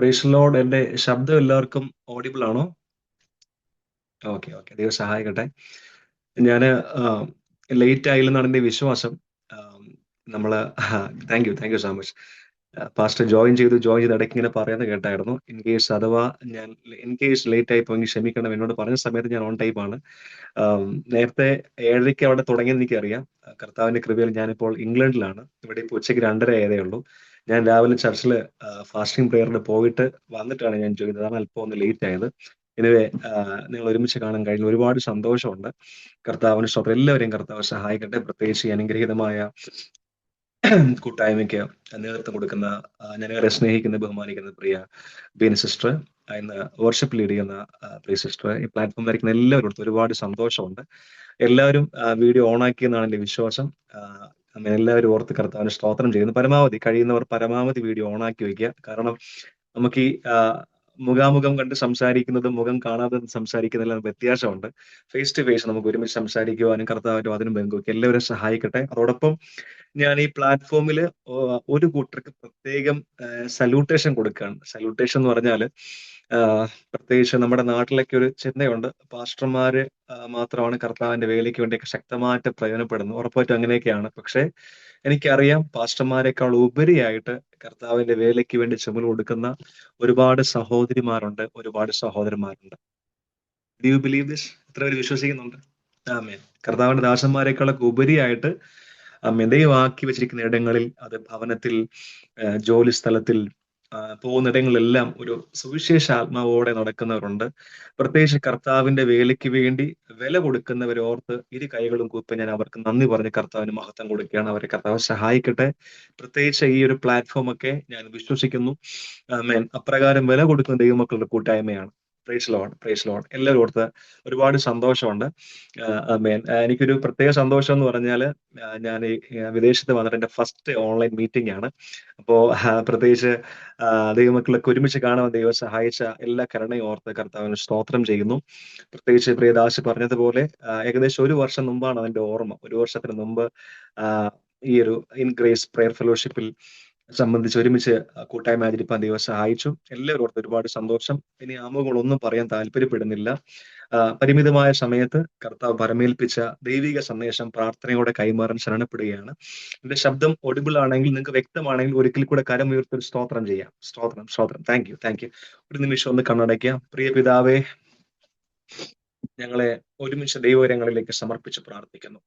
Praise Lord. എന്റെ ശബ്ദം എല്ലാവർക്കും ഓഡിബിൾ ആണോ? ഓക്കെ ഓക്കെ, ദൈവം സഹായിക്കട്ടെ. ഞാൻ ലേറ്റ് ആയില്ലെന്നാണ് എൻ്റെ വിശ്വാസം. ആം, നമ്മള് thank you so much. Pastor join ചെയ്ത് ഇടയ്ക്ക് ഇങ്ങനെ പറയുന്നത് കേട്ടായിരുന്നു. ഇൻ കേസ് ലേറ്റ് ആയി പോയെങ്കിൽ ക്ഷമിക്കണം. എന്നോട് പറഞ്ഞ സമയത്ത് ഞാൻ ഓൺ ടൈപ്പ് ആണ്. ആം, നേരത്തെ 7:30 അവിടെ തുടങ്ങിയെന്ന് എനിക്കറിയാം. കർത്താവിന്റെ കൃപയിൽ ഞാനിപ്പോൾ ഇംഗ്ലണ്ടിലാണ്. ഇവിടെ ഇപ്പോൾ ഉച്ചയ്ക്ക് 2:30 ആയതേ ഉള്ളൂ. ഞാൻ രാവിലെ ചർച്ചിൽ ഫാസ്റ്റിംഗ് പ്രെയറിന് പോയിട്ട് വന്നിട്ടാണ് ഞാൻ ജോയിൻ ചെയ്തത്. അതാണ് അല്പം ഒന്ന് ലേറ്റ് ആയത്. എനിവേ, നിങ്ങൾ ഒരുമിച്ച് കാണാൻ കഴിഞ്ഞ ഒരുപാട് സന്തോഷമുണ്ട്. കർത്താവിന് സ്തോത്രം. എല്ലാവരെയും കർത്താവ് സഹായിക്കട്ടെ. പ്രത്യേകിച്ച് ഈ അനുഗ്രഹീതമായ കൂട്ടായ്മയ്ക്ക് നേതൃത്വം കൊടുക്കുന്ന, ഞങ്ങളെ സ്നേഹിക്കുന്ന ബഹുമാനിക്കുന്ന പ്രിയ ബീന സിസ്റ്റർ, ഇന്ന് വർഷിപ്പ് ലീഡ് ചെയ്യുന്ന പ്രിയ സിസ്റ്റർ, ഈ പ്ലാറ്റ്ഫോമിലായിരിക്കുന്ന എല്ലാവരും ഒരുപാട് സന്തോഷമുണ്ട്. എല്ലാവരും വീഡിയോ ഓണാക്കിയെന്നാണ് എൻ്റെ വിശ്വാസം. അങ്ങനെ എല്ലാവരും ഓർത്ത് കർത്താവിന് സ്തോത്രം ചെയ്യുന്നു. പരമാവധി കഴിയുന്നവർ പരമാവധി വീഡിയോ ഓണാക്കി വെക്കുക. കാരണം നമുക്ക് ഈ മുഖാമുഖം കണ്ട് സംസാരിക്കുന്നതും മുഖം കാണാതെ സംസാരിക്കുന്നതെല്ലാം വ്യത്യാസമുണ്ട്. ഫേസ് ടു ഫേസ് നമുക്ക് ഒരുമിച്ച് സംസാരിക്കുവാനും കർത്താവായിട്ടും അതിനും പങ്കുവയ്ക്കും. എല്ലാവരും സഹായിക്കട്ടെ. അതോടൊപ്പം ഞാൻ ഈ പ്ലാറ്റ്ഫോമിൽ ഒരു കൂട്ടർക്ക് പ്രത്യേകം സല്യൂട്ടേഷൻ കൊടുക്കുകയാണ്. സല്യൂട്ടേഷൻ എന്ന് പറഞ്ഞാൽ, പ്രത്യേകിച്ച് നമ്മുടെ നാട്ടിലൊക്കെ ഒരു ചിന്തയുണ്ട്, പാസ്റ്റർമാര് മാത്രമാണ് കർത്താവിന്റെ വേലയ്ക്ക് വേണ്ടിയൊക്കെ ശക്തമായിട്ട് പ്രയോജനപ്പെടുന്നു. ഉറപ്പായിട്ടും അങ്ങനെയൊക്കെയാണ്. പക്ഷെ എനിക്കറിയാം, പാസ്റ്റർമാരെക്കാൾ ഉപരിയായിട്ട് കർത്താവിന്റെ വേലയ്ക്ക് വേണ്ടി ചുമൽ കൊടുക്കുന്ന ഒരുപാട് സഹോദരിമാരുണ്ട്, ഒരുപാട് സഹോദരന്മാരുണ്ട്. Do you believe this? എത്ര പേര് വിശ്വസിക്കുന്നുണ്ട്? ആമേൻ. കർത്താവിന്റെ ദാസന്മാരെക്കാളൊക്കെ ഉപരിയായിട്ട് ദൈവം ആക്കി വെച്ചിരിക്കുന്ന ഇടങ്ങളിൽ, അത് ഭവനത്തിൽ, ജോലി സ്ഥലത്തിൽ, പോകുന്നിടങ്ങളിലെല്ലാം ഒരു സുവിശേഷ ആത്മാവോടെ നടക്കുന്നവരുണ്ട്. പ്രത്യേകിച്ച് കർത്താവിന്റെ വേലയ്ക്ക് വേണ്ടി വില കൊടുക്കുന്നവരെ ഓർത്ത് ഇരു കൈകളും കൂപ്പി ഞാൻ അവർക്ക് നന്ദി പറഞ്ഞ് കർത്താവിന് മഹത്വം കൊടുക്കുകയാണ്. അവരെ കർത്താവ് സഹായിക്കട്ടെ. പ്രത്യേകിച്ച് ഈ ഒരു പ്ലാറ്റ്ഫോം ഒക്കെ ഞാൻ വിശ്വസിക്കുന്നു, ആമേൻ, അപ്രകാരം വില കൊടുക്കുന്ന ദൈവമക്കളുടെ കൂട്ടായ്മയാണ്. Praise lord, praise lord. എല്ലാവരും ഓർത്ത് ഒരുപാട് സന്തോഷമുണ്ട്. ആമേൻ. എനിക്കൊരു പ്രത്യേക സന്തോഷം എന്ന് പറഞ്ഞാൽ, ഞാൻ ഈ വിദേശത്ത് വന്നിട്ട് എൻ്റെ ഫസ്റ്റ് ഓൺലൈൻ മീറ്റിംഗ് ആണ്. അപ്പോ പ്രത്യേകിച്ച് ദൈവമക്കളൊക്കെ ഒരുമിച്ച് കാണാൻ ദൈവം സഹായിച്ച എല്ലാ കരുണയും ഓർത്ത് കർത്താവിന് സ്തോത്രം ചെയ്യുന്നു. പ്രത്യേകിച്ച് പ്രിയദാസ് പറഞ്ഞതുപോലെ, ഏകദേശം 1 വർഷം മുമ്പാണ് അതിന്റെ ഓർമ്മ. 1 വർഷത്തിന് മുമ്പ് ഈ ഒരു ഇൻ ഗ്രേസ് പ്രെയർ ഫെലോഷിപ്പിൽ സംബന്ധിച്ച് ഒരുമിച്ച് കൂട്ടായ്മ ആചരിപ്പാൻ ദൈവം സഹായിച്ചു. എല്ലാവരും ഓർത്ത് ഒരുപാട് സന്തോഷം. ഇനി ആമുഖങ്ങളൊന്നും പറയാൻ താല്പര്യപ്പെടുന്നില്ല. പരിമിതമായ സമയത്ത് കർത്താവ് പരമേൽപ്പിച്ച ദൈവിക സന്ദേശം പ്രാർത്ഥനയോടെ കൈമാറാൻ ശരണപ്പെടുകയാണ്. എന്റെ ശബ്ദം ഒഡിബിൾ ആണെങ്കിൽ, നിങ്ങൾക്ക് വ്യക്തമാണെങ്കിൽ ഒരിക്കൽ കൂടെ കരമുയർത്തി ഒരു സ്തോത്രം ചെയ്യാം. സ്തോത്രം, സ്തോത്രം. Thank you. ഒരു നിമിഷം ഒന്ന് കണ്ണടയ്ക്കാം. പ്രിയ പിതാവേ, ഞങ്ങളെ ഒരുമിച്ച് ദൈവകരങ്ങളിലേക്ക് സമർപ്പിച്ച് പ്രാർത്ഥിക്കുന്നു.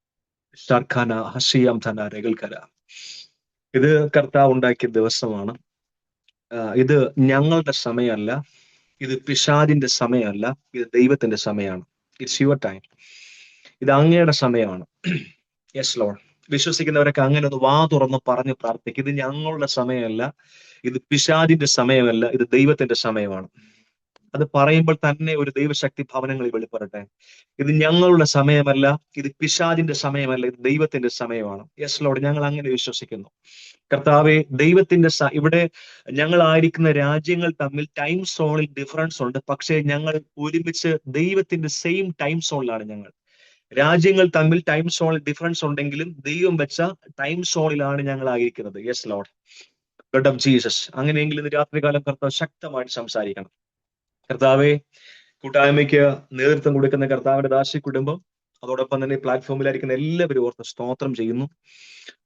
ഷർഖാന ഹസിയാം ധന രഗൽക്കര. ഇത് കർത്താവ് ഉണ്ടാക്കിയ ദിവസമാണ്. ഇത് ഞങ്ങളുടെ സമയമല്ല, ഇത് പിശാചിന്റെ സമയമല്ല, ഇത് ദൈവത്തിന്റെ സമയമാണ്. It's your time. ഇത് അങ്ങയുടെ സമയമാണ്. Yes Lord. വിശ്വസിക്കുന്നവരൊക്കെ അങ്ങനെ ഒന്ന് വാ തുറന്ന് പറഞ്ഞ് പ്രാർത്ഥിക്കും. ഇത് ഞങ്ങളുടെ സമയമല്ല, ഇത് പിശാചിന്റെ സമയമല്ല, ഇത് ദൈവത്തിന്റെ സമയമാണ്. അത് പറയുമ്പോൾ തന്നെ ഒരു ദൈവശക്തി ഭവനങ്ങളിൽ വെളിപ്പെടട്ടെ. ഇത് ഞങ്ങളുടെ സമയമല്ല, ഇത് പിശാചിന്റെ സമയമല്ല, ഇത് ദൈവത്തിന്റെ സമയമാണ്. യെസ് ലോർഡ്, ഞങ്ങൾ അങ്ങനെ വിശ്വസിക്കുന്നു. കർത്താവെ, ദൈവത്തിന്റെ ഇവിടെ ഞങ്ങളായിരിക്കുന്ന രാജ്യങ്ങൾ തമ്മിൽ ടൈം സോണിൽ ഡിഫറൻസ് ഉണ്ട്. പക്ഷേ ഞങ്ങൾ ഒരുമിച്ച് ദൈവത്തിന്റെ സെയിം ടൈം സോണിലാണ്. ഞങ്ങൾ രാജ്യങ്ങൾ തമ്മിൽ ടൈം സോണിൽ ഡിഫറൻസ് ഉണ്ടെങ്കിലും ദൈവം വെച്ച ടൈം സോണിലാണ് ഞങ്ങൾ ആയിരിക്കുന്നത്. Yes Lord, God of Jesus. അങ്ങനെയെങ്കിൽ ഇന്ന് രാത്രികാലം കർത്താവ് ശക്തമായിട്ട് സംസാരിക്കണം. കർത്താവെ, കൂട്ടായ്മയ്ക്ക് നേതൃത്വം കൊടുക്കുന്ന കർത്താവിന്റെ ദാസി കുടുംബം, അതോടൊപ്പം തന്നെ പ്ലാറ്റ്ഫോമിലായിരിക്കുന്ന എല്ലാവരും ഓർത്ത് സ്തോത്രം ചെയ്യുന്നു.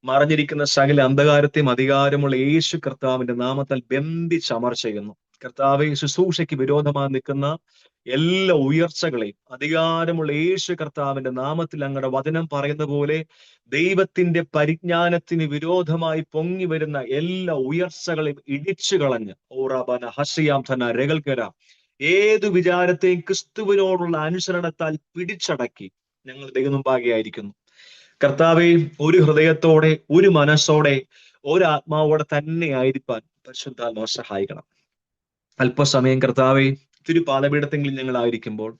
മറഞ്ഞിരിക്കുന്ന സകല അന്ധകാരത്തെയും അധികാരമുള്ള യേശു കർത്താവിന്റെ നാമത്താൽ ബന്ധിച്ചമർ ചെയ്യുന്നു. കർത്താവെ, ശുശ്രൂഷയ്ക്ക് വിരോധമായി നിൽക്കുന്ന എല്ലാ ഉയർച്ചകളെയും അധികാരമുള്ള യേശു കർത്താവിന്റെ നാമത്തിൽ അങ്ങയുടെ വചനം പറയുന്ന പോലെ ദൈവത്തിന്റെ പരിജ്ഞാനത്തിന് വിരോധമായി പൊങ്ങി വരുന്ന എല്ലാ ഉയർച്ചകളെയും ഇടിച്ചു കളഞ്ഞ് ഓറാബന ഹസിയാം ധന രഗൽക്കര ഏതു വിചാരത്തെയും ക്രിസ്തുവിനോടുള്ള അനുസരണത്താൽ പിടിച്ചടക്കി ഞങ്ങൾ ദൈവമുമ്പാകെയായിരിക്കുന്നു. കർത്താവെ, ഒരു ഹൃദയത്തോടെ, ഒരു മനസ്സോടെ, ഒരാത്മാവോടെ തന്നെ ആയിരിക്കാൻ പരിശുദ്ധാത്മാവ് സഹായിക്കണം. അല്പസമയം കർത്താവെ, തിരുപാദപീഠത്തെങ്കിലും ഞങ്ങൾ ആയിരിക്കുമ്പോൾ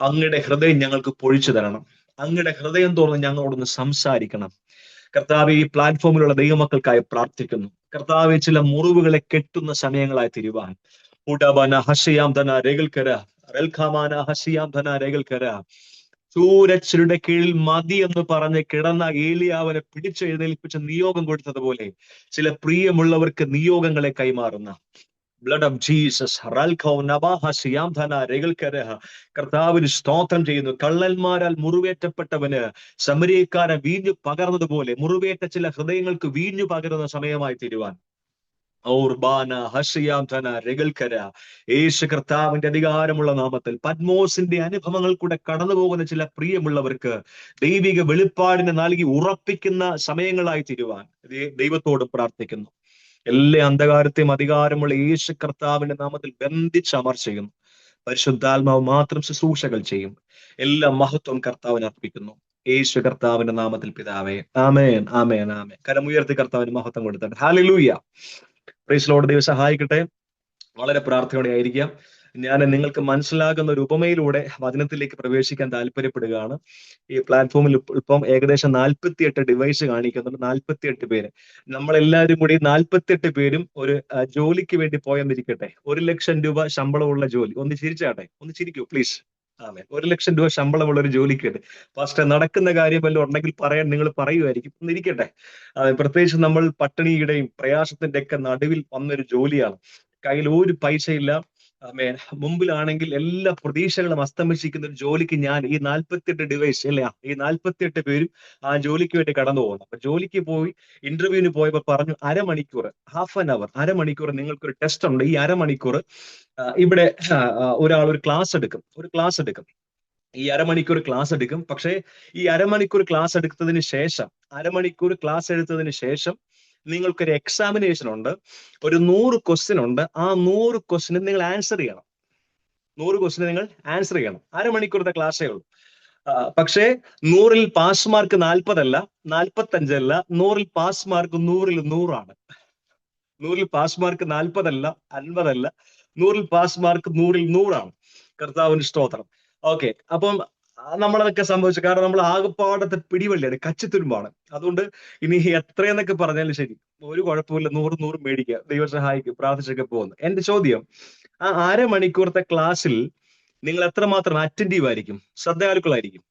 അങ്ങയുടെ ഹൃദയം ഞങ്ങൾക്ക് പൊഴിച്ചു തരണം. അങ്ങയുടെ ഹൃദയം തുറന്ന് ഞങ്ങളോടൊന്ന് സംസാരിക്കണം. കർത്താവെ, ഈ പ്ലാറ്റ്ഫോമിലുള്ള ദൈവമക്കൾക്കായി പ്രാർത്ഥിക്കുന്നു. കർത്താവെ, ചില മുറിവുകളെ കെട്ടുന്ന സമയങ്ങളായി തിരുവാൻ ഉടബന ഹസിയാം ധന രഗൽക്കര റൽഖമാന ഹസിയാം ധന രഗൽക്കര. സൂരച്ചിരുടെ കീഴിൽ മതി എന്ന് പറഞ്ഞ് കിടന്ന ഏലിയാവിനെ പിടിച്ചെഴുന്നേൽപ്പിച്ച് നിയോഗം കൊടുത്തതുപോലെ ചില പ്രിയമുള്ളവർക്ക് നിയോഗങ്ങളെ കൈമാറുന്ന ബ്ലഡ് ഓഫ് ജീസസ്. കർത്താവിന് സ്തോത്രം ചെയ്യുന്നു. കള്ളന്മാരാൽ മുറിവേറ്റപ്പെട്ടവന് ശമരിയക്കാരൻ വീഞ്ഞു പകർന്നതുപോലെ മുറിവേറ്റ ചില ഹൃദയങ്ങൾക്ക് വീഞ്ഞു പകരുന്ന സമയമായി തീരുവാൻ യേശു കർത്താവിന്റെ അധികാരമുള്ള നാമത്തിൽ പത്മോസിന്റെ അനുഭവങ്ങൾ കൂടെ കടന്നു പോകുന്ന ചില പ്രിയമുള്ളവർക്ക് ദൈവിക വെളിപ്പാടിനെ നൽകി ഉറപ്പിക്കുന്ന സമയങ്ങളായി തീരുവാൻ ദൈവത്തോട് പ്രാർത്ഥിക്കുന്നു. എല്ലാ അന്ധകാരത്തെയും അധികാരമുള്ള യേശു കർത്താവിന്റെ നാമത്തിൽ ബന്ധിച്ചമർ ചെയ്യുന്നു. പരിശുദ്ധാത്മാവ് മാത്രം ശുശ്രൂഷകൾ ചെയ്യും. എല്ലാ മഹത്വം കർത്താവിന് അർപ്പിക്കുന്നു. യേശു കർത്താവിന്റെ നാമത്തിൽ പിതാവേ, ആമേൻ, ആമേൻ, ആമേൻ. കരമുയർത്തി കർത്താവിന് മഹത്വം കൊടുത്തിട്ട് ഹല്ലേലൂയ. Praise Lord. ദൈവം സഹായിക്കട്ടെ. വളരെ പ്രാർത്ഥനയോടെ ആയിരിക്കാം. ഞാൻ നിങ്ങൾക്ക് മനസ്സിലാകുന്ന ഒരു ഉപമയിലൂടെ വചനത്തിലേക്ക് പ്രവേശിക്കാൻ താല്പര്യപ്പെടുകയാണ്. ഈ പ്ലാറ്റ്ഫോമിൽ ഇപ്പം ഏകദേശം 48 ഡിവൈസ് കാണിക്കുന്നുണ്ട്. 48 പേര്. നമ്മളെല്ലാവരും കൂടി 48 പേരും ഒരു ജോലിക്ക് വേണ്ടി പോയെന്നിരിക്കട്ടെ. 1 ലക്ഷം രൂപ ശമ്പളമുള്ള ജോലി. ഒന്ന് ചിരിച്ചാട്ടെ, ഒന്ന് ചിരിക്കൂ പ്ലീസ്. ആമേൻ. 1 ലക്ഷം രൂപ ശമ്പളമുള്ള ഒരു ജോലിക്ക് വേണ്ടി. ഫസ്റ്റ് നടക്കുന്ന കാര്യം വല്ലതും ഉണ്ടെങ്കിൽ പറയാൻ നിങ്ങൾ പറയുമായിരിക്കും. ഒന്നിരിക്കട്ടെ. പ്രത്യേകിച്ച് നമ്മൾ പട്ടിണിയുടെയും പ്രയാസത്തിന്റെ ഒക്കെ നടുവിൽ വന്നൊരു ജോലിയാണ്. കയ്യിൽ ഒരു പൈസ ഇല്ല. ആമേൻ. മുമ്പിലാണെങ്കിൽ എല്ലാ പ്രതീക്ഷകളും അസ്തമിച്ചിരിക്കുന്ന ഒരു ജോലിക്ക് ഞാൻ ഈ 48 ഡിവൈസ് അല്ല, ഈ 48 പേരും ആ ജോലിക്ക് വേണ്ടി കടന്നു പോകുന്നു. അപ്പൊ ജോലിക്ക് പോയി ഇന്റർവ്യൂവിന് പോയപ്പോ പറഞ്ഞു അരമണിക്കൂർ, ഹാഫ് ആൻ അവർ, അരമണിക്കൂർ നിങ്ങൾക്കൊരു ടെസ്റ്റ് ഉണ്ട്. ഈ അരമണിക്കൂർ ഇവിടെ ഒരാൾ ഒരു ക്ലാസ് എടുക്കും. ഈ അരമണിക്കൂർ ക്ലാസ് എടുക്കും. പക്ഷേ ഈ അരമണിക്കൂർ ക്ലാസ് എടുത്തതിന് ശേഷം നിങ്ങൾക്കൊരു എക്സാമിനേഷൻ ഉണ്ട്. ഒരു 100 ക്വസ്റ്റ്യൻ ഉണ്ട്. ആ 100 ക്വസ്റ്റ്യന് നിങ്ങൾ ആൻസർ ചെയ്യണം. 100 ക്വസ്റ്റ്യന് നിങ്ങൾ ആൻസർ ചെയ്യണം. അരമണിക്കൂറത്തെ ക്ലാസ്സേ ഉള്ളൂ. പക്ഷേ 100-ൽ പാസ് മാർക്ക് 40 അല്ല, 45 അല്ല. 100-ൽ പാസ് മാർക്ക് 100-ൽ 100 ആണ്. 100-ൽ പാസ് മാർക്ക് 40 അല്ല, 50 അല്ല. 100-ൽ പാസ് മാർക്ക് 100-ൽ 100 ആണ്. കർത്താവിന് സ്തോത്രം. ഓക്കെ. അപ്പം നമ്മളതൊക്കെ സംഭവിച്ചു. കാരണം നമ്മൾ ആകെപ്പാടത്തെ പിടിവള്ളിയാണ്, കച്ചിത്തുരുമ്പാണ്. അതുകൊണ്ട് ഇനി എത്രയെന്നൊക്കെ പറഞ്ഞാലും ശരി, ഒരു കുഴപ്പമില്ല. 100 മേടിക്കുക. ദൈവം സഹായിക്കും. പ്രാർത്ഥിച്ചൊക്കെ പോകുന്നു. എന്റെ ചോദ്യം, ആ അരമണിക്കൂറത്തെ ക്ലാസ്സിൽ നിങ്ങൾ എത്രമാത്രം അറ്റൻറ്റീവ് ആയിരിക്കും, ശ്രദ്ധാലുക്കളായിരിക്കും?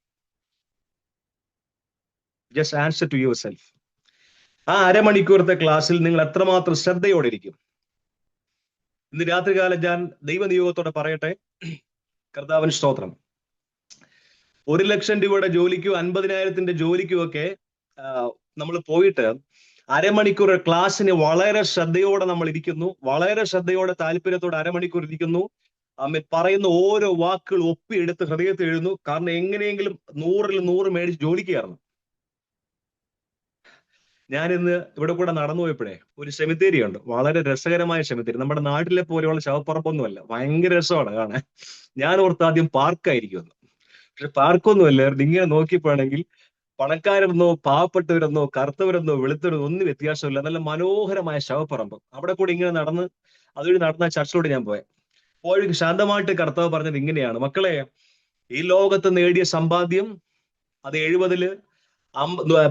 Just answer to yourself. ആ അരമണിക്കൂറത്തെ ക്ലാസ്സിൽ നിങ്ങൾ എത്രമാത്രം ശ്രദ്ധയോടെ ഇരിക്കും? ഇന്ന് രാത്രികാലം ഞാൻ ദൈവനിയോഗത്തോടെ പറയട്ടെ. കർത്താവിന് സ്തോത്രം. 1 ലക്ഷം രൂപയുടെ ജോലിക്കും 50,000-ന്റെ ജോലിക്കും ഒക്കെ നമ്മൾ പോയിട്ട് അരമണിക്കൂർ ക്ലാസ്സിന് വളരെ ശ്രദ്ധയോടെ നമ്മൾ ഇരിക്കുന്നു. വളരെ ശ്രദ്ധയോടെ താല്പര്യത്തോടെ അരമണിക്കൂർ ഇരിക്കുന്നു. പറയുന്ന ഓരോ വാക്കുകൾ ഒപ്പിയെടുത്ത് ഹൃദയത്തിൽ എഴുതുന്നു. കാരണം എങ്ങനെയെങ്കിലും 100-ൽ 100 മേടിച്ച് ജോലിക്ക് കയറണം. ഞാൻ ഇന്ന് ഇവിടെ കൂടെ നടന്നു പോയപ്പോഴേ ഒരു സെമിത്തേരി ഉണ്ട്, വളരെ രസകരമായ സെമിത്തേരി. നമ്മുടെ നാട്ടിലെ പോലെയുള്ള ശവപ്പറമ്പൊന്നുമല്ല, ഭയങ്കര രസമാണ് കാണാൻ. ഞാൻ ഓർത്ത് ആദ്യം പാർക്കായിരിക്കുമെന്ന്. പക്ഷെ പാർക്കൊന്നുമല്ല. ഇങ്ങനെ നോക്കിയപ്പോഴാണെങ്കിൽ പണക്കാരെന്നോ പാവപ്പെട്ടവരെന്നോ കറുത്തവരെന്നോ വെളുത്തവരെന്നോ ഒന്നും വ്യത്യാസമില്ല. നല്ല മനോഹരമായ ശവപ്പറമ്പ്. അവിടെ കൂടി ഇങ്ങനെ നടന്ന് അതുവഴി നടന്ന ചർച്ചിലോട് ഞാൻ പോയി ശാന്തമായിട്ട് കർത്താവ് പറഞ്ഞത് ഇങ്ങനെയാണ്: മക്കളെ, ഈ ലോകത്ത് നേടിയ സമ്പാദ്യം അത് 70-ല്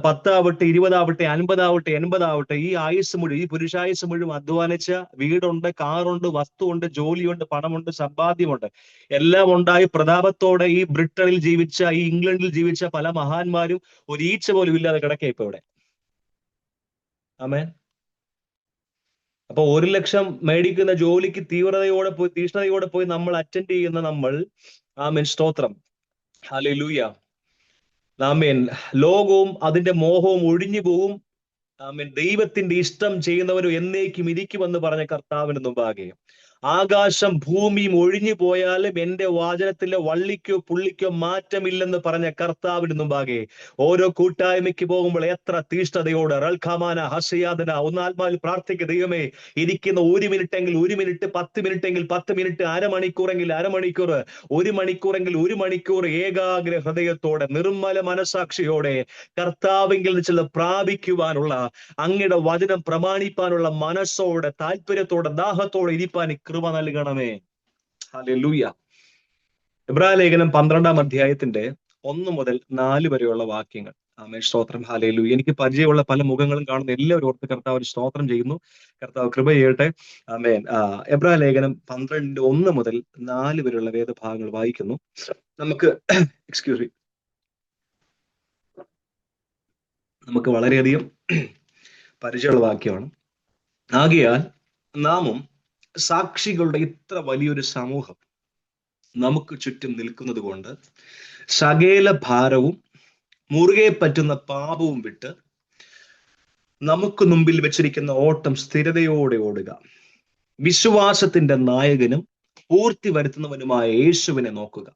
10 ആവട്ടെ, 20 ആവട്ടെ, 50 ആവട്ടെ, 80 ആവട്ടെ, ഈ ആയുസ് മുഴുവൻ, ഈ പുരുഷായുസ് മുഴുവൻ അധ്വാനിച്ച വീടുണ്ട്, കാറുണ്ട്, വസ്തുവുണ്ട്, ജോലിയുണ്ട്, പണമുണ്ട്, സമ്പാദ്യമുണ്ട്, എല്ലാം ഉണ്ടായി പ്രതാപത്തോടെ ഈ ബ്രിട്ടനിൽ ജീവിച്ച, ഈ ഇംഗ്ലണ്ടിൽ ജീവിച്ച പല മഹാന്മാരും ഒരു ഈച്ച പോലും ഇല്ലാതെ കിടക്കുക ഇപ്പൊ ഇവിടെ. ആമേൻ. അപ്പൊ 1 ലക്ഷം മേടിക്കുന്ന ജോലിക്ക് തീഷ്ണതയോടെ പോയി നമ്മൾ അറ്റൻഡ് ചെയ്യുന്ന നമ്മൾ, ആമേൻ, സ്തോത്രം, ഹല്ലേലൂയ, ആമേൻ, ലോകവും അതിന്റെ മോഹവും ഒഴിഞ്ഞു പോകും. ആമേൻ. ദൈവത്തിന്റെ ഇഷ്ടം ചെയ്യുന്നവരും എന്നേക്കും ഇരിക്കുമെന്ന് പറഞ്ഞ കർത്താവിന് മുമ്പാകെ ആകാശം ഭൂമിയും ഒഴിഞ്ഞു പോയാലും എന്റെ വാചനത്തിലെ വള്ളിക്കോ പുള്ളിക്കോ മാറ്റമില്ലെന്ന് പറഞ്ഞ കർത്താവിന് മുമ്പാകെ ഓരോ കൂട്ടായ്മയ്ക്ക് പോകുമ്പോൾ എത്ര തീഷ്ണതയോട് റൽഖമാന ഹസയാദന ഒന്നാത്മാവിൽ പ്രാർത്ഥിക്കുക. ദൈവമേ, ഇരിക്കുന്ന 1 മിനിറ്റെങ്കിൽ 1 മിനിറ്റ്, 10 മിനിറ്റെങ്കിൽ 10 മിനിറ്റ്, അരമണിക്കൂറെങ്കിൽ അരമണിക്കൂർ, 1 മണിക്കൂറെങ്കിൽ 1 മണിക്കൂർ ഏകാഗ്ര ഹൃദയത്തോടെ നിർമ്മല മനസാക്ഷിയോടെ കർത്താവിങ്കിൽ നിന്ന് പ്രാപിക്കുവാനുള്ള, അങ്ങയുടെ വചനം പ്രമാണിപ്പാനുള്ള മനസ്സോടെ, താല്പര്യത്തോടെ, ദാഹത്തോടെ ഇരിപ്പാൻ കൃപ നൽകണമേ. ഹല്ലേലൂയ. എബ്രായലേഖനം 12-ാം അധ്യായത്തിന്റെ 1 മുതൽ 4 വരെയുള്ള വാക്യങ്ങൾ. ആമേൻ, സ്തോത്രം, ഹല്ലേലൂയ. എനിക്ക് പരിചയമുള്ള പല മുഖങ്ങളും കാണുന്ന എല്ലാവരും ഓർത്ത് കർത്താവിന് സ്തോത്രം ചെയ്യുന്നു. കർത്താവ് കൃപ ചെയ്യട്ടെ. ആമേൻ. എബ്രായലേഖനം 12-ന്റെ 1 മുതൽ 4 വരെയുള്ള വേദഭാഗങ്ങൾ വായിക്കുന്നു. നമുക്ക് നമുക്ക് വളരെയധികം പരിചയമുള്ള വാക്യമാണ്. ആകയാൽ നാമും സാക്ഷികളുടെ ഇത്ര വലിയൊരു സമൂഹം നമുക്ക് ചുറ്റും നിൽക്കുന്നത് കൊണ്ട് സകല ഭാരവും മുറുകെ പറ്റുന്ന പാപവും വിട്ട് നമുക്ക് മുമ്പിൽ വെച്ചിരിക്കുന്ന ഓട്ടം സ്ഥിരതയോടെ ഓടുക. വിശ്വാസത്തിന്റെ നായകനും പൂർത്തി വരുത്തുന്നവനുമായ യേശുവിനെ നോക്കുക.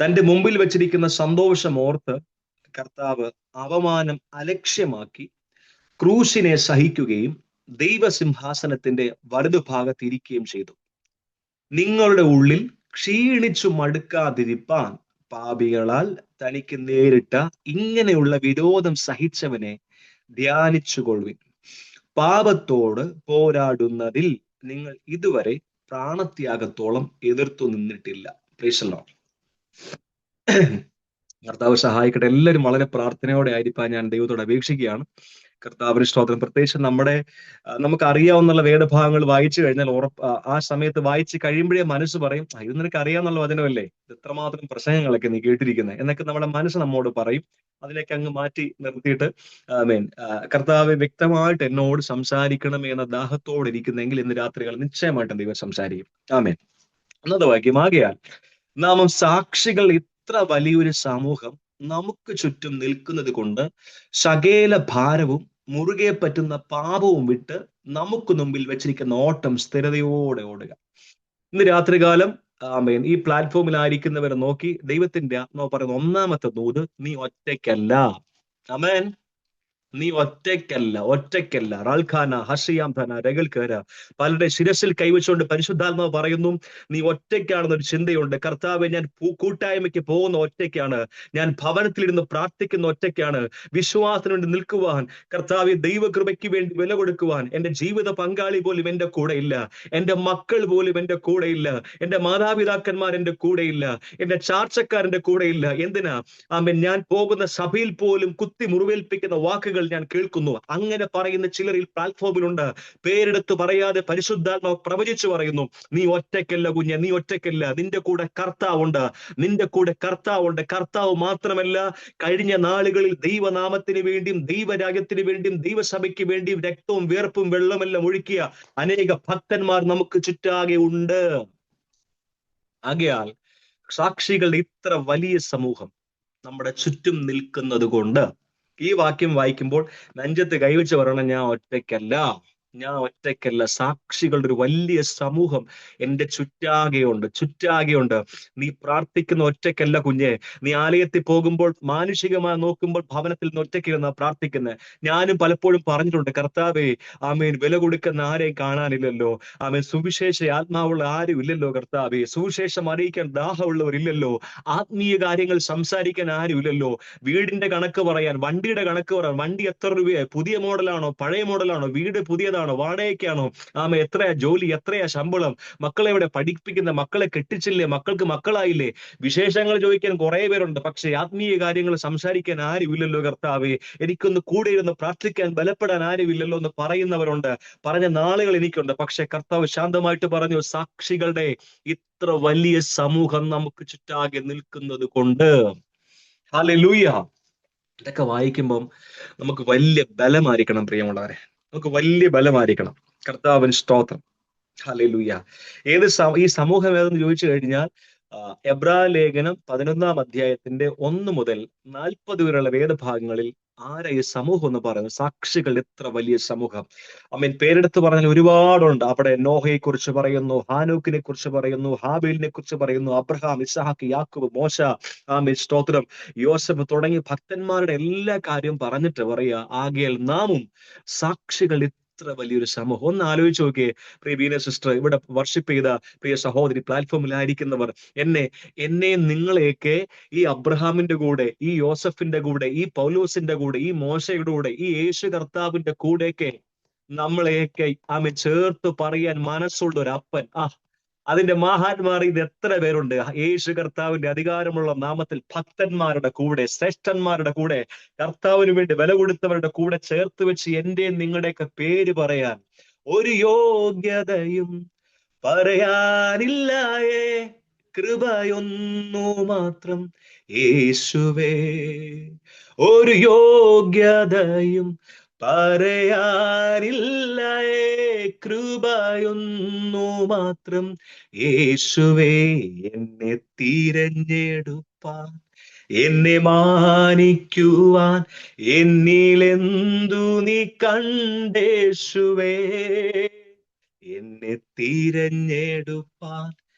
തന്റെ മുമ്പിൽ വെച്ചിരിക്കുന്ന സന്തോഷം ഓർത്ത് കർത്താവ് അവമാനം അലക്ഷ്യമാക്കി ക്രൂശിനെ സഹിക്കുകയും ദൈവസിംഹാസനത്തിന്റെ വലതുഭാഗത്ത് ഇരിക്കുകയും ചെയ്തു. നിങ്ങളുടെ ഉള്ളിൽ ക്ഷീണിച്ചു മടുക്കാതിരിപ്പാൻ പാപികളാൽ തനിക്ക് നേരിട്ട ഇങ്ങനെയുള്ള വിരോധം സഹിച്ചവനെ ധ്യാനിച്ചുകൊള്ളുവിൻ. പാപത്തോട് പോരാടുന്നതിൽ നിങ്ങൾ ഇതുവരെ പ്രാണത്യാഗത്തോളം എതിർത്തു നിന്നിട്ടില്ല. Price the Lord. കർത്താവ് സഹായിക്കട്ടെ. എല്ലാവരും വളരെ പ്രാർത്ഥനയോടെ ആയിരിക്കാൻ ഞാൻ ദൈവത്തോട് അപേക്ഷിക്കുകയാണ്. കർത്താവിന് സ്തോത്രം. പ്രത്യേകിച്ച് നമുക്ക് അറിയാവുന്ന വേദഭാഗങ്ങൾ വായിച്ചു കഴിഞ്ഞാൽ ആ സമയത്ത് വായിച്ച് കഴിയുമ്പോഴേ മനസ്സ് പറയും, ഇത് നിനക്ക് അറിയാവുന്ന വചനമല്ലേ, ഇത് എത്രമാത്രം പ്രസംഗങ്ങളൊക്കെ നീ കേട്ടിരിക്കുന്നത് എന്നൊക്കെ നമ്മുടെ മനസ്സ് നമ്മോട് പറയും. അതിലേക്ക് അങ്ങ് മാറ്റി നിർത്തിയിട്ട് കർത്താവ് വ്യക്തമായിട്ട് എന്നോട് സംസാരിക്കണം എന്ന ദാഹത്തോടെ ഇരിക്കുന്നെങ്കിൽ ഇന്ന് രാത്രികൾ നിശ്ചയമായിട്ടും ദൈവം സംസാരിക്കും. ആമേൻ. എന്നത് വാക്യം. ആകയാൽ നാം സാക്ഷികൾ ഇത്ര വലിയൊരു സമൂഹം നമുക്ക് ചുറ്റും നിൽക്കുന്നത് കൊണ്ട് സകല ഭാരവും മുറുകെ പറ്റുന്ന പാപവും വിട്ട് നമുക്ക് മുമ്പിൽ വെച്ചിരിക്കുന്ന ഓട്ടം സ്ഥിരതയോടെ ഓടുക. ഇന്ന് രാത്രികാലം ഈ പ്ലാറ്റ്ഫോമിലായിരിക്കുന്നവരെ നോക്കി ദൈവത്തിന്റെ ആത്മാവ് പറയുന്ന ഒന്നാമത്തെ ദൂത്, നീ ഒറ്റയ്ക്കല്ല. ആമേൻ. നീ ഒറ്റയ്ക്കല്ല. റാൽഖാന ഹസിയാം ധന രഗൽ കയറ പലരുടെ ശിരസിൽ കൈവച്ചുകൊണ്ട് പരിശുദ്ധാത്മാവ് പറയുന്നു, നീ ഒറ്റയ്ക്കാണെന്നൊരു ചിന്തയുണ്ട്. കർത്താവെ, ഞാൻ കൂട്ടായ്മയ്ക്ക് പോകുന്ന ഒറ്റയ്ക്കാണ്, ഞാൻ ഭവനത്തിലിരുന്ന് പ്രാർത്ഥിക്കുന്ന ഒറ്റയ്ക്കാണ്, വിശ്വാസത്തിന് വേണ്ടി നിൽക്കുവാൻ, കർത്താവെ ദൈവകൃപയ്ക്ക് വേണ്ടി വില കൊടുക്കുവാൻ എന്റെ ജീവിത പങ്കാളി പോലും എന്റെ കൂടെ ഇല്ല, എന്റെ മക്കൾ പോലും എന്റെ കൂടെ ഇല്ല, എന്റെ മാതാപിതാക്കന്മാർ എന്റെ കൂടെ ഇല്ല, എന്റെ ചാർച്ചക്കാരന്റെ കൂടെ ഇല്ല. എന്തിനാ ഞാൻ പോകുന്ന സഭയിൽ പോലും കുത്തി മുറിവേൽപ്പിക്കുന്ന വാക്കുകൾ ഞാൻ കേൾക്കുന്നു. അങ്ങനെ പറയുന്ന ചിലർ ഈ പ്ലാറ്റ്ഫോമിലുണ്ട്. പേരെടുത്ത് പറയാതെ പരിശുദ്ധാത്മാവ് പ്രവചിച്ചു പറയുന്നു, നീ ഒറ്റയ്ക്കല്ല കുഞ്ഞെ, നീ ഒറ്റയ്ക്കല്ല. നിന്റെ കൂടെ കർത്താവുണ്ട്. കർത്താവ് മാത്രമല്ല, കഴിഞ്ഞ നാളുകളിൽ ദൈവനാമത്തിന് വേണ്ടിയും ദൈവരാജ്യത്തിന് വേണ്ടിയും ദൈവസഭയ്ക്ക് വേണ്ടിയും രക്തവും വിയർപ്പും വെള്ളമെല്ലാം ഒഴുക്കിയ അനേക ഭക്തന്മാർ നമുക്ക് ചുറ്റാകെ ഉണ്ട്. ആകയാൽ സാക്ഷികളുടെ ഇത്ര വലിയ സമൂഹം നമ്മുടെ ചുറ്റും നിൽക്കുന്നത് കൊണ്ട് ഈ വാക്യം വായിക്കുമ്പോൾ നെഞ്ചത്ത് കൈവച്ച് പറയണം, ഞാൻ ഒറ്റയ്ക്കല്ല. സാക്ഷികളുടെ ഒരു വലിയ സമൂഹം എന്റെ ചുറ്റാകെയുണ്ട്. നീ പ്രാർത്ഥിക്കുന്ന ഒറ്റയ്ക്കല്ല കുഞ്ഞെ. നീ ആലയത്തിൽ പോകുമ്പോൾ മാനുഷികമായി നോക്കുമ്പോൾ ഭവനത്തിൽ നിന്ന് ഒറ്റയ്ക്കിരുന്ന പ്രാർത്ഥിക്കുന്നത്. ഞാനും പലപ്പോഴും പറഞ്ഞിട്ടുണ്ട്, കർത്താവേ, വില കൊടുക്കുന്ന ആരെയും കാണാനില്ലല്ലോ. സുവിശേഷ ആത്മാവുള്ള ആരും ഇല്ലല്ലോ കർത്താവേ. സുവിശേഷം അറിയിക്കാൻ ദാഹമുള്ളവരില്ലല്ലോ. ആത്മീയ കാര്യങ്ങൾ സംസാരിക്കാൻ ആരും ഇല്ലല്ലോ. വീടിന്റെ കണക്ക് പറയാൻ, വണ്ടിയുടെ കണക്ക് പറയാൻ, വണ്ടി എത്ര രൂപയായി, പുതിയ മോഡലാണോ പഴയ മോഡലാണോ, വീട് പുതിയതാണോ വാടകയ്ക്കാണോ, എത്രയാ ജോലി, എത്രയാ ശമ്പളം, മക്കളെ എവിടെ പഠിപ്പിക്കുന്ന, മക്കളെ കെട്ടിച്ചില്ലേ, മക്കൾക്ക് മക്കളായില്ലേ, വിശേഷങ്ങൾ ചോദിക്കാൻ കുറെ പേരുണ്ട്. പക്ഷെ ആത്മീയ കാര്യങ്ങൾ സംസാരിക്കാൻ ആരുമില്ലല്ലോ കർത്താവേ. എനിക്കൊന്ന് കൂടെ ഇരുന്ന് പ്രാർത്ഥിക്കാൻ ബലപ്പെടാൻ ആരുമില്ലല്ലോ എന്ന് പറയുന്നവരുണ്ട്. പറഞ്ഞ നാളുകൾ എനിക്കുണ്ട്. പക്ഷെ കർത്താവ് ശാന്തമായിട്ട് പറഞ്ഞു, സാക്ഷികളുടെ ഇത്ര വലിയ സമൂഹം നമുക്ക് ചുറ്റാകെ നിൽക്കുന്നത് കൊണ്ട്. ഹല്ലേലൂയ. ഇതൊക്കെ വായിക്കുമ്പം നമുക്ക് വലിയ ബലമായിരിക്കണം പ്രിയമുള്ളവരെ, നമുക്ക് വലിയ ബലമായിരിക്കണം. കർത്താവിന് സ്തോത്രം. ഹല്ലേലൂയ. ഈ സമൂഹം ഏതെന്ന് ചോദിച്ചു കഴിഞ്ഞാൽ എബ്രായ ലേഖനം 11 അധ്യായത്തിന്റെ 1 മുതൽ 40 വരെയുള്ള വേദഭാഗങ്ങളിൽ ആരാ ഈ സമൂഹം എന്ന് പറയുന്നത്? സാക്ഷികൾ എത്ര വലിയ സമൂഹം. പേരെടുത്ത് പറഞ്ഞാൽ ഒരുപാടുണ്ട്. അവിടെ നോഹയെ കുറിച്ച് പറയുന്നു, ഹാനൂക്കിനെ കുറിച്ച് പറയുന്നു, ഹാബേലിനെ കുറിച്ച് പറയുന്നു, അബ്രഹാം, ഇസ്ഹാക്ക്, യാക്കോബ്, മോശ, സ്തോത്രം, യോസഫ് തുടങ്ങിയ ഭക്തന്മാരുടെ എല്ലാ കാര്യവും പറഞ്ഞിട്ട് പറയുക, ആകയാൽ നാമും സാക്ഷികൾ ഇത്ര വലിയൊരു സമൂഹം. ഒന്ന് ആലോചിച്ച് നോക്കിയേ പ്രിയ ബീന സിസ്റ്റർ, ഇവിടെ വർഷിപ്പ് ചെയ്ത പ്രിയ സഹോദരി, പ്ലാറ്റ്ഫോമിലായിരിക്കുന്നവർ, എന്നെ നിങ്ങളെയൊക്കെ ഈ അബ്രഹാമിന്റെ കൂടെ, ഈ യോസഫിന്റെ കൂടെ, ഈ പൗലോസിന്റെ കൂടെ, ഈ മോശയുടെ കൂടെ, ഈ യേശു കർത്താവിന്റെ കൂടെയൊക്കെ നമ്മളെയൊക്കെ ചേർത്ത് പറയാൻ മനസ്സുള്ള ഒരു അപ്പൻ, അതിന്റെ മഹാന്മാർ ഇത് എത്ര പേരുണ്ട്. യേശു കർത്താവിന്റെ അധികാരമുള്ള നാമത്തിൽ ഭക്തന്മാരുടെ കൂടെ, ശ്രേഷ്ഠന്മാരുടെ കൂടെ, കർത്താവിന് വേണ്ടി വില കൊടുത്തവരുടെ കൂടെ ചേർത്ത് വെച്ച് എന്റെയും നിങ്ങളുടെയൊക്കെ പേര് പറയാൻ ഒരു യോഗ്യതയും പറയാനില്ലായേ, കൃപയൊന്നു മാത്രം യേശുവേ. ഒരു യോഗ്യതയും പറയാനില്ലയേ കൃപയൊന്നു മാത്രം. യേശുവേ എന്നെ തിരഞ്ഞെടുപ്പാൻ, എന്നെ മാനിക്കുവാൻ എന്നിലെന്തു നീ കണ്ടേശുവേ. എന്നെ തിരഞ്ഞെടുപ്പാൻ,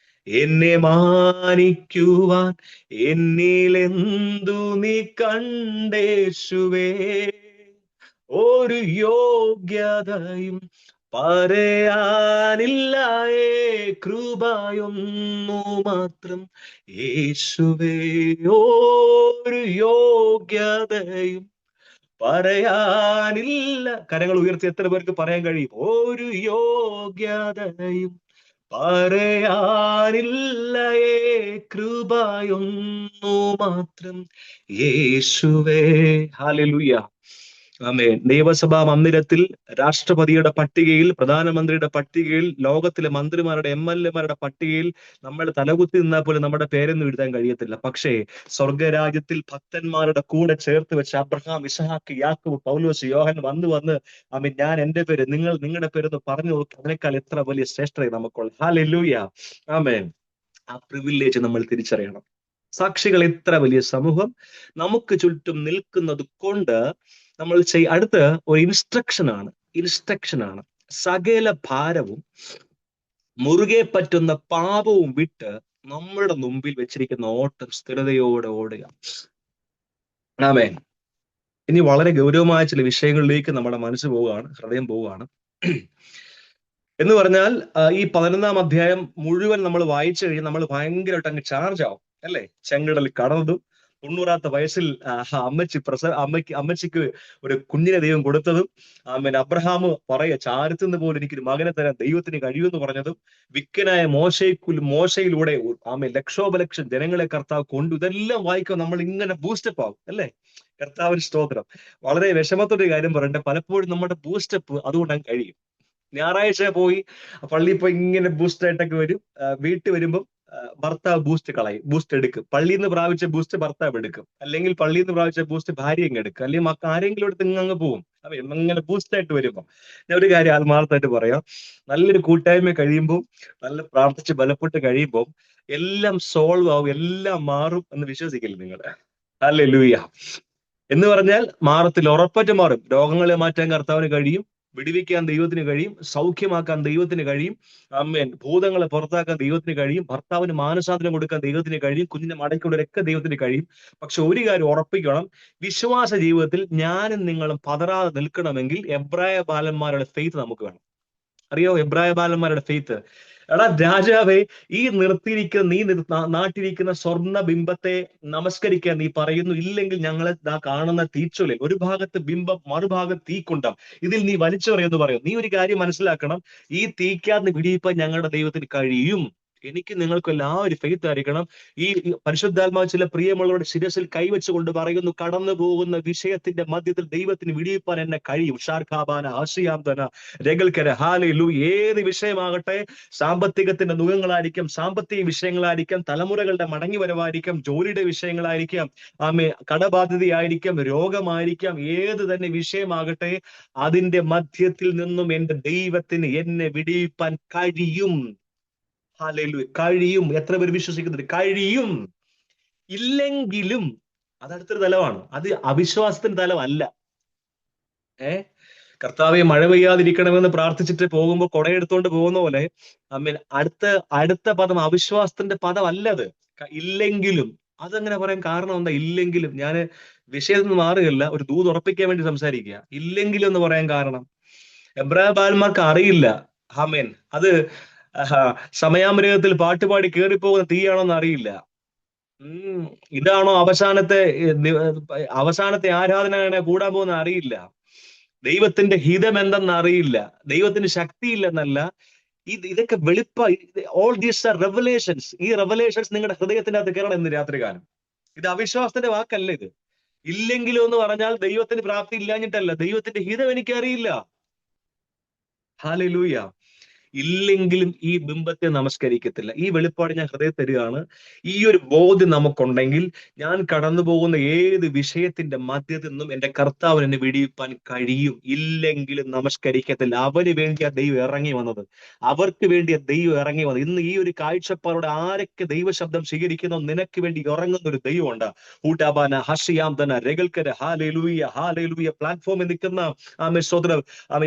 എന്നെ മാനിക്കുവാൻ എന്നിലെന്തു നീ കണ്ടേശുവേ. ഒരു യോഗ്യതയും പറയാനില്ലയേ കൃപയൊന്നു മാത്രം. യേശുവേ ഒരു യോഗ്യതയും പറയാനില്ല. കരങ്ങൾ ഉയർത്തി എത്ര പേർക്ക് പറയാൻ കഴിയും? ഒരു യോഗ്യതയും പറയാനില്ലയേ കൃപയൊന്നു മാത്രം. യേശുവേ. ഹല്ലേലൂയ. ആമേൻ. നിയമസഭാ മന്ദിരത്തിൽ രാഷ്ട്രപതിയുടെ പട്ടികയിൽ, പ്രധാനമന്ത്രിയുടെ പട്ടികയിൽ, ലോകത്തിലെ മന്ത്രിമാരുടെ MLA മാരുടെ പട്ടികയിൽ നമ്മൾ തലകുത്തി നിന്നാൽ പോലും നമ്മുടെ പേരൊന്നും എഴുതാൻ കഴിയത്തില്ല. പക്ഷേ സ്വർഗരാജ്യത്തിൽ ഭക്തന്മാരുടെ കൂടെ ചേർത്ത് വെച്ച് അബ്രഹാം, ഇസഹാക്ക്, യാക്കോബ്, പൗലോസ്, യോഹൻ വന്ന് ആമേൻ, ഞാൻ എന്റെ പേര്, നിങ്ങൾ നിങ്ങളുടെ പേരൊന്ന് പറഞ്ഞു നോക്കി, അതിനേക്കാൾ എത്ര വലിയ ശ്രേഷ്ഠത നമുക്കുള്ള. ഹല്ലേലൂയ. ആമേൻ. ആ പ്രിവിലേജ് നമ്മൾ തിരിച്ചറിയണം. സാക്ഷികൾ എത്ര വലിയ സമൂഹം നമുക്ക് ചുറ്റും നിൽക്കുന്നത് കൊണ്ട് നമ്മൾ അടുത്ത ഒരു ഇൻസ്ട്രക്ഷനാണ്. സകല ഭാരവും മുറുകെ പറ്റുന്ന പാപവും വിട്ട് നമ്മുടെ മുമ്പിൽ വെച്ചിരിക്കുന്ന ഓട്ടം സ്ഥിരതയോടെ ഓടുക. ആമേൻ. ഇനി വളരെ ഗൗരവമായ ചില വിഷയങ്ങളിലേക്ക് നമ്മുടെ മനസ്സ് പോവുകയാണ്, ഹൃദയം പോവുകയാണ്. എന്ന് പറഞ്ഞാൽ ഈ 11-ാം അധ്യായം മുഴുവൻ നമ്മൾ വായിച്ചു കഴിഞ്ഞാൽ നമ്മൾ ഭയങ്കരമായിട്ട് അങ്ങ് ചാർജ് ആവും, അല്ലേ? ചെങ്കടൽ കടന്നതും 90-ാമത്തെ വയസ്സിൽ അമ്മച്ചിക്ക് ഒരു കുഞ്ഞിനെ ദൈവം കൊടുത്തതും, അബ്രഹാം ചാരത്തുനിന്ന് പോലും എനിക്കൊരു മകനെ തരാൻ ദൈവത്തിന് കഴിയുമെന്ന് പറഞ്ഞതും, വിക്കനായ മോശയിലൂടെ ലക്ഷോപലക്ഷം ജനങ്ങളെ കർത്താവ് കൊണ്ടു. ഇതെല്ലാം വായിക്കുമ്പോൾ നമ്മൾ ഇങ്ങനെ ബൂസ്റ്റപ്പ് ആവും, അല്ലേ? കർത്താവിന് സ്തോത്രം. വളരെ വിഷമത്തോടെ കാര്യം പറയട്ടെ, പലപ്പോഴും നമ്മുടെ ബൂസ്റ്റപ്പ് അതുകൊണ്ടങ്ങ് കഴിയും. ഞായറാഴ്ച പോയി പള്ളിയിൽ പോയി ഇങ്ങനെ ബൂസ്റ്റ് ആയിട്ടൊക്കെ വരും. വീട്ടിൽ വരുമ്പം ഭർത്താവ് ബൂസ്റ്റ് എടുക്കും. പള്ളിയിൽ നിന്ന് പ്രാപിച്ച ബൂസ്റ്റ് ഭർത്താവ് എടുക്കും, അല്ലെങ്കിൽ പള്ളിയിൽ നിന്ന് പ്രാപിച്ച ബൂസ്റ്റ് ഭാര്യ അങ്ങ് എടുക്കും, അല്ലെങ്കിൽ ആരെങ്കിലും എടുത്ത് അങ്ങ് പോവും. അങ്ങനെ ബൂസ്റ്റ് ആയിട്ട് വരുമ്പോ ഞാൻ ഒരു കാര്യം ആത്മാർത്ഥമായിട്ട് പറയാം, നല്ലൊരു കൂട്ടായ്മ കഴിയുമ്പോൾ, നല്ല പ്രാർത്ഥിച്ച് ബലപ്പെട്ട് കഴിയുമ്പോൾ എല്ലാം സോൾവ് ആവും, എല്ലാം മാറും എന്ന് വിശ്വസിക്കില്ല നിങ്ങൾ? ഹല്ലേലൂയ. എന്ന് പറഞ്ഞാൽ മാറത്തില്ല, ഉറപ്പായിട്ട് മാറും. രോഗങ്ങളെ മാറ്റാൻ കർത്താവിന് കഴിയും, വിടുവിക്കാൻ ദൈവത്തിന് കഴിയും, സൗഖ്യമാക്കാൻ ദൈവത്തിന് കഴിയും. ആമേൻ. ഭൂതങ്ങളെ പുറത്താക്കാൻ ദൈവത്തിന് കഴിയും, ഭർത്താവിന് മാനസാന്തരം കൊടുക്കാൻ ദൈവത്തിന് കഴിയും, കുഞ്ഞിനെ മടക്കിക്കൊണ്ടൊക്കെ ദൈവത്തിന് കഴിയും. പക്ഷെ ഒരു കാര്യം ഉറപ്പിക്കണം, വിശ്വാസ ജീവിതത്തിൽ ഞാനും നിങ്ങളും പതറാതെ നിൽക്കണമെങ്കിൽ എബ്രായ ബാലന്മാരുടെ ഫെയ്ത്ത് നമുക്ക് വേണം. അറിയോ എബ്രായ ബാലന്മാരുടെ ഫെയ്ത്ത്? എടാ രാജാവേ, ഈ നാട്ടിരിക്കുന്ന സ്വർണ്ണ ബിംബത്തെ നമസ്കരിക്കാൻ നീ പറയുന്നു, ഇല്ലെങ്കിൽ ഞങ്ങളെ കാണുന്ന തീച്ചൊലിൽ ഒരു ഭാഗത്ത് ബിംബം, മറുഭാഗത്ത് തീക്കുണ്ടം, ഇതിൽ നീ വലിച്ചെറിയെന്ന് പറയും. നീ ഒരു കാര്യം മനസ്സിലാക്കണം, ഈ തീക്കാന്ന് വിടിയിപ്പാൻ ഞങ്ങളുടെ ദൈവത്തിന് കഴിയും. എനിക്ക് നിങ്ങൾക്കെല്ലാം ഒരു ഫെയ്ത്ത് ആയിരിക്കണം. ഈ പരിശുദ്ധാത്മാവ് ചില പ്രിയമുള്ളവരുടെ ശിരസിൽ കൈവച്ചുകൊണ്ട് പറയുന്നു, കടന്നു പോകുന്ന വിഷയത്തിന്റെ മധ്യത്തിൽ ദൈവത്തിന് വിടിയിപ്പാൻ എന്നെ കഴിയും. ഷാർഖാബാന ആശയാന്തന രഗൽക്കര. ഹാലലൂയ. ഏത് വിഷയമാകട്ടെ, സാമ്പത്തികത്തിന്റെ നുഖങ്ങളായിരിക്കാം, സാമ്പത്തിക വിഷയങ്ങളായിരിക്കാം, തലമുറകളുടെ മടങ്ങിവരവായിരിക്കാം, ജോലിയുടെ വിഷയങ്ങളായിരിക്കാം, കടബാധ്യതയായിരിക്കാം, രോഗമായിരിക്കാം, ഏത് തന്നെ വിഷയമാകട്ടെ, അതിന്റെ മധ്യത്തിൽ നിന്നും എന്റെ ദൈവത്തിന് എന്നെ വിടിയിപ്പാൻ കഴിയും. ഹല്ലേലൂയ. കഴിയും. എത്ര പേര് വിശ്വസിക്കുന്നുണ്ട്? കഴിയും. ഇല്ലെങ്കിലും അതടുത്തൊരു തലമാണ്, അത് അവിശ്വാസത്തിന്റെ തലമല്ല. കർത്താവെ മഴ പെയ്യാതിരിക്കണമെന്ന് പ്രാർത്ഥിച്ചിട്ട് പോകുമ്പോൾ കൊടയെടുത്തോണ്ട് പോകുന്ന പോലെ അടുത്ത പദം അവിശ്വാസത്തിന്റെ പദമല്ലത്. ഇല്ലെങ്കിലും. അതങ്ങനെ പറയാൻ കാരണം എന്താ? ഇല്ലെങ്കിലും. ഞാൻ വിഷയത്തിൽ നിന്ന് മാറുകയല്ല, ഒരു ദൂത് ഉറപ്പിക്കാൻ വേണ്ടി സംസാരിക്കുക. ഇല്ലെങ്കിലും എന്ന് പറയാൻ കാരണം, എബ്രായ ബാലന്മാർക്ക് അറിയില്ല. ആമേൻ. അത് സമയാമൃഗത്തിൽ പാട്ടുപാടി കയറിപ്പോകുന്ന തീയാണോന്ന് അറിയില്ല. ഇതാണോ അവസാനത്തെ ആരാധന കൂടാൻ പോകുന്ന അറിയില്ല. ദൈവത്തിന്റെ ഹിതം എന്തെന്ന് അറിയില്ല. ദൈവത്തിന് ശക്തിയില്ലെന്നല്ല, ഇതൊക്കെ ഓൾ ദീസ് ആർ റെവലേഷൻസ്. ഈ റെവലേഷൻസ് നിങ്ങളുടെ ഹൃദയത്തിന്റെ അകത്ത് കയറണം ഇന്ന് രാത്രികാലം. ഇത് അവിശ്വാസത്തിന്റെ വാക്കല്ല ഇത്. ഇല്ലെങ്കിലും എന്ന് പറഞ്ഞാൽ ദൈവത്തിന് പ്രാപ്തി ഇല്ലാഞ്ഞിട്ടല്ല, ദൈവത്തിന്റെ ഹിതം എനിക്കറിയില്ല. ഹല്ലേലൂയ. ഇല്ലെങ്കിലും ഈ ബിംബത്തെ നമസ്കരിക്കത്തില്ല. ഈ വെളിപ്പാട് ഞാൻ ഹൃദയത്തിൽ തരികയാണ്. ഈ ഒരു ബോധ്യം നമുക്കുണ്ടെങ്കിൽ ഞാൻ കടന്നു പോകുന്ന ഏത് വിഷയത്തിന്റെ മധ്യത്തിൽ നിന്നും എന്റെ കർത്താവിന് എന്നെ വെടിയിപ്പാൻ കഴിയും. ഇല്ലെങ്കിലും നമസ്കരിക്കത്തില്ല. അവന് വേണ്ടിയാ ദൈവം ഇറങ്ങി വന്നത്, അവർക്ക് വേണ്ടിയാ ദൈവം ഇറങ്ങി വന്നത്. ഇന്ന് ഈ ഒരു കാഴ്ചപ്പാടോടെ ആരൊക്കെ ദൈവശബ്ദം സ്വീകരിക്കുന്നോ നിനക്ക് വേണ്ടി ഇറങ്ങുന്ന ഒരു ദൈവമുണ്ട്. ഊട്ടാബാന ഹഷിയാം തന രഗൽക്കര ഹാലേലൂയ ഹാലേലൂയ. പ്ലാറ്റ്ഫോമിൽ നിൽക്കുന്ന ആമേ സ്തോത്രം,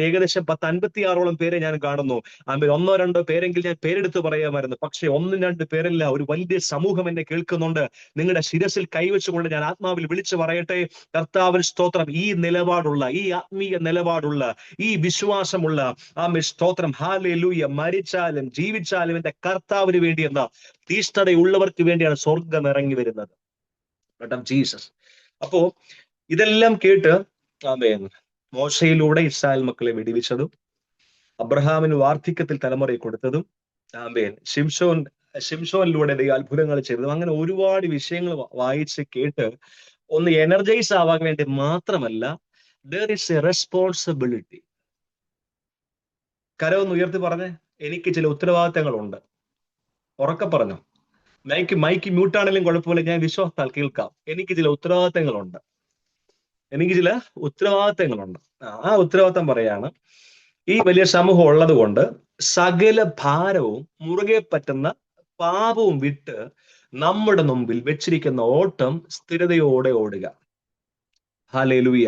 ഏകദേശം 1056ഓളം പേരെ ഞാൻ കാണുന്നു. ഒന്നോ രണ്ടോ പേരെങ്കിൽ ഞാൻ പേരെടുത്ത് പറയാമായിരുന്നു. പക്ഷെ ഒന്നും രണ്ട് പേരല്ല, ഒരു വലിയ സമൂഹം എന്നെ കേൾക്കുന്നുണ്ട്. നിങ്ങളുടെ ശിരസിൽ കൈവച്ചുകൊണ്ട് ഞാൻ ആത്മാവിൽ വിളിച്ചു പറയട്ടെ, കർത്താവിന് സ്തോത്രം. ഈ നിലപാടുള്ള, ഈ ആത്മീയ നിലപാടുള്ള, ഈ വിശ്വാസമുള്ള സ്തോത്രം ഹാലേലൂയ, മരിച്ചാലും ജീവിച്ചാലും എന്റെ കർത്താവിന് വേണ്ടി എന്ന തീഷ്ണതയുള്ളവർക്ക് വേണ്ടിയാണ് സ്വർഗം ഇറങ്ങി വരുന്നത്. ജീസസ്. അപ്പോ ഇതെല്ലാം കേട്ട് ആമേൻ മോശയിലൂടെ ഇസ്രായേൽ മക്കളെ വെടിവെച്ചതും അബ്രഹാമിന് വാർദ്ധക്യത്തിൽ തലമുറയെ കൊടുത്തതും ആമേൻ ശിംശോനിലൂടെ ദൈവം അത്ഭുതങ്ങൾ ചെയ്തതും, അങ്ങനെ ഒരുപാട് വിഷയങ്ങൾ വായിച്ച് കേട്ട് ഒന്ന് എനർജൈസ് ആവാൻ വേണ്ടി മാത്രമല്ല, there is a responsibility. കരമൊന്ന് ഉയർത്തി പറഞ്ഞേ, എനിക്ക് ചില ഉത്തരവാദിത്തങ്ങളുണ്ട്. ഉറക്കെ പറഞ്ഞു. മൈക്ക് മ്യൂട്ടാണെങ്കിലും കുഴപ്പമില്ല, ഞാൻ വിശ്വാസത്താൽ കേൾക്കാം. എനിക്ക് ചില ഉത്തരവാദിത്തങ്ങളുണ്ട്. ആ ഉത്തരവാദിത്തം പറയാണ്, ഈ വലിയ സമൂഹം ഉള്ളത് കൊണ്ട് സകല ഭാരവും മുറുകെ പറ്റുന്ന പാപവും വിട്ട് നമ്മുടെ മുമ്പിൽ വെച്ചിരിക്കുന്ന ഓട്ടം സ്ഥിരതയോടെ ഓടുക. ഹല്ലേലൂയ.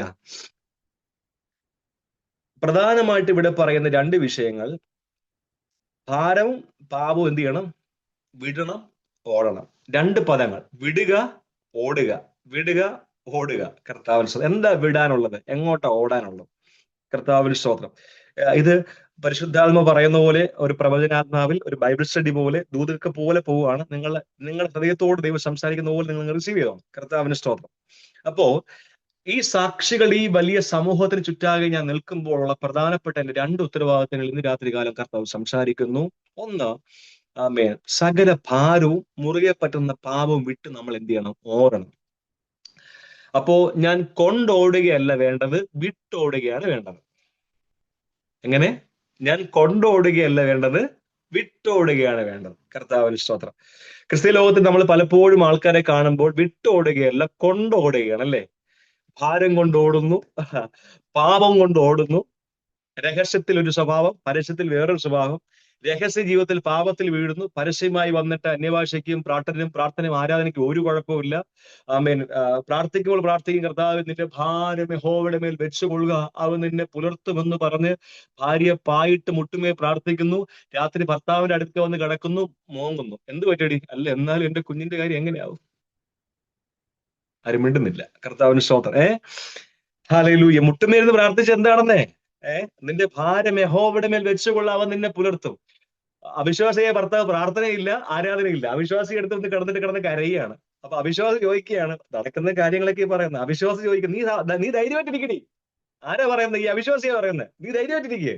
പ്രധാനമായിട്ട് ഇവിടെ പറയുന്ന രണ്ട് വിഷയങ്ങൾ, ഭാരവും പാപവും എന്ത് ചെയ്യണം? വിടണം, ഓടണം. രണ്ട് പദങ്ങൾ, വിടുക, ഓടുക. വിടുക, ഓടുക. കർത്താവിന് എന്താ വിടാനുള്ളത്? എങ്ങോട്ടാ ഓടാനുള്ളത്? കർത്താവിന് സ്തോത്രം. ഇത് പരിശുദ്ധാത്മ പറയുന്ന പോലെ, ഒരു പ്രവചനാത്മാവിൽ ഒരു ബൈബിൾ സ്റ്റഡി പോലെ, ദൂതർക്ക് പോലെ പോവുകയാണ്. നിങ്ങളുടെ ഹൃദയത്തോട് ദൈവം സംസാരിക്കുന്ന പോലെ നിങ്ങൾ റിസീവ് ചെയ്യണം. കർത്താവിന് സ്തോത്രം. അപ്പോ ഈ സാക്ഷികൾ ഈ വലിയ സമൂഹത്തിന് ചുറ്റാകെ ഞാൻ നിൽക്കുമ്പോഴുള്ള പ്രധാനപ്പെട്ട എന്റെ രണ്ട് ഉത്തരവാദിത്തങ്ങൾ ഇന്ന് രാത്രി കാലം കർത്താവ് സംസാരിക്കുന്നു. ഒന്ന്, ആമേൻ, സകല ഭാരവും മുറുകെ പറ്റുന്ന പാപവും വിട്ട് നമ്മൾ എന്ത് ചെയ്യണം? ഓടണം. അപ്പോ ഞാൻ കൊണ്ടോടുകയല്ല വേണ്ടത്, വിട്ടോടുകയാണ് വേണ്ടത്. എങ്ങനെ? ഞാൻ കൊണ്ടോടുകയല്ല വേണ്ടത്, വിട്ടോടുകയാണ് വേണ്ടത്. കർത്താവിന് സ്തോത്രം. ക്രിസ്ത്യ ലോകത്തിൽ നമ്മൾ പലപ്പോഴും ആൾക്കാരെ കാണുമ്പോൾ വിട്ടോടുകയല്ല, കൊണ്ടോടുകയാണ്, അല്ലേ? ഭാരം കൊണ്ട് ഓടുന്നു, പാപം കൊണ്ട് ഓടുന്നു. രഹസ്യത്തിൽ ഒരു സ്വഭാവം, പരസ്യത്തിൽ വേറൊരു സ്വഭാവം. രഹസ്യ ജീവിതത്തിൽ പാപത്തിൽ വീഴുന്നു, പരസ്യമായി വന്നിട്ട് അന്യഭാഷയ്ക്കും പ്രാർത്ഥനയും ആരാധനയ്ക്കും ഒരു കുഴപ്പമില്ല. ആമേൻ. പ്രാർത്ഥിക്കുമ്പോൾ പ്രാർത്ഥിക്കും, കർത്താവ് നിന്റെ ഭാരം യഹോവയുടെ മേൽ വെച്ചുകൊള്ളുക, അവൻ നിന്നെ പുലർത്തുമെന്ന് പറഞ്ഞ് ഭാര്യ പായിട്ട് മുട്ടുമേ പ്രാർത്ഥിക്കുന്നു. രാത്രി ഭർത്താവിന്റെ അടുത്ത് വന്ന് കിടക്കുന്നു, മോങ്ങുന്നു. എന്ത് പറ്റടി? അല്ല, എന്നാലും എന്റെ കുഞ്ഞിന്റെ കാര്യം എങ്ങനെയാവും? ആരും മിണ്ടുന്നില്ല. കർത്താവിന് സ്തോത്രം. ഹല്ലേലൂയ. മുട്ടുമേരുന്ന് പ്രാർത്ഥിച്ച് എന്താണെന്നേ? നിന്റെ ഭാരം യഹോവയുടെ മേൽ വെച്ചുകൊള്ളുക, അവൻ നിന്നെ പുലർത്തും. അവിശ്വാസിയെ ഭർത്താവ് പ്രാർത്ഥനയില്ല, ആരാധനയില്ല. അവിശ്വാസി എടുത്ത് കിടന്ന് കരയുകയാണ്. അപ്പൊ അവിശ്വാസി ചോദിക്കുകയാണ്, നടക്കുന്ന കാര്യങ്ങളൊക്കെ പറയുന്നത്. അവിശ്വാസി ചോദിക്കും, നീ ധൈര്യമായിട്ടിരിക്കണി. ആരാ പറയുന്നത്? ഈ അവിശ്വാസിയാ പറയുന്നത്. നീ ധൈര്യമായിട്ടിരിക്കേ.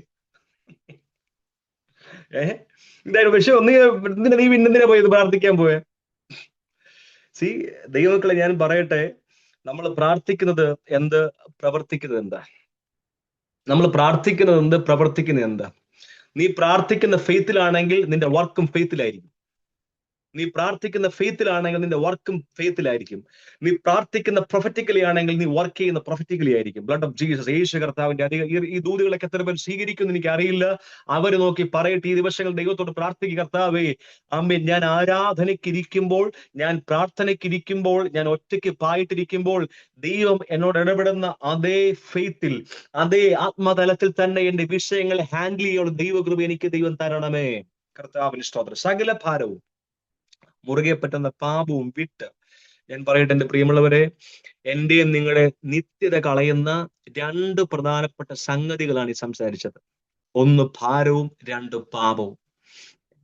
പക്ഷെ നീ പിന്നെന്തിനാ പോയത്? പ്രാർത്ഥിക്കാൻ പോയെ? ദൈവമക്കളെ, ഞാൻ പറയട്ടെ, നമ്മൾ പ്രാർത്ഥിക്കുന്നത് എന്ത്, പ്രവർത്തിക്കുന്നത് എന്താ? നമ്മൾ പ്രാർത്ഥിക്കുന്നത് എന്ത്, പ്രവർത്തിക്കുന്നത് എന്താ? നീ പ്രാർത്ഥിക്കുന്ന ഫെയ്ത്തിലാണെങ്കിൽ നിന്റെ വർക്കും ഫെയ്ത്തിലായിരിക്കും. നീ പ്രാർത്ഥിക്കുന്ന ഫെയ്ത്തിലാണെങ്കിൽ നിന്റെ വർക്കും ഫെയ്ത്തിലായിരിക്കും. നീ പ്രാർത്ഥിക്കുന്ന പ്രൊഫറ്റിക്കലി ആണെങ്കിൽ നീ വർക്ക് ചെയ്യുന്ന പ്രൊഫറ്റിക്കലി ആയിരിക്കും. ബ്ലഡ് ഓഫ് ജീസസ്, യേശു കർത്താവിന്റെ ഈ ദൂതുകളൊക്കെ എത്ര പേർ സ്വീകരിക്കുമെന്ന് എനിക്ക് അറിയില്ല. അവര് നോക്കി പറയട്ടെ, ഈ ദിവസങ്ങൾ ദൈവത്തോട് പ്രാർത്ഥിക്കുക, കർത്താവേ, അമ്മേ, ഞാൻ ആരാധനയ്ക്കിരിക്കുമ്പോൾ, ഞാൻ പ്രാർത്ഥനയ്ക്കിരിക്കുമ്പോൾ, ഞാൻ ഒറ്റയ്ക്ക് പായിട്ടിരിക്കുമ്പോൾ ദൈവം എന്നോട് ഇടപെടുന്ന അതേ ഫെയ്ത്തിൽ, അതേ ആത്മതലത്തിൽ തന്നെ എന്റെ വിഷയങ്ങളെ ഹാൻഡിൽ ചെയ്യാനുള്ള ദൈവകൃപ എനിക്ക് ദൈവം തരണമേ. കർത്താവിന് സ്തോത്രം. സകല ഭാരവും മുറുകെ പറ്റുന്ന പാപവും വിട്ട്, ഞാൻ പറയട്ടെ എന്റെ പ്രിയമുള്ളവരെ, എന്റെയും നിങ്ങളുടെ നിത്യത കളയുന്ന രണ്ട് പ്രധാനപ്പെട്ട സംഗതികളാണ് ഈ സംസാരിച്ചത്. ഒന്ന് ഭാരവും, രണ്ട് പാപവും.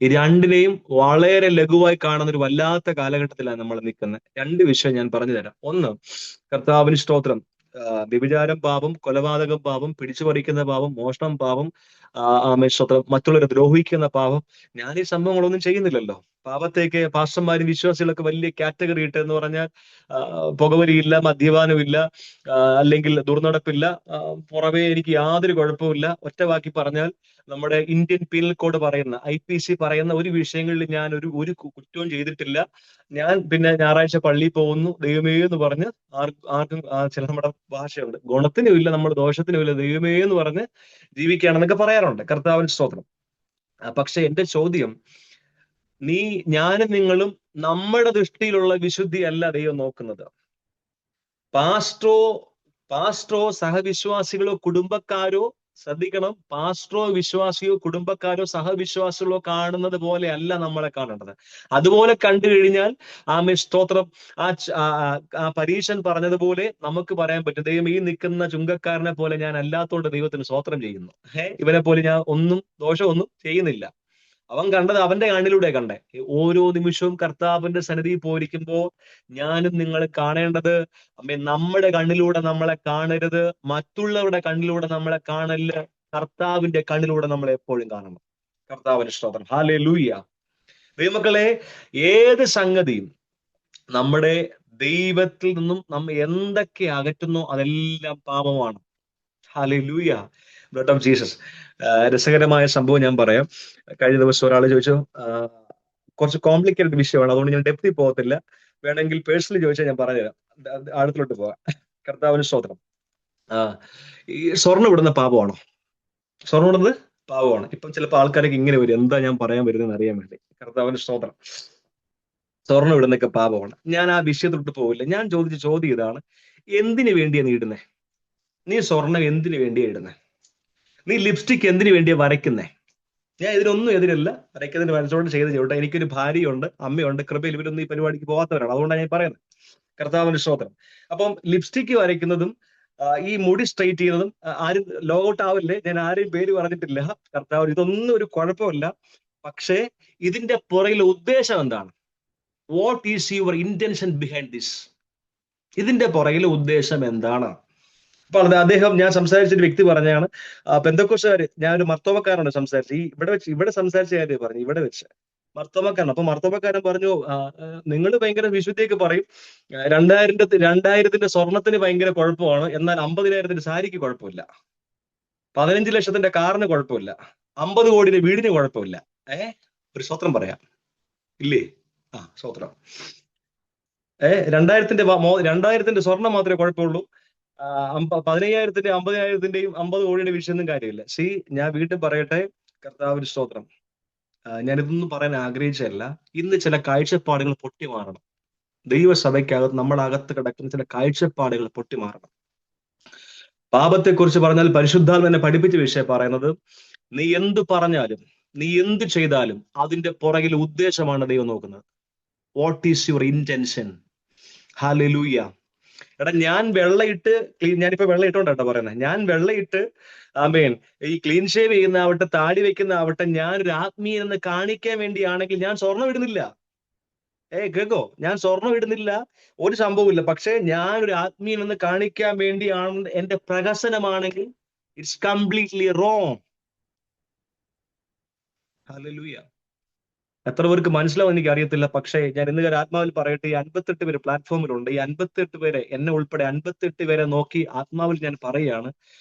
ഈ രണ്ടിനെയും വളരെ ലഘുവായി കാണുന്ന ഒരു വല്ലാത്ത കാലഘട്ടത്തിലാണ് നമ്മൾ നിൽക്കുന്നത്. രണ്ട് വിഷയം ഞാൻ പറഞ്ഞു തരാം. ഒന്ന്, കർത്താവിന് സ്തോത്രം, വ്യഭിചാരം പാപം, കൊലപാതകം പാപം, പിടിച്ചുപറിക്കുന്ന പാപം, മോഷണം പാപം, ആമേ സ്തോത്രം, മറ്റുള്ളവരെ ദ്രോഹിക്കുന്ന പാപം. ഞാൻ ഈ സംഭവങ്ങളൊന്നും ചെയ്യുന്നില്ലല്ലോ. പാപത്തേക്ക് പാസ്റ്റർമാരും വിശ്വാസികളൊക്കെ വലിയ കാറ്റഗറി ഇട്ട് എന്ന് പറഞ്ഞാൽ പുകവലിയില്ല, മദ്യപാനമില്ല, അല്ലെങ്കിൽ ദുർനടപ്പില്ല, പുറമേ എനിക്ക് യാതൊരു കുഴപ്പമില്ല. ഒറ്റ വാക്കി പറഞ്ഞാൽ നമ്മുടെ ഇന്ത്യൻ പീനൽ കോഡ് പറയുന്ന IPC പറയുന്ന ഒരു വിഷയങ്ങളിൽ ഞാൻ ഒരു കുറ്റവും ചെയ്തിട്ടില്ല. ഞാൻ പിന്നെ ഞായറാഴ്ച പള്ളിയിൽ പോകുന്നു, ദൈവമേ എന്ന് പറഞ്ഞ് ആർക്കും ചില നമ്മുടെ ഭാഷയുണ്ട്, ഗുണത്തിനും ഇല്ല നമ്മൾ ദോഷത്തിനും ഇല്ല, ദൈവമേ എന്ന് പറഞ്ഞ് ജീവിക്കുകയാണെന്നൊക്കെ പറയാറുണ്ട്. കർത്താവിന് സ്തോത്രം. പക്ഷെ എന്റെ ചോദ്യം, ഞാനും നിങ്ങളും നമ്മുടെ ദൃഷ്ടിയിലുള്ള വിശുദ്ധി അല്ല ദൈവം നോക്കുന്നത്. പാസ്റ്ററോ സഹവിശ്വാസികളോ കുടുംബക്കാരോ, ശ്രദ്ധിക്കണം, പാസ്റ്ററോ വിശ്വാസിയോ കുടുംബക്കാരോ സഹവിശ്വാസികളോ കാണുന്നത് പോലെ അല്ല നമ്മളെ കാണേണ്ടത്. അതുപോലെ കണ്ടു കഴിഞ്ഞാൽ സ്തോത്രം, ആ പരീശൻ പറഞ്ഞതുപോലെ നമുക്ക് പറയാൻ പറ്റും, ദൈവം ഈ നിൽക്കുന്ന ചുങ്കക്കാരനെ പോലെ ഞാൻ അല്ലാത്തോണ്ട് ദൈവത്തിന് സ്തോത്രം ചെയ്യുന്നു. ഇവനെ പോലെ ഞാൻ ദോഷമൊന്നും ചെയ്യുന്നില്ല. അവൻ കണ്ടത് അവന്റെ കണ്ണിലൂടെ കണ്ടേ. ഓരോ നിമിഷവും കർത്താവിന്റെ സന്നിധിയിൽ പോയിരിക്കുമ്പോൾ ഞാനും നിങ്ങൾ കാണേണ്ടത്, നമ്മുടെ കണ്ണിലൂടെ നമ്മളെ കാണരുത്, മറ്റുള്ളവരുടെ കണ്ണിലൂടെ നമ്മളെ കാണല്, കർത്താവിന്റെ കണ്ണിലൂടെ നമ്മളെ എപ്പോഴും കാണണം. കർത്താവിന്റെ സ്തോത്രം. ഹല്ലേലൂയ. ദൈവമക്കളെ, ഏത് സംഗതിയും നമ്മുടെ ദൈവത്തിൽ നിന്നും നമ്മ എന്തൊക്കെ അകറ്റുന്നോ അതെല്ലാം പാപമാണ്. ഹല്ലേലൂയ. Blood of Jesus. രസകരമായ സംഭവം ഞാൻ പറയാം. കഴിഞ്ഞ ദിവസം ഒരാൾ ചോദിച്ചു, കുറച്ച് കോംപ്ലിക്കേറ്റഡ് വിഷയമാണ്, അതുകൊണ്ട് ഞാൻ ഡെപ്തിൽ പോകത്തില്ല, വേണമെങ്കിൽ പേഴ്സണലി ചോദിച്ചാൽ ഞാൻ പറഞ്ഞുതരാം. ആഴത്തിലോട്ട് പോവാം. കർത്താവിന് സ്തോത്രം. ഈ സ്വർണ്ണം ഇടുന്ന പാപമാണോ? സ്വർണ്ണം ഇടുന്നത് പാപമാണ്. ഇപ്പം ചിലപ്പോൾ ആൾക്കാരൊക്കെ ഇങ്ങനെ വരും, എന്താ ഞാൻ പറയാൻ വരുന്നതെന്ന് അറിയാൻ വേണ്ടി. കർത്താവിന് സ്തോത്രം. സ്വർണ്ണം ഇടുന്നൊക്കെ പാപമാണ്. ഞാൻ ആ വിഷയത്തിലോട്ട് പോവില്ല. ഞാൻ ചോദിച്ച ചോദ്യം ഇതാണ്, എന്തിനു വേണ്ടിയാ നീ ഇടുന്നേ? നീ സ്വർണ്ണം എന്തിനു വേണ്ടിയാ ഇടുന്നേ? നീ ലിപ്സ്റ്റിക് എന്തിനു വേണ്ടിയാ വരയ്ക്കുന്നേ? ഞാൻ ഇതിനൊന്നും എതിരല്ല, വരയ്ക്കുന്നതിന് മനസ്സോട് ചെയ്ത് ചോട്ടെ. എനിക്കൊരു ഭാര്യയുണ്ട്, അമ്മയുണ്ട്, കൃപയിൽ ഇവരൊന്നും ഈ പരിപാടിക്ക് പോകാത്തവരാണ്, അതുകൊണ്ടാണ് ഞാൻ പറയുന്നത്. കർത്താവിന്റെ സ്തോത്രം. അപ്പം ലിപ്സ്റ്റിക് വരയ്ക്കുന്നതും ഈ മുടി സ്ട്രൈറ്റ് ചെയ്യുന്നതും ആരും ലോഗൗട്ട് ആവില്ലേ, ഞാൻ ആരെയും പേര് പറഞ്ഞിട്ടില്ല. കർത്താവ്, ഇതൊന്നും ഒരു കുഴപ്പമില്ല. പക്ഷേ ഇതിന്റെ പുറകിലെ ഉദ്ദേശം എന്താണ്? What is your intention behind this? ഇതിന്റെ പുറകിലെ ഉദ്ദേശം എന്താണ്? അപ്പൊ അദ്ദേഹം, ഞാൻ സംസാരിച്ചൊരു വ്യക്തി പറഞ്ഞാണ്, പെന്തക്കോസ്തുകാര്, ഞാനൊരു മർത്തോമക്കാരനോട് സംസാരിച്ചു, ഇവിടെ സംസാരിച്ച കാര്യം പറഞ്ഞു, ഇവിടെ വെച്ച് മർത്തോമക്കാരൻ. അപ്പൊ മർത്തോമക്കാരൻ പറഞ്ഞു, നിങ്ങൾ ഭയങ്കര വിശുദ്ധിയൊക്കെ പറയും, 2000ന്റെ സ്വർണത്തിന് ഭയങ്കര കുഴപ്പമാണ്, എന്നാൽ 50,000ന്റെ സാരിക്ക് കുഴപ്പമില്ല, 15 ലക്ഷത്തിന്റെ കാറിന് കുഴപ്പമില്ല, 50 കോടിയുടെ വീടിന് കുഴപ്പമില്ല. ഒരു സ്വത്രം പറയാം ഇല്ലേ? സ്വത്രം. 2000ന്റെ സ്വർണം മാത്രമേ കുഴപ്പമുള്ളൂ, 15,000ന്റെ 50,000ന്റെയും 50 കോടിയുടെ വിഷയൊന്നും കാര്യമില്ല. ഞാൻ വീണ്ടും പറയട്ടെ, കർത്താവിന് സ്തോത്രം. ഞാനിതൊന്നും പറയാൻ ആഗ്രഹിച്ചല്ല. ഇന്ന് ചില കാഴ്ചപ്പാടുകൾ പൊട്ടിമാറണം. ദൈവസഭയ്ക്കകത്ത് നമ്മുടെ അകത്ത് കിടക്കുന്ന ചില കാഴ്ചപ്പാടുകൾ പൊട്ടിമാറണം. പാപത്തെക്കുറിച്ച് പറഞ്ഞാൽ പരിശുദ്ധാത്മ എന്നെ പഠിപ്പിച്ച വിഷയം പറയുന്നത്, നീ എന്ത് പറഞ്ഞാലും നീ എന്ത് ചെയ്താലും അതിന്റെ പുറകിൽ ഉദ്ദേശമാണ് ദൈവം നോക്കുന്നത്. What is your intention? Hallelujah. എടാ, ഞാൻ വെള്ളയിട്ട് ഞാനിപ്പോ വെള്ളം ഇട്ടോണ്ടാട്ടോ പറയുന്നത്. ഞാൻ വെള്ളയിട്ട് ഈ ക്ലീൻ ഷേവ് ചെയ്യുന്ന ആവട്ടെ, താടി വെക്കുന്ന ആവട്ടെ, ഞാൻ ഒരു ആത്മീയനെന്ന് കാണിക്കാൻ വേണ്ടിയാണെങ്കിൽ ഞാൻ സ്വർണം ഇടുന്നില്ല. കേക്കോ, ഞാൻ സ്വർണം ഇടുന്നില്ല, ഒരു സംഭവമില്ല. പക്ഷെ ഞാൻ ഒരു ആത്മീയനെന്ന് കാണിക്കാൻ വേണ്ടിയാണ് എന്റെ പ്രഹസനമാണെങ്കിൽ ഇറ്റ്സ് കംപ്ലീറ്റ്ലി റോങ്. ഹല്ലേലൂയ. എത്ര പേർക്ക് മനസ്സിലാവും എനിക്ക് അറിയത്തില്ല. പക്ഷേ ഞാൻ ഇന്ന് ആത്മാവിൽ പറയട്ടെ, ഈ 58 പേര് പ്ലാറ്റ്ഫോമിലുണ്ട്. ഈ 58 പേരെ, എന്നെ ഉൾപ്പെടെ 58 പേരെ നോക്കി ആത്മാവിൽ ഞാൻ പറയുകയാണ്,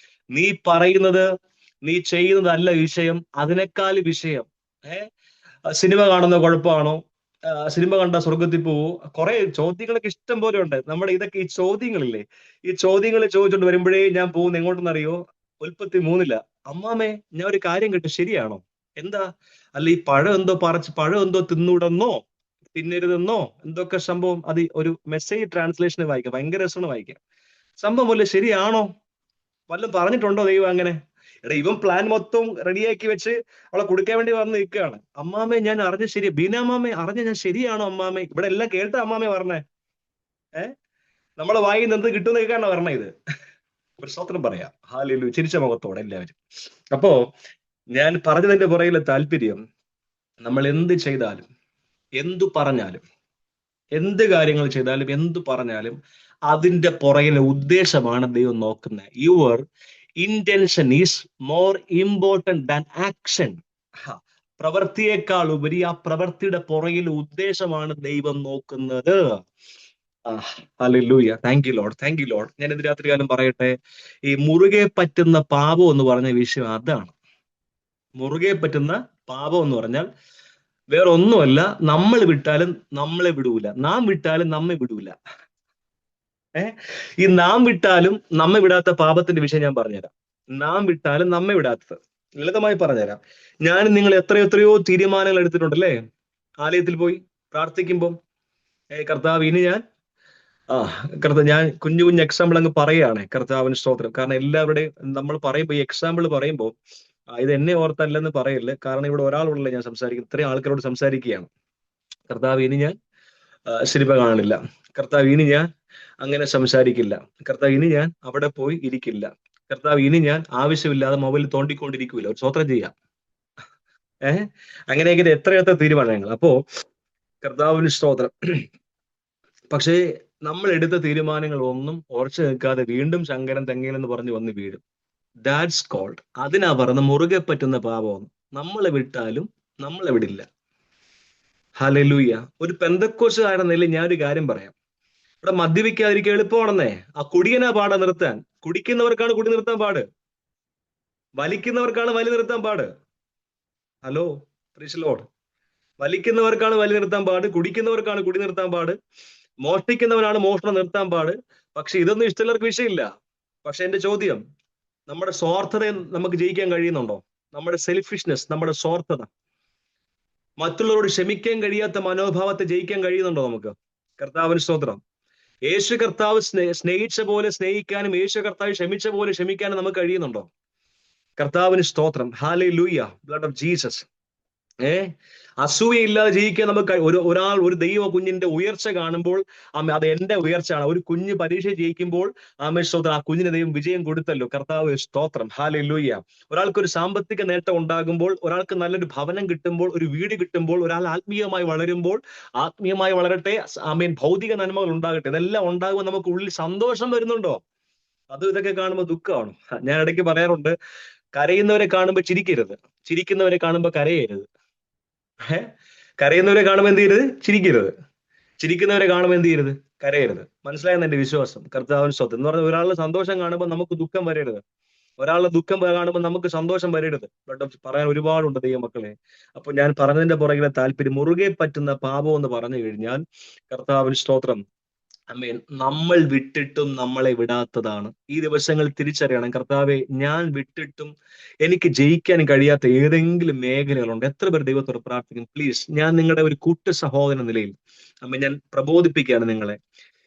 നീ പറയുന്നത് നീ ചെയ്യുന്നതല്ല വിഷയം, അതിനേക്കാൾ വിഷയം. സിനിമ കാണുന്ന കുഴപ്പമാണോ? സിനിമ കണ്ട സ്വർഗത്തിൽ പോവോ? കുറെ ചോദ്യങ്ങളൊക്കെ ഇഷ്ടം പോലെ ഉണ്ട്. നമ്മുടെ ഇതൊക്കെ ഈ ചോദ്യങ്ങളില്ലേ, ഈ ചോദ്യങ്ങൾ ചോദിച്ചോണ്ട് വരുമ്പോഴേ ഞാൻ പോകുന്ന എങ്ങോട്ടെന്നറിയോ? ഉൽപ്പത്തി 3 അമ്മാമേ, ഞാൻ ഒരു കാര്യം കേട്ടു, ശരിയാണോ? എന്താ? അല്ല, ഈ പഴം എന്തോ തിന്നൂടെന്നോ തിന്നരുതെന്നോ എന്തൊക്കെ സംഭവം. അത് ഒരു മെസ്സേജ് ട്രാൻസ്ലേഷന് വായിക്കാം, ഭയങ്കര രസമാണ് വായിക്കാം. സംഭവം പോലെ ശരിയാണോ? വല്ലതും പറഞ്ഞിട്ടുണ്ടോ ദൈവം അങ്ങനെ? എടാ, ഇവൻ പ്ലാൻ മൊത്തം റെഡിയാക്കി വെച്ച് അവളെ കൊടുക്കാൻ വേണ്ടി വന്ന് നിൽക്കുകയാണ്. അമ്മാമേ, ഞാൻ അറിഞ്ഞ ശരി, ബീനാമാമേ അറിഞ്ഞ ഞാൻ ശരിയാണോ അമ്മാമേ? ഇവിടെ എല്ലാം കേട്ട അമ്മാമേ പറഞ്ഞേ. നമ്മളെ വായിൽ നിന്ന് എന്ത് കിട്ടുന്ന കേൾക്കാണോ പറഞ്ഞ? ഇത് ഒരു സ്വത്രം പറയാം. ഹല്ലേലൂയ. ചിരിച്ച മുഖത്തോടെ എല്ലാവരും. അപ്പോ ഞാൻ പറഞ്ഞതിന്റെ പുറകിലെ താല്പര്യം, നമ്മൾ എന്ത് ചെയ്താലും, എന്തു പറഞ്ഞാലും, എന്ത് കാര്യങ്ങൾ ചെയ്താലും, എന്തു പറഞ്ഞാലും അതിന്റെ പുറകിലെ ഉദ്ദേശമാണ് ദൈവം നോക്കുന്നത്. Your intention is more important than action. പ്രവൃത്തിയേക്കാൾ ഉപരി ആ പ്രവൃത്തിയുടെ പുറകിൽ ഉദ്ദേശമാണ് ദൈവം നോക്കുന്നത്. Hallelujah. Thank you Lord, thank you Lord. ഞാൻ ഇന്ന് രാത്രി കാലം പറയട്ടെ, ഈ മുറുകെ പറ്റുന്ന പാപം എന്ന് പറഞ്ഞ വിഷയം അതാണ്. മുറുകെ പറ്റുന്ന പാപം എന്ന് പറഞ്ഞാൽ വേറെ ഒന്നുമല്ല, നമ്മൾ വിട്ടാലും നമ്മളെ വിടൂല, നാം വിട്ടാലും നമ്മെ വിടൂല. ഈ നാം വിട്ടാലും നമ്മെ വിടാത്ത പാപത്തിന്റെ വിഷയം ഞാൻ പറഞ്ഞുതരാം. നാം വിട്ടാലും നമ്മെ വിടാത്തത് ലളിതമായി പറഞ്ഞുതരാം. ഞാൻ നിങ്ങൾ എത്രയോ തീരുമാനങ്ങൾ എടുത്തിട്ടുണ്ടല്ലേ? ആലയത്തിൽ പോയി പ്രാർത്ഥിക്കുമ്പോൾ, കർത്താവ് ഇനി ഞാൻ കർത്താവ്, ഞാൻ കുഞ്ഞു കുഞ്ഞു എക്സാമ്പിൾ അങ്ങ് പറയുകയാണ്. കർത്താവിന് സ്തോത്രം. കാരണം എല്ലാവരുടെയും നമ്മൾ പറയുമ്പോൾ, ഈ എക്സാമ്പിൾ പറയുമ്പോൾ ഇത് എന്നെ ഓർത്തല്ലെന്ന് പറയില്ല. കാരണം ഇവിടെ ഒരാളോടല്ല ഞാൻ സംസാരിക്കുന്നത്, ഇത്രയും ആൾക്കാരോട് സംസാരിക്കുകയാണ്. കർത്താവ് ഇനി ഞാൻ സിനിമ കാണില്ല, കർത്താവ് ഇനി ഞാൻ അങ്ങനെ സംസാരിക്കില്ല, കർത്താവ് ഇനി ഞാൻ അവിടെ പോയി ഇരിക്കില്ല, കർത്താവ് ഇനി ഞാൻ ആവശ്യമില്ലാതെ മൊബൈൽ തോണ്ടിക്കൊണ്ടിരിക്കില്ല. ഒരു സ്വോത്രം ചെയ്യാം. അങ്ങനെയെങ്കിൽ എത്രയെത്ര തീരുമാനങ്ങൾ. അപ്പോ കർത്താവിന് സ്തോത്രം. പക്ഷേ നമ്മൾ എടുത്ത തീരുമാനങ്ങൾ ഒന്നും ഉറച്ചു നിൽക്കാതെ വീണ്ടും ശങ്കരൻ തെങ്ങയിലെന്ന് പറഞ്ഞു വന്ന് വീഴും. ദാറ്റ്സ് കോൾഡ്, അതിനാ പറയുന്ന മുറുകെ പറ്റുന്ന പാപം. നമ്മളെ വിട്ടാലും നമ്മളെ വിടില്ല. ഹല്ലേലൂയ. ഒരു പെന്തക്കോസ്തുകാരൻ നിലയിൽ ഞാൻ ഒരു കാര്യം പറയാം. ഇവിടെ മദ്യപിക്കാതിരിക്കുക എളുപ്പമാണെന്നേ. ആ കുടിയനാ പാടാ നിർത്താൻ. കുടിക്കുന്നവർക്കാണ് കുടി നിർത്താൻ പാട്, വലിക്കുന്നവർക്കാണ് വലി നിർത്താൻ പാട്. Hello, praise the Lord. വലിക്കുന്നവർക്കാണ് വലി നിർത്താൻ പാട്, കുടിക്കുന്നവർക്കാണ് കുടി നിർത്താൻ പാട്, മോഷ്ടിക്കുന്നവനാണ് മോഷണം നിർത്താൻ പാട്. പക്ഷെ ഇതൊന്നും ഇഷ്ടമുള്ളവർക്ക് വിഷയമില്ല. പക്ഷെ എന്റെ ചോദ്യം, നമ്മുടെ സ്വാർത്ഥതയെ നമുക്ക് ജയിക്കാൻ കഴിയുന്നുണ്ടോ? നമ്മുടെ സെൽഫിഷ്നെസ്, നമ്മുടെ സ്വാർത്ഥത, മറ്റുള്ളവരോട് ക്ഷമിക്കാൻ കഴിയാത്ത മനോഭാവത്തെ ജയിക്കാൻ കഴിയുന്നുണ്ടോ നമുക്ക്? കർത്താവിന് സ്തോത്രം. യേശു കർത്താവ് സ്നേഹിച്ച പോലെ സ്നേഹിക്കാനും യേശു കർത്താവ് ക്ഷമിച്ച പോലെ ക്ഷമിക്കാനും നമുക്ക് കഴിയുന്നുണ്ടോ? കർത്താവിന് സ്തോത്രം. ഹല്ലേലൂയ. Blood of Jesus. അസൂയയില്ലാതെ ജീവിക്കാൻ നമുക്ക് ഒരാൾ ഒരു ദൈവ കുഞ്ഞിന്റെ ഉയർച്ച കാണുമ്പോൾ അത് എന്റെ ഉയർച്ചയാണ്. ഒരു കുഞ്ഞ് പരീക്ഷ ജയിക്കുമ്പോൾ സ്തോത്രം, ആ കുഞ്ഞിന് ദൈവം വിജയം കൊടുത്തല്ലോ. കർത്താവ് സ്തോത്രം. ഹല്ലേലൂയ. ഒരാൾക്കൊരു സാമ്പത്തിക നേട്ടം ഉണ്ടാകുമ്പോൾ, ഒരാൾക്ക് നല്ലൊരു ഭവനം കിട്ടുമ്പോൾ, ഒരു വീട് കിട്ടുമ്പോൾ, ഒരാൾ ആത്മീയമായി വളരുമ്പോൾ, ആത്മീയമായി വളരട്ടെ, ഭൗതിക നന്മകൾ ഉണ്ടാകട്ടെ, ഇതെല്ലാം ഉണ്ടാകുമ്പോൾ നമുക്ക് ഉള്ളിൽ സന്തോഷം വരുന്നുണ്ടോ? ഇതൊക്കെ കാണുമ്പോൾ ദുഃഖമാണ്. ഞാൻ ഇടയ്ക്ക് പറയാറുണ്ട്, കരയുന്നവരെ കാണുമ്പോൾ ചിരിക്കരുത്, ചിരിക്കുന്നവരെ കാണുമ്പോൾ കരയരുത്. കരയുന്നവരെ കാണുമ്പോൾ എന്ത് ചെയ്യരുത്? ചിരിക്കരുത്. ചിരിക്കുന്നവരെ കാണുമ്പോൾ എന്ത് ചെയ്യരുത്? കരയരുത്. മനസ്സിലായെന്ന് എന്റെ വിശ്വാസം. കർത്താവിന് സ്വത്ത് എന്ന് പറഞ്ഞാൽ ഒരാളുടെ സന്തോഷം കാണുമ്പോൾ നമുക്ക് ദുഃഖം വരരുത്, ഒരാളുടെ ദുഃഖം കാണുമ്പോൾ നമുക്ക് സന്തോഷം വരരുത്. പറയാൻ ഒരുപാടുണ്ട് ദൈവമക്കളെ. അപ്പൊ ഞാൻ പറഞ്ഞതിന്റെ പുറകിലെ താല്പര്യം, മുറുകെ പറ്റുന്ന പാപം എന്ന് പറഞ്ഞു കഴിഞ്ഞാൽ, കർത്താവിന് സ്തോത്രം, നമ്മൾ വിട്ടിട്ടും നമ്മളെ വിടാത്തതാണ്. ഈ ദിവസങ്ങൾ തിരിച്ചറിയണം, കർത്താവെ, ഞാൻ വിട്ടിട്ടും എനിക്ക് ജയിക്കാൻ കഴിയാത്ത ഏതെങ്കിലും മേഖലകളുണ്ട്. എത്ര പേർ ദൈവത്തോട് പ്രാർത്ഥിക്കും? പ്ലീസ്, ഞാൻ നിങ്ങളുടെ ഒരു കൂട്ടു സഹോദരൻ നിലയിൽ ഞാൻ പ്രബോധിപ്പിക്കുകയാണ് നിങ്ങളെ.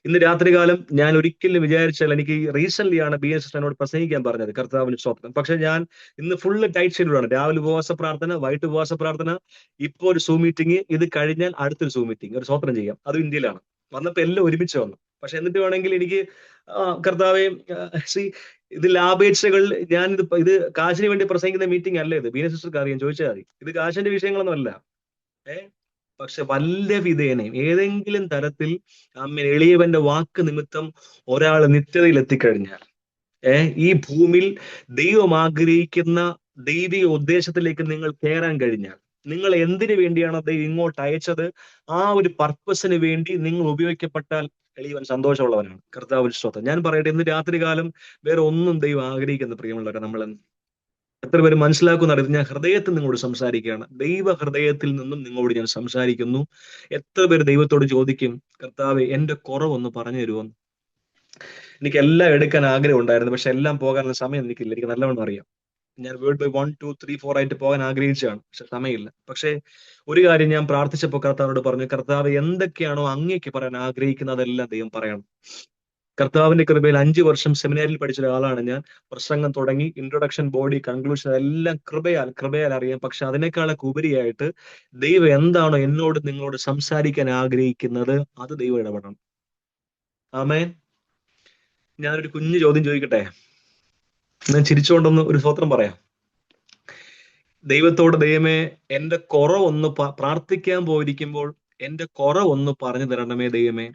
ഇന്ന് രാത്രികാലം ഞാൻ ഒരിക്കലും വിചാരിച്ചാൽ, എനിക്ക് റീസെന്റ് ആണ് BS എന്നോട് പ്രസംഗിക്കാൻ പറഞ്ഞത്, കർത്താവിന് സ്തോത്രം. പക്ഷെ ഞാൻ ഇന്ന് ഫുള്ള് ടൈറ്റ് ഷെഡ്യൂളാണ്. രാവിലെ ഉപവാസ പ്രാർത്ഥന, വൈകിട്ട് ഉപവാസ പ്രാർത്ഥന, ഇപ്പോൾ ഒരു സൂം മീറ്റിംഗ്, ഇത് കഴിഞ്ഞാൽ അടുത്തൊരു സൂം മീറ്റിംഗ്, ഒരു സ്വോത്രം ചെയ്യാം. അതും ഇന്ത്യയിലാണ്. വന്നപ്പോ എല്ലാം ഒരുമിച്ച് വന്നു. പക്ഷെ എന്നിട്ട് വേണമെങ്കിൽ എനിക്ക് കർത്താവെ, ഇത് ലാഭേച്ഛകൾ, ഞാൻ ഇത് കാശിന് വേണ്ടി പ്രസംഗിക്കുന്ന മീറ്റിംഗ് അല്ല ഇത്. BS സിസ്റ്റർക്ക് അറിയാം, ചോദിച്ചാൽ മതി. ഇത് കാശിന്റെ വിഷയങ്ങളൊന്നും അല്ല. പക്ഷെ വല്ല വിധേനയും ഏതെങ്കിലും തരത്തിൽ എളിയവന്റെ വാക്ക് നിമിത്തം ഒരാൾ നിത്യതയിൽ എത്തിക്കഴിഞ്ഞാൽ, ഈ ഭൂമിയിൽ ദൈവം ആഗ്രഹിക്കുന്ന ദൈവിക ഉദ്ദേശത്തിലേക്ക് നിങ്ങൾ കയറാൻ കഴിഞ്ഞാൽ, നിങ്ങൾ എന്തിനു വേണ്ടിയാണ് ദൈവം ഇങ്ങോട്ട് അയച്ചത്, ആ ഒരു പർപ്പസിന് വേണ്ടി നിങ്ങൾ ഉപയോഗിക്കപ്പെട്ടാൽ എളിയവൻ സന്തോഷമുള്ളവനാണ്. കർത്താവിന് സ്തോത്രം. ഞാൻ പറയട്ടെ, ഇന്ന് രാത്രികാലം വേറെ ഒന്നും ദൈവം ആഗ്രഹിക്കുന്ന പ്രിയമുള്ളവരെ, നമ്മൾ എത്ര പേര് മനസ്സിലാക്കുന്ന അറിയാം. ഞാൻ ഹൃദയത്തിൽ നിങ്ങളോട് സംസാരിക്കുകയാണ്. ദൈവ ഹൃദയത്തിൽ നിന്നും നിങ്ങളോട് ഞാൻ സംസാരിക്കുന്നു. എത്ര പേര് ദൈവത്തോട് ചോദിക്കും, കർത്താവെ, എന്റെ കുറവൊന്ന് പറഞ്ഞു തരുമോന്ന്? എനിക്ക് എല്ലാം എടുക്കാൻ ആഗ്രഹം ഉണ്ടായിരുന്നു, പക്ഷെ എല്ലാം പോകാനുള്ള സമയം എനിക്കില്ല. എനിക്ക് നല്ലവണ്ണം അറിയാം. ഞാൻ വേൾഡ് ബൈ 1, 2, 3, 4 ആയിട്ട് പോകാൻ ആഗ്രഹിച്ചാണ്, പക്ഷെ സമയമില്ല. പക്ഷെ ഒരു കാര്യം ഞാൻ പ്രാർത്ഥിച്ചപ്പോൾ കർത്താവിനോട് പറഞ്ഞു, കർത്താവ്, എന്തൊക്കെയാണോ അങ്ങേക്ക് പറയാൻ ആഗ്രഹിക്കുന്നതെല്ലാം ദൈവം പറയണം. കർത്താവിന്റെ കൃപയിൽ 5 വർഷം സെമിനാരിൽ പഠിച്ച ഒരാളാണ് ഞാൻ. പ്രസംഗം തുടങ്ങി, ഇൻട്രൊഡക്ഷൻ, ബോഡി, കൺക്ലൂഷൻ, എല്ലാം കൃപയാൽ അറിയാം. പക്ഷെ അതിനേക്കാളൊക്കെ ഉപരിയായിട്ട് ദൈവം എന്താണോ എന്നോട് നിങ്ങളോട് സംസാരിക്കാൻ ആഗ്രഹിക്കുന്നത്, അത് ദൈവം ഇടപെടണം. ആമേൻ. ഞാനൊരു കുഞ്ഞു ചോദ്യം ചോദിക്കട്ടെ? ഞാൻ ചിരിച്ചുകൊണ്ടൊന്ന് ഒരു സ്തോത്രം പറയാം. ദൈവത്തോട്, ദൈവമേ, എന്റെ കുറവൊന്ന് പ്രാർത്ഥിക്കാൻ പോയിരിക്കുമ്പോൾ എന്റെ കുറവൊന്ന് പറഞ്ഞു തരണമേ ദൈവമേ.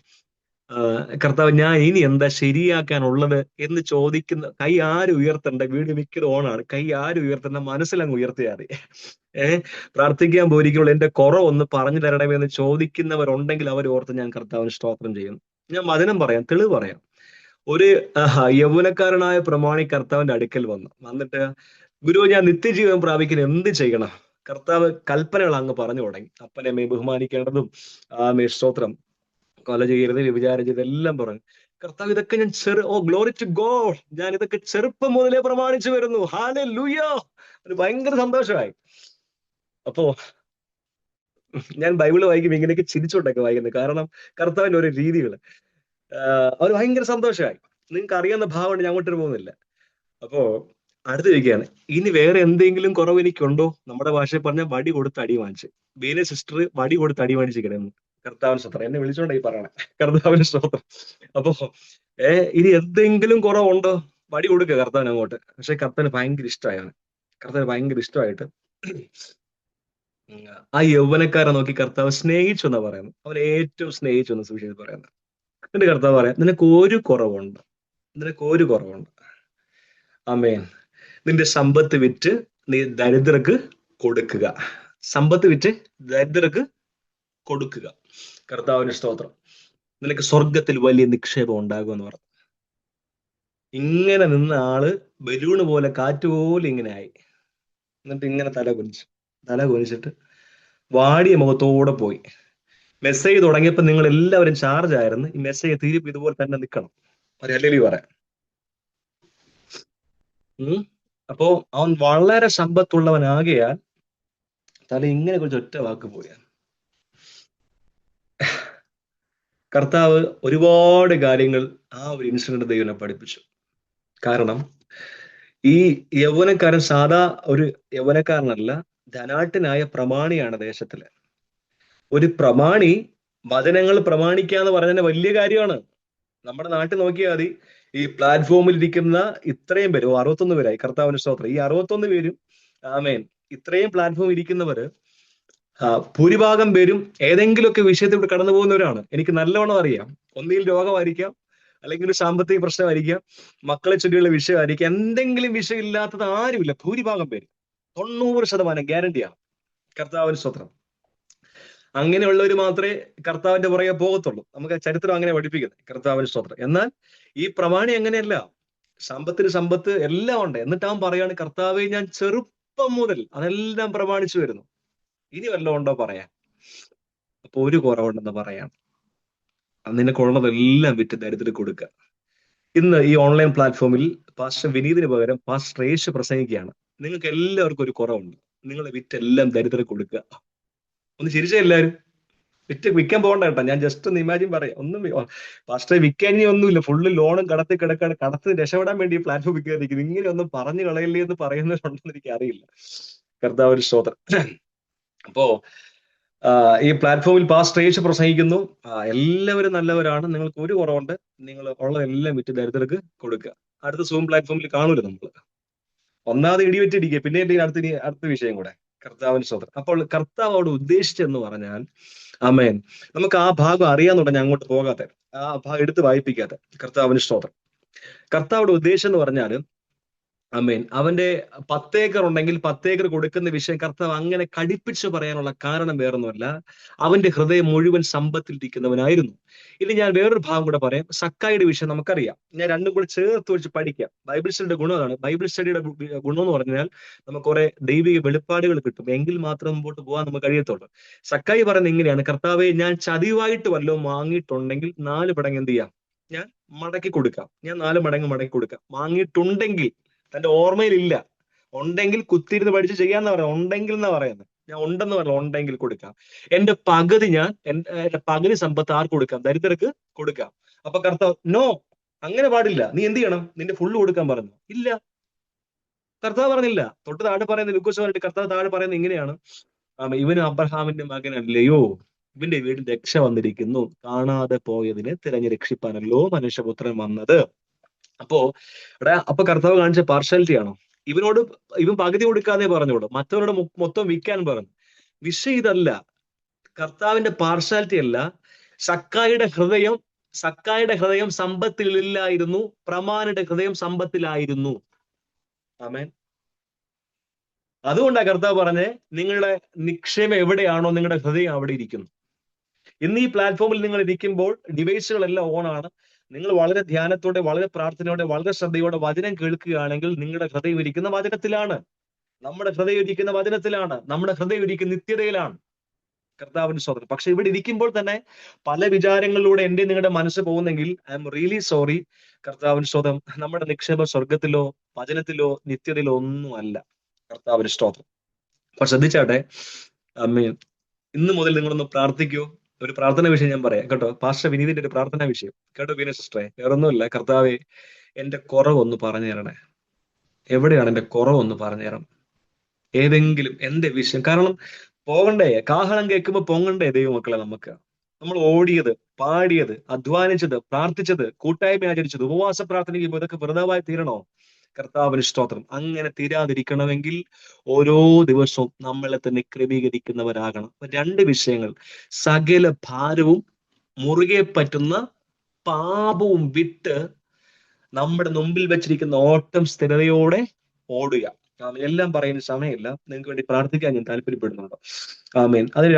കർത്താവ് ഞാൻ ഇനി എന്താ ശരിയാക്കാനുള്ളത് എന്ന് ചോദിക്കുന്ന കൈ ആരും ഉയർത്തണ്ട. വീട് മിക്കത് ഓണാണ്. കൈ ആരും ഉയർത്തണ്ട, മനസ്സിലങ്ങ് ഉയർത്തിയാൽ മതി. പ്രാർത്ഥിക്കാൻ പോയിരിക്കുമ്പോൾ എന്റെ കുറവൊന്ന് പറഞ്ഞു തരണമേ എന്ന് ചോദിക്കുന്നവരുണ്ടെങ്കിൽ അവർ ഓർത്ത് ഞാൻ കർത്താവിന് സ്തോത്രം ചെയ്യുന്നു. ഞാൻ വചനം പറയാം, തെളിവ് പറയാം. ഒരു യൗവനക്കാരനായ പ്രമാണി കർത്താവിന്റെ അടുക്കൽ വന്നിട്ട്, ഗുരു ഞാൻ നിത്യജീവൻ പ്രാപിക്കാൻ എന്ത് ചെയ്യണം? കർത്താവ് കൽപ്പനകൾ അങ്ങ് പറഞ്ഞു തുടങ്ങി. അപ്പനെ അമ്മയെ ബഹുമാനിക്കേണ്ടതും സ്തോത്രം, കൊല ചെയ്യരുത്, വ്യഭിചാരം ചെയ്ത്, എല്ലാം പറഞ്ഞു. കർത്താവ് ഇതൊക്കെ ഞാൻ ഗ്ലോറി ടു ഗോഡ്, ഞാൻ ഇതൊക്കെ ചെറുപ്പം മുതലേ പ്രമാണിച്ചു വരുന്നു. ഹല്ലേലൂയ. ഒരു ഭയങ്കര സന്തോഷമായി. അപ്പോ ഞാൻ ബൈബിള് വായിക്കുമ്പോൾ ഇങ്ങനെയൊക്കെ ചിരിച്ചോണ്ടൊക്കെ വായിക്കുന്നത്. കാരണം കർത്താവിന്റെ ഓരോ രീതികൾ അവർ ഭയങ്കര സന്തോഷമായി. നിങ്ങൾക്ക് അറിയാവുന്ന ഭാവമാണ്, ഞാൻ അങ്ങോട്ട് പോകുന്നില്ല. അപ്പോ അടുത്ത് ചോദിക്കുകയാണ്, ഇനി വേറെ എന്തെങ്കിലും കുറവ് എനിക്കുണ്ടോ? നമ്മുടെ ഭാഷയിൽ പറഞ്ഞ വടി കൊടുത്ത് അടി വാങ്ങിച്ച്. ബീന സിസ്റ്റർ വടി കൊടുത്ത് അടി വാങ്ങിച്ചിരിക്കണം. കർത്താവിന് സ്തോത്രം. എന്നെ വിളിച്ചോണ്ടായി പറയണേ, കർത്താവിന് സ്തോത്രം. അപ്പോ ഇനി എന്തെങ്കിലും കുറവുണ്ടോ? വടി കൊടുക്കുക കർത്താവിന് അങ്ങോട്ട്. പക്ഷെ കർത്താവിന് ഭയങ്കര ഇഷ്ടമായാണ്. കർത്താവിന് ഭയങ്കര ഇഷ്ടമായിട്ട് ആ യൗവനക്കാരെ നോക്കി കർത്താവ് സ്നേഹിച്ചു എന്നാ പറയുന്നത്. അവൻ ഏറ്റവും സ്നേഹിച്ചു എന്ന് സുവിശേഷത്തിൽ പറയുന്നത്. എന്നിട്ട് കർത്താവ് പറയാം, നിനക്ക് ഒരു കുറവുണ്ട്, നിനക്ക് ഒരു കുറവുണ്ട്. ആമേൻ. നിന്റെ സമ്പത്ത് വിറ്റ് നീ ദരിദ്രർക്ക് കൊടുക്കുക. സമ്പത്ത് വിറ്റ് ദരിദ്രർക്ക് കൊടുക്കുക. കർത്താവിന് സ്തോത്രം. നിനക്ക് സ്വർഗത്തിൽ വലിയ നിക്ഷേപം ഉണ്ടാകുമെന്ന് പറഞ്ഞു. ഇങ്ങനെ നിന്ന ആള് ബലൂണ് പോലെ, കാറ്റുപോലെ ഇങ്ങനെ ആയി. എന്നിട്ട് ഇങ്ങനെ തല കുനിച്ചിട്ട് വാടിയ മുഖത്തോടെ പോയി. മെസ്സേജ് തുടങ്ങിയപ്പോൾ നിങ്ങൾ എല്ലാവരും ചാർജ് ആയിരുന്നു. ഈ മെസ്സേജ് തീരുപ്പ് ഇതുപോലെ തന്നെ നിൽക്കണം. ഒരു ഹല്ലേലൂയ പറയാം. അപ്പോ അവൻ വളരെ സമ്പത്തുള്ളവനാകയാൽ തല ഇങ്ങനെ കുറിച്ച് ഒറ്റ വാക്ക് പോയാ. കർത്താവ് ഒരുപാട് കാര്യങ്ങൾ ആ ഒരു ഇൻസിഡന്റ് ദൈവനെ പഠിപ്പിച്ചു. കാരണം ഈ യൗവനക്കാരൻ സാധാ ഒരു യൗവനക്കാരനല്ല, ധനാട്ടിനായ പ്രമാണിയാണ് ദേശത്തില്. ഒരു പ്രമാണി വചനങ്ങൾ പ്രമാണിക്കാന്ന് പറഞ്ഞതിന് വലിയ കാര്യമാണ്. നമ്മുടെ നാട്ടിൽ നോക്കിയാൽ മതി, ഈ പ്ലാറ്റ്ഫോമിൽ ഇരിക്കുന്ന ഇത്രയും പേര്, 61 പേരായി, കർത്താവിന് സ്തോത്രം. ഈ 61 പേരും ആമേൻ, ഇത്രയും പ്ലാറ്റ്ഫോം ഇരിക്കുന്നവര് ഭൂരിഭാഗം പേരും ഏതെങ്കിലുമൊക്കെ വിഷയത്തിലൂടെ കടന്നു പോകുന്നവരാണ്. എനിക്ക് നല്ലവണ്ണം അറിയാം. ഒന്നിൽ രോഗമായിരിക്കാം, അല്ലെങ്കിൽ ഒരു സാമ്പത്തിക പ്രശ്നമായിരിക്കാം, മക്കളെ ചൊല്ലിയുള്ള വിഷയമായിരിക്കാം. എന്തെങ്കിലും വിഷയം ഇല്ലാത്തത് ആരുമില്ല. ഭൂരിഭാഗം പേര് 90% ഗ്യാരണ്ടിയാണ്. കർത്താവിന് സ്തോത്രം. അങ്ങനെയുള്ളവർ മാത്രമേ കർത്താവിന്റെ പുറകെ പോകത്തുള്ളൂ. നമുക്ക് ചരിത്രം അങ്ങനെ പഠിപ്പിക്കുന്നത്. കർത്താവിന് സ്തോത്രം. എന്നാൽ ഈ പ്രമാണി അങ്ങനെയല്ല. സമ്പത്തിന് സമ്പത്ത് എല്ലാം ഉണ്ട്. എന്നിട്ട് അവൻ പറയാണ്, കർത്താവെ ഞാൻ ചെറുപ്പം മുതൽ അതെല്ലാം പ്രമാണിച്ചു വരുന്നു, ഇനി വല്ലതും ഉണ്ടോ പറയാൻ? അപ്പൊ ഒരു കുറവുണ്ടെന്ന് പറയാം, നിനക്കുള്ളതെല്ലാം വിറ്റ് ദരിദ്രർക്ക് കൊടുക്കുക. ഇന്ന് ഈ ഓൺലൈൻ പ്ലാറ്റ്ഫോമിൽ പാസ്റ്റർ വിനീതിന് പകരം പാസ്റ്റർ യേശു പ്രസംഗിക്കുകയാണ്. നിങ്ങൾക്ക് എല്ലാവർക്കും ഒരു കുറവുണ്ട്, നിങ്ങൾ വിറ്റെല്ലാം ദരിദ്രർക്ക് കൊടുക്കുക. ഒന്ന് ചിരിച്ച എല്ലാവരും. വിൽക്കാൻ പോകണ്ട കേട്ടോ, ഞാൻ ജസ്റ്റ് ഒന്ന് ഇമാജിൻ പറയാം. ഒന്നും പാസ്റ്റർ വിൽക്കാൻ ഒന്നുമില്ല, ഫുള്ള് ലോണും കടത്തി കിടക്കാണ്. കടത്തിന് രക്ഷപ്പെടാൻ വേണ്ടി പ്ലാറ്റ്ഫോമിൽ കയറിയിരിക്കുന്നു. ഇങ്ങനെ ഒന്നും പറഞ്ഞു കളയില്ലേ എന്ന് പറയുന്നവരുണ്ടെന്ന് എനിക്ക് അറിയില്ല. കർത്താവ് സ്തോത്രം. അപ്പോ ഈ പ്ലാറ്റ്ഫോമിൽ പാസ്റ്റർ യേശു പ്രസംഗിക്കുന്നു, എല്ലാവരും നല്ലവരാണ്, നിങ്ങൾക്ക് ഒരു കുറവുണ്ട്, നിങ്ങൾ ഉള്ളതെല്ലാം വിറ്റ് ദരിദ്രർക്ക് കൊടുക്കുക. അടുത്ത സൂം പ്ലാറ്റ്ഫോമിൽ കാണൂല നമ്മള്. ഒന്നാമത് ഇടിവെറ്റിടിക്കുക, പിന്നെ അടുത്ത വിഷയം കൂടെ. കർത്താവിന് സ്തോത്രം. അപ്പോൾ കർത്താവ് അവിടെ ഉദ്ദേശിച്ചെന്ന് പറഞ്ഞാൽ, ആമേൻ, നമുക്ക് ആ ഭാഗം അറിയാന്നുണ്ട്, ഞാൻ അങ്ങോട്ട് പോകാത്ത, ആ ഭാഗം എടുത്ത് വായിപ്പിക്കാത്ത. കർത്താവിന് സ്തോത്രം. കർത്താവിടെ ഉദ്ദേശം എന്ന് പറഞ്ഞാൽ, ആമേൻ, അവന്റെ 10 ഏക്കർ ഉണ്ടെങ്കിൽ 10 ഏക്കർ കൊടുക്കുന്ന വിഷയം കർത്താവ് അങ്ങനെ കടിപ്പിച്ച് പറയാനുള്ള കാരണം വേറൊന്നുമല്ല, അവന്റെ ഹൃദയം മുഴുവൻ സമ്പത്തിൽ ഇരിക്കുന്നവനായിരുന്നു. ഇനി ഞാൻ വേറൊരു ഭാഗം കൂടെ പറയാം. സക്കായിയുടെ വിഷയം നമുക്കറിയാം. ഞാൻ രണ്ടും കൂടെ ചേർത്ത് വെച്ച് പഠിക്കാം. ബൈബിൾ സ്റ്റഡിയുടെ ഗുണം അതാണ്. ബൈബിൾ സ്റ്റഡിയുടെ ഗുണം എന്ന് പറഞ്ഞാൽ നമുക്ക് കുറെ ദൈവിക വെളിപ്പാടുകൾ കിട്ടും. എങ്കിൽ മാത്രം മുമ്പോട്ട് പോകാൻ നമുക്ക് കഴിയത്തുള്ളൂ. സക്കായി പറയുന്നത് ഇങ്ങനെയാണ്, കർത്താവെ ഞാൻ ചതിവായിട്ട് വല്ലതും വാങ്ങിയിട്ടുണ്ടെങ്കിൽ 4 മടങ്ങ് എന്ത് ചെയ്യാം, ഞാൻ മടക്കി കൊടുക്കാം. ഞാൻ 4 മടങ്ങ് മടക്കി കൊടുക്കാം. വാങ്ങിയിട്ടുണ്ടെങ്കിൽ, തന്റെ ഓർമ്മയിലില്ല, ഉണ്ടെങ്കിൽ കുത്തിയിരുന്ന് പഠിച്ച് ചെയ്യാന്ന് പറയാം. ഉണ്ടെങ്കിൽ എന്നാ പറയുന്നത്. ഞാൻ ഉണ്ടെന്ന് പറഞ്ഞു, ഉണ്ടെങ്കിൽ കൊടുക്കാം. എന്റെ പകുതി സമ്പത്ത് ആർക്ക് കൊടുക്കാം? ദരിദ്രർക്ക് കൊടുക്കാം. അപ്പൊ കർത്താവ് നോ, അങ്ങനെ പാടില്ല, നീ എന്ത് ചെയ്യണം, നിന്റെ ഫുള്ള് കൊടുക്കാൻ പറഞ്ഞു. ഇല്ല, കർത്താവ് പറഞ്ഞില്ല. തൊട്ട് താഴെ പറയുന്നത് ലൂക്കോസ് പറഞ്ഞിട്ട് കർത്താവ് താഴെ പറയുന്നത് ഇങ്ങനെയാണ്, ഇവന് അബ്രഹാമിന്റെ മകനല്ലയോ, ഇവന്റെ വീട്ടിൽ രക്ഷ വന്നിരിക്കുന്നു, കാണാതെ പോയതിനെ തിരഞ്ഞു രക്ഷിപ്പാനല്ലോ മനുഷ്യപുത്രൻ വന്നത്. അപ്പൊ കർത്താവ് കാണിച്ച പാർഷ്യാലിറ്റി ആണോ? ഇവൻ പകുതി കൊടുക്കാതെ പറഞ്ഞോളൂ, മറ്റവരോട് മൊത്തം വിൽക്കാൻ പറഞ്ഞു. വിഷയം ഇതല്ല, കർത്താവിന്റെ പാർഷ്യാലിറ്റി അല്ല. സക്കായിയുടെ ഹൃദയം സക്കായുടെ ഹൃദയം സമ്പത്തിലില്ലായിരുന്നു, പ്രമാണിയുടെ ഹൃദയം സമ്പത്തിലായിരുന്നു. ആമേൻ. അതുകൊണ്ടാണ് കർത്താവ് പറഞ്ഞേ, നിങ്ങളുടെ നിക്ഷേപം എവിടെയാണോ നിങ്ങളുടെ ഹൃദയം അവിടെ ഇരിക്കുന്നു. ഇന്ന് ഈ പ്ലാറ്റ്ഫോമിൽ നിങ്ങൾ ഇരിക്കുമ്പോൾ ഡിവൈസുകളെല്ലാം ഓണാണ്. നിങ്ങൾ വളരെ ധ്യാനത്തോടെ, വളരെ പ്രാർത്ഥനയോടെ, വളരെ ശ്രദ്ധയോടെ വചനം കേൾക്കുകയാണെങ്കിൽ നിങ്ങളുടെ ഹൃദയം ഇരിക്കുന്ന വചനത്തിലാണ്. നമ്മുടെ ഹൃദയം ഇരിക്കുന്ന വചനത്തിലാണ്. നമ്മുടെ ഹൃദയം ഇരിക്കുന്ന നിത്യതയിലാണ്. കർത്താവിന്റെ സ്തോത്രം. പക്ഷെ ഇവിടെ ഇരിക്കുമ്പോൾ തന്നെ പല വിചാരങ്ങളിലൂടെ എന്റെ നിങ്ങളുടെ മനസ്സ് പോകുന്നെങ്കിൽ ഐ എം റിയലി സോറി. കർത്താവിന്റെ സ്തോത്രം. നമ്മുടെ നിക്ഷേപം സ്വർഗത്തിലോ വചനത്തിലോ നിത്യതയിലോ ഒന്നും അല്ല. കർത്താവിന്റെ സ്തോത്രം. അപ്പൊ ശ്രദ്ധിച്ചാട്ടെ, അമ്മീൻ. ഇന്ന് മുതൽ നിങ്ങളൊന്ന് പ്രാർത്ഥിക്കൂ. ഒരു പ്രാർത്ഥന വിഷയം ഞാൻ പറയാം കേട്ടോ. പാസ്റ്റർ വിനീതിന്റെ ഒരു പ്രാർത്ഥനാ വിഷയം കേട്ടോ ബീന സിസ്റ്ററെ. വേറൊന്നുമില്ല. കർത്താവെ, എന്റെ കുറവൊന്ന് പറഞ്ഞു തരണേ. എവിടെയാണ് എന്റെ കുറവൊന്ന് പറഞ്ഞു തരണം. ഏതെങ്കിലും എന്റെ വിഷയം. കാരണം പോകണ്ടേ, കാഹളം കേൾക്കുമ്പോ പൊങ്ങണ്ടേ ദൈവമക്കളെ. നമ്മൾ ഓടിയത്, പാടിയത്, അധ്വാനിച്ചത്, പ്രാർത്ഥിച്ചത്, കൂട്ടായ്മ ആചരിച്ചത്, ഉപവാസ പ്രാർത്ഥനയ്ക്ക് ഇതൊക്കെ വെറുതായി തീരണോ? കർത്താവിന് സ്തോത്രം. അങ്ങനെ തീരാതിരിക്കണമെങ്കിൽ ഓരോ ദിവസവും നമ്മളെ തന്നെ ക്രമീകരിക്കുന്നവരാകണം. രണ്ട് വിഷയങ്ങൾ: സകല ഭാരവും മുറുകെ പറ്റുന്ന പാപവും വിട്ട് നമ്മുടെ മുമ്പിൽ വെച്ചിരിക്കുന്ന ഓട്ടം സ്ഥിരതയോടെ ഓടുക. എല്ലാം പറയുന്ന സമയമില്ല. നിങ്ങൾക്ക് വേണ്ടി പ്രാർത്ഥിക്കാൻ ഞാൻ താല്പര്യപ്പെടുന്നുണ്ടോ? ആമേൻ. അതിന്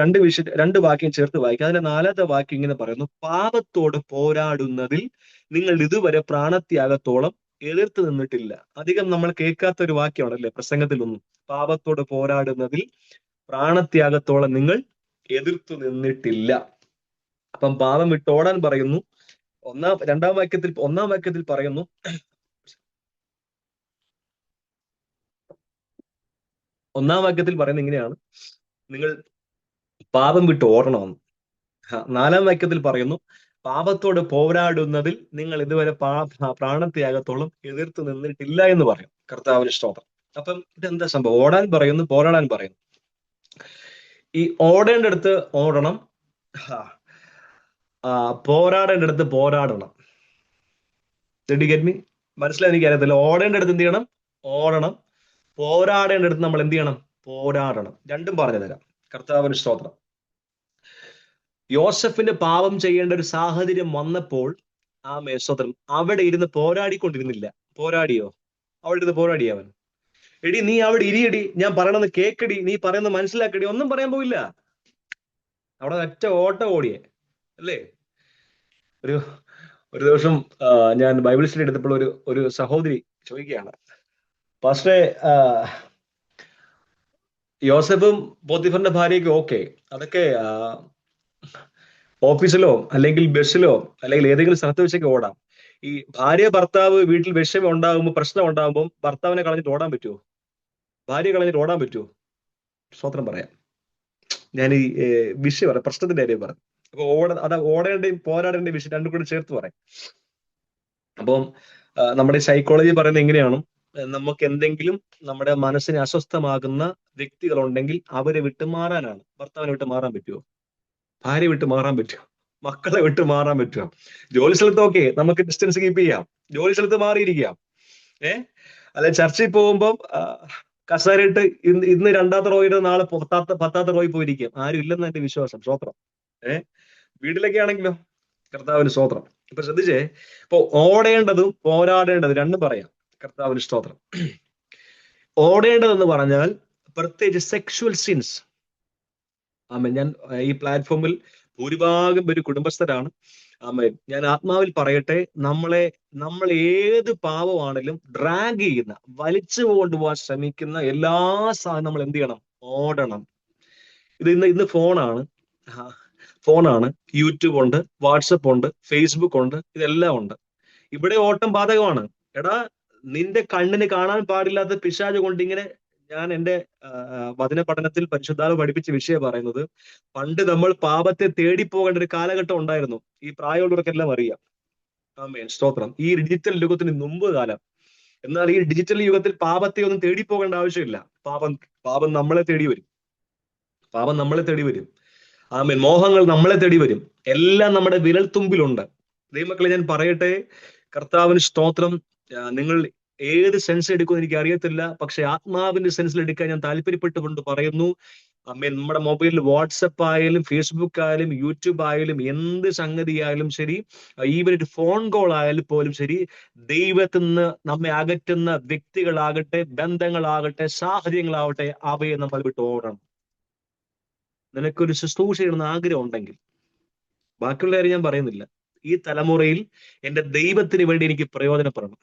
രണ്ട് വാക്യം ചേർത്ത് വായിക്കാം. അതിന്റെ 4ാമത്തെ വാക്യം ഇങ്ങനെ പറയുന്നു: പാപത്തോട് പോരാടുന്നതിൽ നിങ്ങൾ ഇതുവരെ പ്രാണത്യാഗത്തോളം എതിർത്ത് നിന്നിട്ടില്ല. അധികം നമ്മൾ കേൾക്കാത്ത ഒരു വാക്യമാണല്ലേ പ്രസംഗത്തിലൊന്നും. പാപത്തോട് പോരാടുന്നതിൽ പ്രാണത്യാഗത്തോളം നിങ്ങൾ എതിർത്തു നിന്നിട്ടില്ല. അപ്പം പാപം വിട്ടോടാൻ പറയുന്നു. ഒന്നാം വാക്യത്തിൽ പറയുന്നു, ഇങ്ങനെയാണ്: നിങ്ങൾ പാപം വിട്ട് ഓടണമെന്ന്. 4ാം വാക്യത്തിൽ പറയുന്നു, പാപത്തോട് പോരാടുന്നതിൽ നിങ്ങൾ ഇതുവരെ പ്രാണത്യാഗത്തോളം എതിർത്ത് നിന്നിട്ടില്ല എന്ന് പറയും. കർത്താവിന് സ്തോത്രം. അപ്പം ഇതെന്താ സംഭവം? ഓടാൻ പറയുന്നു, പോരാടാൻ പറയുന്നു. ഈ ഓടേണ്ടടുത്ത് ഓടണം, പോരാടേണ്ടടുത്ത് പോരാടണം. മനസ്സിലായി? എനിക്ക് അറിയത്തില്ല. ഓടേണ്ടടുത്ത് എന്ത് ചെയ്യണം? ഓടണം. പോരാടേണ്ടടുത്ത് നമ്മൾ എന്ത് ചെയ്യണം? പോരാടണം. രണ്ടും പറഞ്ഞു തരാം. കർത്താവിന് സ്തോത്രം. യോസഫിന് പാപം ചെയ്യേണ്ട ഒരു സാഹചര്യം വന്നപ്പോൾ സ്തോത്രം, അവിടെ ഇരുന്ന് പോരാടിക്കൊണ്ടിരുന്നില്ല. പോരാടിയോ? അവിടെ ഇരുന്ന് പോരാടി അവൻ. എടി നീ അവിടെ ഇരിയടി, ഞാൻ പറയണമെന്ന് കേക്കടി, നീ പറയുന്നത് മനസ്സിലാക്കടി, ഒന്നും പറയാൻ പോയില്ല. അവിടെ ഒറ്റ ഓട്ടം ഓടിയേ അല്ലേ? ഒരു ദിവസം ഞാൻ ബൈബിൾ സ്റ്റഡി എടുത്തപ്പോൾ ഒരു സഹോദരി ചോദിക്കുകയാണ്, പാസ്റ്ററെ, യോസഫും പോത്തിഫറിന്റെ ഭാര്യയ്ക്കും ഓക്കെ, അതൊക്കെ ഓഫീസിലോ അല്ലെങ്കിൽ ബസ്സിലോ അല്ലെങ്കിൽ ഏതെങ്കിലും സ്ഥലത്ത് വെച്ചൊക്കെ ഓടാം. ഈ ഭാര്യ ഭർത്താവ് വീട്ടിൽ വിഷയം ഉണ്ടാകുമ്പോൾ, പ്രശ്നം ഉണ്ടാകുമ്പോൾ ഭർത്താവിനെ കളഞ്ഞിട്ട് ഓടാൻ പറ്റുമോ? ഭാര്യ കളഞ്ഞിട്ട് ഓടാൻ പറ്റുമോ? സ്വത്രം പറയാം. ഞാൻ ഈ വിഷയം പറയാം, പ്രശ്നത്തിന്റെ കാര്യം പറയാം. അപ്പൊ ഓടേണ്ടയും പോരാടേണ്ടയും വിഷയം രണ്ടും കൂടി ചേർത്ത് പറയാം. അപ്പം നമ്മുടെ സൈക്കോളജി പറയുന്നത് എങ്ങനെയാണ്? നമുക്ക് എന്തെങ്കിലും നമ്മുടെ മനസ്സിനെ അസ്വസ്ഥമാകുന്ന വ്യക്തികളുണ്ടെങ്കിൽ അവരെ വിട്ട് മാറാനാണ്. ഭർത്താവിനെ വിട്ട് മാറാൻ പറ്റുമോ? ഭാര്യ വിട്ട് മാറാൻ പറ്റുമോ? മക്കളെ വിട്ട് മാറാൻ പറ്റുമോ? ജോലി സ്ഥലത്ത് ഓക്കെ, നമുക്ക് ഡിസ്റ്റൻസ് കീപ്പ് ചെയ്യാം, ജോലി സ്ഥലത്ത് മാറിയിരിക്കാം. അല്ലെ ചർച്ചയിൽ പോകുമ്പോൾ കസേരയിട്ട് ഇന്ന് 2ാമത്തെ റോയുടെ നാളെ 10ാമത്തെ റോയിൽ പോയിരിക്കാം. ആരും ഇല്ലെന്ന് എന്റെ വിശ്വാസം. സ്തോത്രം. വീട്ടിലൊക്കെ ആണെങ്കിലോ? കർത്താവിന് സ്തോത്രം. ഇപ്പൊ ശ്രദ്ധിച്ചേ, ഇപ്പൊ ഓടേണ്ടതും പോരാടേണ്ടതും രണ്ടും പറയാം. കർത്താവിന് സ്തോത്രം. ഓടേണ്ടതെന്ന് പറഞ്ഞാൽ പ്രത്യേകിച്ച് സെക്ഷുവൽ സിൻസ്. ഞാൻ ഈ പ്ലാറ്റ്ഫോമിൽ ഭൂരിഭാഗം പേര് കുടുംബസ്ഥരാണ്. ഞാൻ ആത്മാവിൽ പറയട്ടെ, നമ്മൾ ഏത് പാപമാണെങ്കിലും ഡ്രാഗ് ചെയ്യുന്ന, വലിച്ചു കൊണ്ടുപോകാൻ ശ്രമിക്കുന്ന എല്ലാ സാധനം നമ്മൾ എന്ത് ചെയ്യണം? ഓടണം. ഇന്ന് ഫോണാണ്, യൂട്യൂബ് ഉണ്ട്, വാട്സപ്പ് ഉണ്ട്, ഫേസ്ബുക്ക് ഉണ്ട്, ഇതെല്ലാം ഉണ്ട്. ഇവിടെ ഓട്ടം ബാധകമാണ്. എടാ, നിന്റെ കണ്ണിന് കാണാൻ പാടില്ലാത്ത പിശാച് കൊണ്ടിങ്ങനെ, ഞാൻ എൻ്റെ വചന പഠനത്തിൽ പരിശുദ്ധാത്മാവ് പഠിപ്പിച്ച വിഷയം പറയുന്നത്, പണ്ട് നമ്മൾ പാപത്തെ തേടിപ്പോകേണ്ട ഒരു കാലഘട്ടം ഉണ്ടായിരുന്നു. ഈ പ്രായമുള്ളവർക്കെല്ലാം അറിയാം. ആമേൻ, സ്തോത്രം. ഈ ഡിജിറ്റൽ യുഗത്തിന് മുമ്പ് കാലം. എന്നാൽ ഈ ഡിജിറ്റൽ യുഗത്തിൽ പാപത്തെ ഒന്നും തേടിപ്പോകേണ്ട ആവശ്യമില്ല. പാപം നമ്മളെ തേടി വരും. ആമേൻ. മോഹങ്ങൾ നമ്മളെ തേടി വരും. എല്ലാം നമ്മുടെ വിരൽത്തുമ്പിലുണ്ട്. ദൈവമക്കളെ, ഞാൻ പറയട്ടെ, കർത്താവിന് സ്തോത്രം. നിങ്ങൾ ഏത് സെൻസ് എടുക്കുമെന്ന് എനിക്ക് അറിയത്തില്ല, പക്ഷെ ആത്മാവിന്റെ സെൻസിൽ എടുക്കാൻ ഞാൻ താല്പര്യപ്പെട്ടുകൊണ്ട് പറയുന്നു. അമ്മേ, നമ്മുടെ മൊബൈലിൽ വാട്സപ്പ് ആയാലും ഫേസ്ബുക്ക് ആയാലും യൂട്യൂബ് ആയാലും എന്ത് സംഗതി ആയാലും ശരി, ഈവൻ ഒരു ഫോൺ കോൾ ആയാലും പോലും ശരി, ദൈവത്തിൽ നിന്ന് നമ്മെ അകറ്റുന്ന വ്യക്തികളാകട്ടെ, ബന്ധങ്ങളാകട്ടെ, സാഹചര്യങ്ങളാവട്ടെ, അവയെ നമ്മൾ വിട്ട് ഓടണം. നിനക്കൊരു ശുശ്രൂഷ ചെയ്യണമെന്ന് ആഗ്രഹം ഉണ്ടെങ്കിൽ, ബാക്കിയുള്ളവരെ ഞാൻ പറയുന്നില്ല, ഈ തലമുറയിൽ എന്റെ ദൈവത്തിന് വേണ്ടി എനിക്ക് പ്രയോജനപ്പെടണം,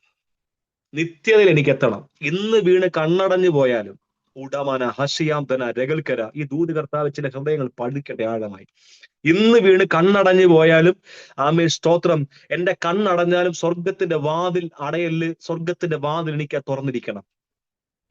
നിത്യതയിൽ എനിക്ക് എത്തണം. ഇന്ന് വീണ് കണ്ണടഞ്ഞു പോയാലും ഉടമന ഹസിയാംതന രകൽക്കര, ഈ ദൂത് കർത്താവ് ചില ഹൃദയങ്ങൾ പഠിക്കട്ടെ ആഴമായി. ഇന്ന് വീണ് കണ്ണടഞ്ഞു പോയാലും ആമേ സ്തോത്രം, എന്റെ കണ്ണടഞ്ഞാലും സ്വർഗത്തിന്റെ വാതിൽ അടയല്, സ്വർഗത്തിന്റെ വാതിൽ എനിക്ക് തുറന്നിരിക്കണം.